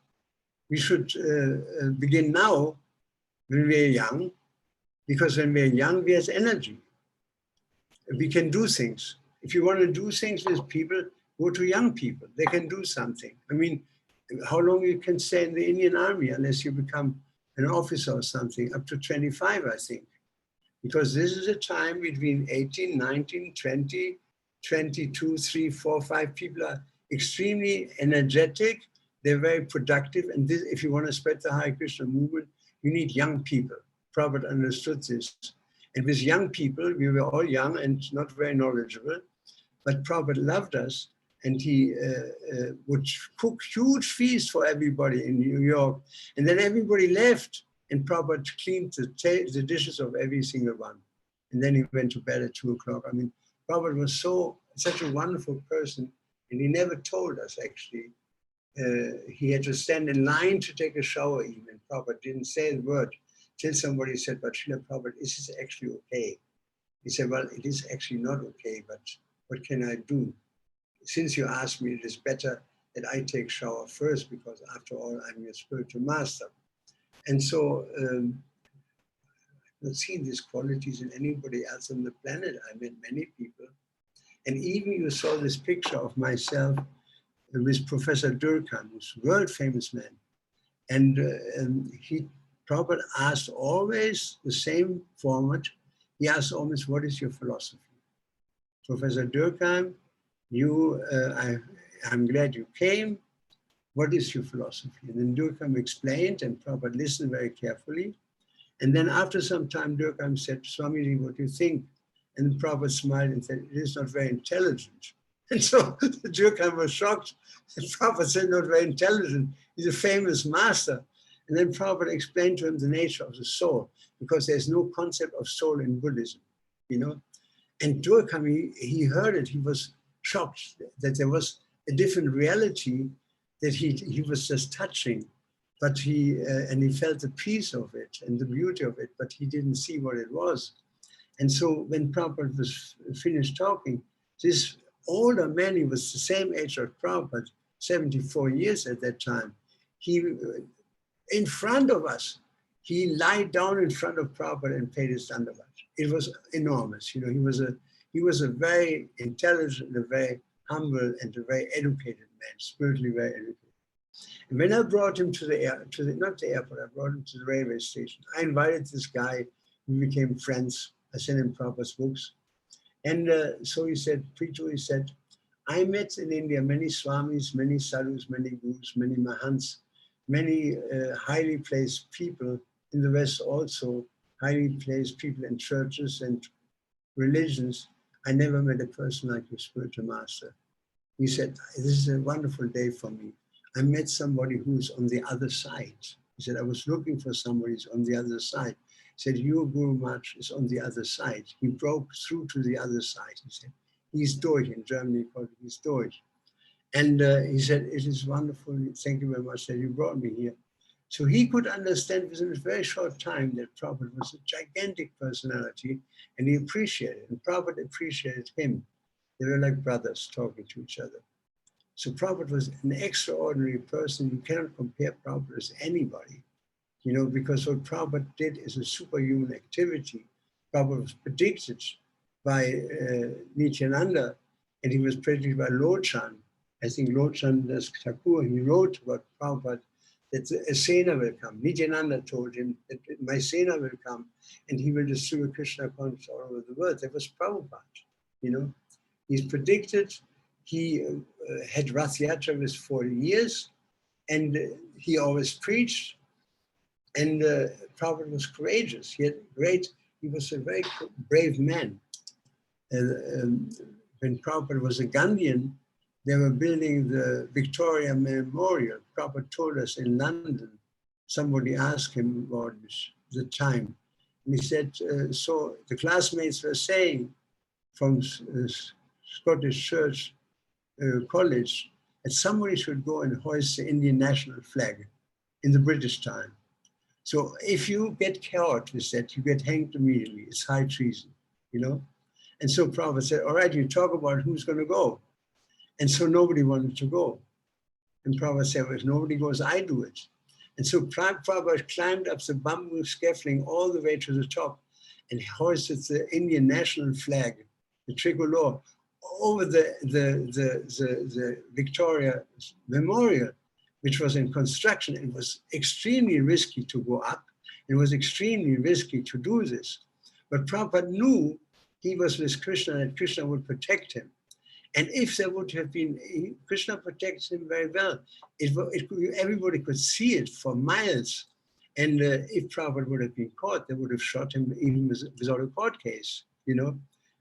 We should begin now when we're young, because when we're young, we have energy. We can do things. if you want to do things with people, go to young people. They can do something. I mean, how long you can stay in the Indian Army unless you become an officer or something, up to 25, I think. Because this is a time between 18, 19, 20, 22, 3, 4, 5 people are extremely energetic. They're very productive. And this, if you want to spread the Hare Krishna movement, you need young people. Prabhupada understood this. And with young people, we were all young and not very knowledgeable, but Prabhupada loved us. And he would cook huge feasts for everybody in New York. And then everybody left, and Prabhupada cleaned the dishes of every single one. And then he went to bed at 2 o'clock. I mean, Prabhupada was such a wonderful person, and he never told us, actually. He had to stand in line to take a shower even. Prabhupada didn't say the word till somebody said, but Srila Prabhupada, is this actually okay? He said, well, it is actually not okay, but what can I do? Since you asked me, it is better that I take shower first, because after all, I'm your spiritual master. And so I've not seen these qualities in anybody else on the planet. I met many people. And even you saw this picture of myself with Professor Durkheim, who's a world famous man. And he probably asked always the same format. He asked always, what is your philosophy? Professor Durkheim, I'm glad you came. What is your philosophy? And then Durkheim explained, and Prabhupada listened very carefully. And then after some time, Durkheim said, Swamiji, what do you think? And Prabhupada smiled and said, it is not very intelligent. And so Durkheim was shocked. And Prabhupada said, not very intelligent. He's a famous master. And then Prabhupada explained to him the nature of the soul, because there's no concept of soul in Buddhism, you know? And Durkheim, he heard it, he was shocked that there was a different reality that he was just touching, but and he felt the peace of it and the beauty of it, but he didn't see what it was. And so when Prabhupada was finished talking, this older man, he was the same age as Prabhupada, 74 years at that time, he, in front of us, he lied down in front of Prabhupada and paid his dandavat. It was enormous. You know, he was a very intelligent, a very humble, and a very educated man, spiritually very educated. And when I brought him to not the airport, I brought him to the railway station. I invited this guy, we became friends. I sent him Prabhupada's books. And so he said, Prithu, he said, I met in India many swamis, many sadhus, many gurus, many mahants, many highly placed people in the West also, highly placed people in churches and religions. I never met a person like your spiritual master. He said, this is a wonderful day for me. I met somebody who's on the other side. He said, I was looking for somebody who's on the other side. He said, your Guru Maharaj is on the other side. He broke through to the other side. He said, he's durch, in Germany called it, he's durch. And he said, it is wonderful. Thank you very much that you brought me here. So he could understand within a very short time that Prabhupada was a gigantic personality, and he appreciated it, and Prabhupada appreciated him. They were like brothers talking to each other. So Prabhupada was an extraordinary person. You cannot compare Prabhupada with anybody, you know, because what Prabhupada did is a superhuman activity. Prabhupada was predicted by Nityananda, and he was predicted by Lochan. I think Lochan Das Thakur, he wrote about Prabhupada that a Sena will come. Nityananda told him that my Sena will come and he will destroy Krishna consciousness all over the world. That was Prabhupada, you know. He's predicted, he had Rath Yatra with 40 years, and he always preached, and Prabhupada was courageous. He was a very brave man. When Prabhupada was a Gandhian, they were building the Victoria Memorial. Prabhupada told us in London, somebody asked him about the time. And he said, so the classmates were saying from Scottish Church College that somebody should go and hoist the Indian national flag in the British time. So if you get caught with that, you get hanged immediately. It's high treason, you know? And so Prabhupada said, all right, you talk about who's going to go. And so nobody wanted to go. And Prabhupada said, well, if nobody goes, I do it. And so Prabhupada climbed up the bamboo scaffolding all the way to the top and hoisted the Indian national flag, the tricolor, over the Victoria Memorial, which was in construction. It was extremely risky to go up. It was extremely risky to do this. But Prabhupada knew he was with Krishna and Krishna would protect him. And if there would have been, Krishna protects him very well. Everybody could see it for miles. And if Prabhupada would have been caught, they would have shot him even without a court case, you know,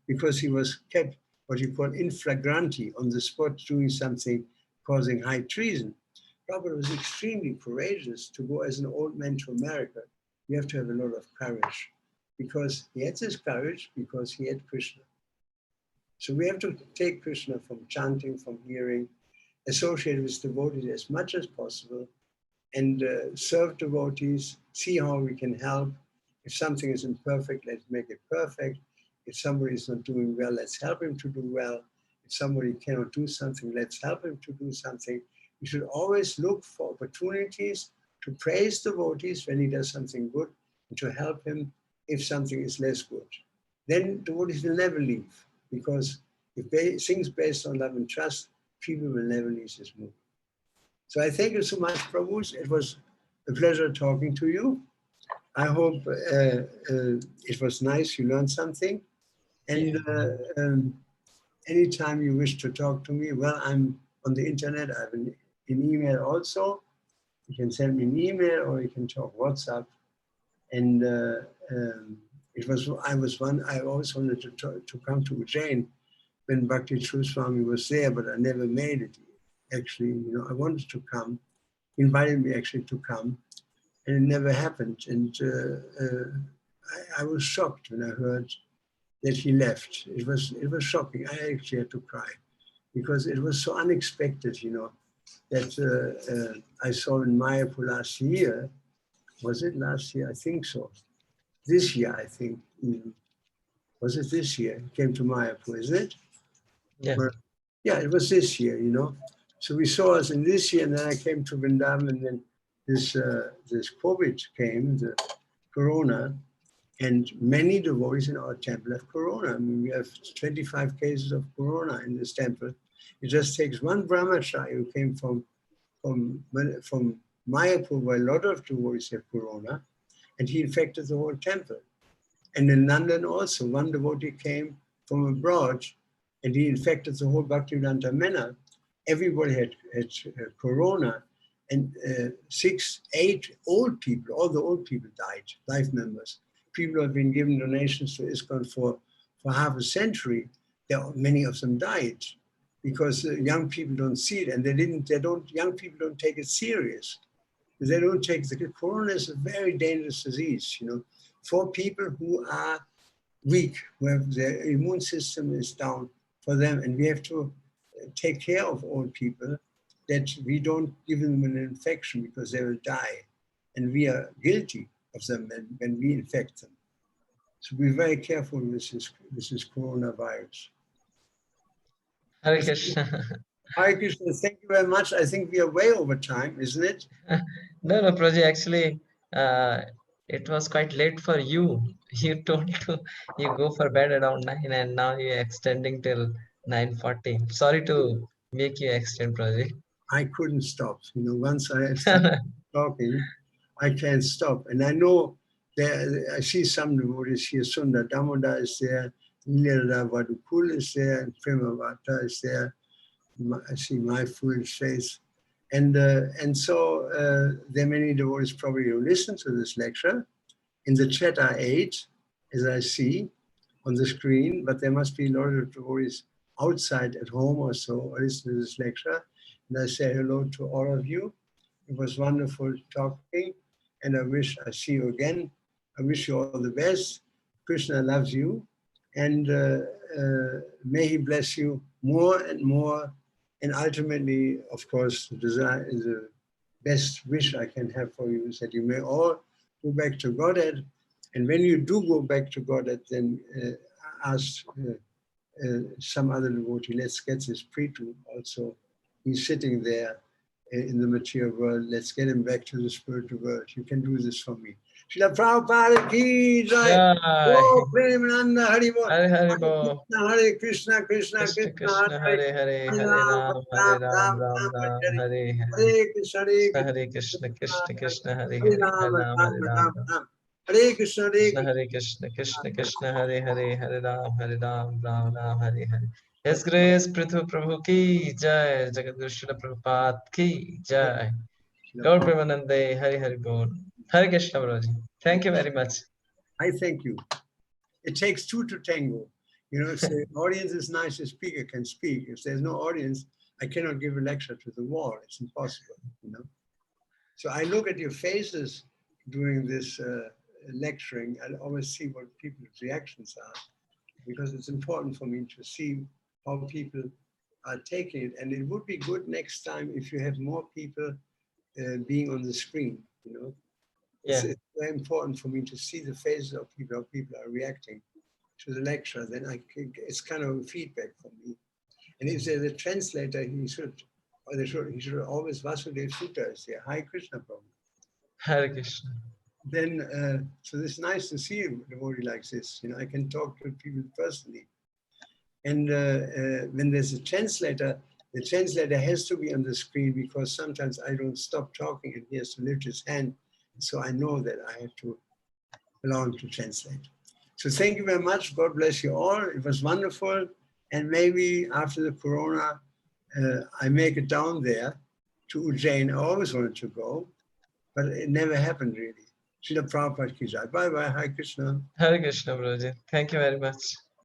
because he was kept what you call in flagranti, on the spot, doing something causing high treason. Prabhupada was extremely courageous to go as an old man to America. You have to have a lot of courage, because he had this courage because he had Krishna. So we have to take Krishna from chanting, from hearing, associate with devotees as much as possible, and serve devotees, see how we can help. If something is imperfect, let's make it perfect. If somebody is not doing well, let's help him to do well. If somebody cannot do something, let's help him to do something. We should always look for opportunities to praise devotees when he does something good, and to help him if something is less good. Then devotees will never leave, because if things based on love and trust, people will never leave this movement. So I thank you so much, Prabhu. It was a pleasure talking to you. I hope it was nice, you learned something. And anytime you wish to talk to me, well, I'm on the internet. I have an email also. You can send me an email or you can talk WhatsApp. And I always wanted to come to Ujjain when Bhakti Charu Swami was there, but I never made it. Actually, you know, I wanted to come. He invited me actually to come, and it never happened. And I was shocked when I heard that he left. It was shocking. I actually had to cry, because it was so unexpected, you know, that I saw in Mayapur last year. Was it last year? I think so. This year, I think. Was it this year? He came to Mayapur, isn't it? Yeah. Yeah, it was this year, you know. So we saw us in this year, and then I came to Vrindavan, and then this COVID came, the Corona, and many devotees in our temple have Corona. I mean, we have 25 cases of Corona in this temple. It just takes one brahmachari who came from Mayapur, where a lot of devotees have Corona, and he infected the whole temple. And in London also, one devotee came from abroad, and he infected the whole Bhaktivedanta Manor. Everybody had Corona, and 6, 8 old people, all the old people died, life members. People have been given donations to ISKCON for half a century. Many of them died because young people don't see it, and young people don't take it serious. They don't take the Corona is a very dangerous disease, you know, for people who are weak, where their immune system is down, for them, and we have to take care of old people, that we don't give them an infection because they will die, and we are guilty of them when we infect them. So be very careful with this coronavirus. Hare Krishna. Hare Krishna, thank you very much. I think we are way over time, isn't it? No, Prabhuji, actually, it was quite late for you. You told you go for bed around 9, and now you're extending till 9:40. Sorry to make you extend, Prabhuji. I couldn't stop. You know, once I started talking, I can't stop. And I know I see some devotees here. Sundar Damoda is there, Nilada Vadukul is there, and Premavata is there. I see my foolish face. And so there are many devotees probably who listen to this lecture. In the chat are 8, as I see on the screen, but there must be a lot of devotees outside at home or so, or listen to this lecture. And I say hello to all of you. It was wonderful talking, and I see you again. I wish you all the best. Krishna loves you, and may he bless you more and more. And ultimately, of course, the best wish I can have for you is that you may all go back to Godhead. And when you do go back to Godhead, then ask some other devotee, let's get this Prithu also. He's sitting there in the material world. Let's get him back to the spiritual world. You can do this for me. Srila Prabhupada ki jai. Jai. Oh, Premananda Hari Bol. Hare Hare Bol. Hare Krishna, Krishna Krishna Krishna, Krishna Hare Hare Hare Hare Hare Ram, Ram Ram Hare Ram, Ram Ram Ram Ram Hare Hare Hare Hare Krishna, Hare Krishna Hare Krishna, Krishna Krishna Krishna Hare Hare Hare Ram, Hare Ram Ram Hare Ram, Ram Ram Hare Krishna, Hare Krishna Krishna. Hare Krishna Krishna Krishna Hare Hare Hare Ram Ram Ram Hare Hare. His Grace Prithu Prabhu ki jai. Jagadguru Srila Prabhupada ki jai. Lord Premanande Hare Hare Bol. Hare Krishna Prabhuji. Thank you very much. I thank you. It takes two to tango. You know, if the audience is nice, the speaker can speak. If there's no audience, I cannot give a lecture to the wall. It's impossible, you know. So I look at your faces during this lecturing. I always see what people's reactions are, because it's important for me to see how people are taking it. And it would be good next time if you have more people being on the screen, you know. Yeah. It's very important for me to see the faces of people, how people are reacting to the lecture. Then it's kind of feedback for me. And if there's a translator, he should always Vasudev Sutta is there. Hi Krishna Prabhu. Hare Krishna. Then, so it's nice to see a devotee like this. You know, I can talk to people personally. And when there's a translator, the translator has to be on the screen, because sometimes I don't stop talking and he has to lift his hand. So I know that I have to allow him to translate. So thank you very much. God bless you all. It was wonderful. And maybe after the Corona, I make it down there to Ujjain. I always wanted to go, but it never happened really. Srila Prabhupada ki jai. Bye bye. Hare Krishna. Hare Krishna Prabhuji. Thank you very much.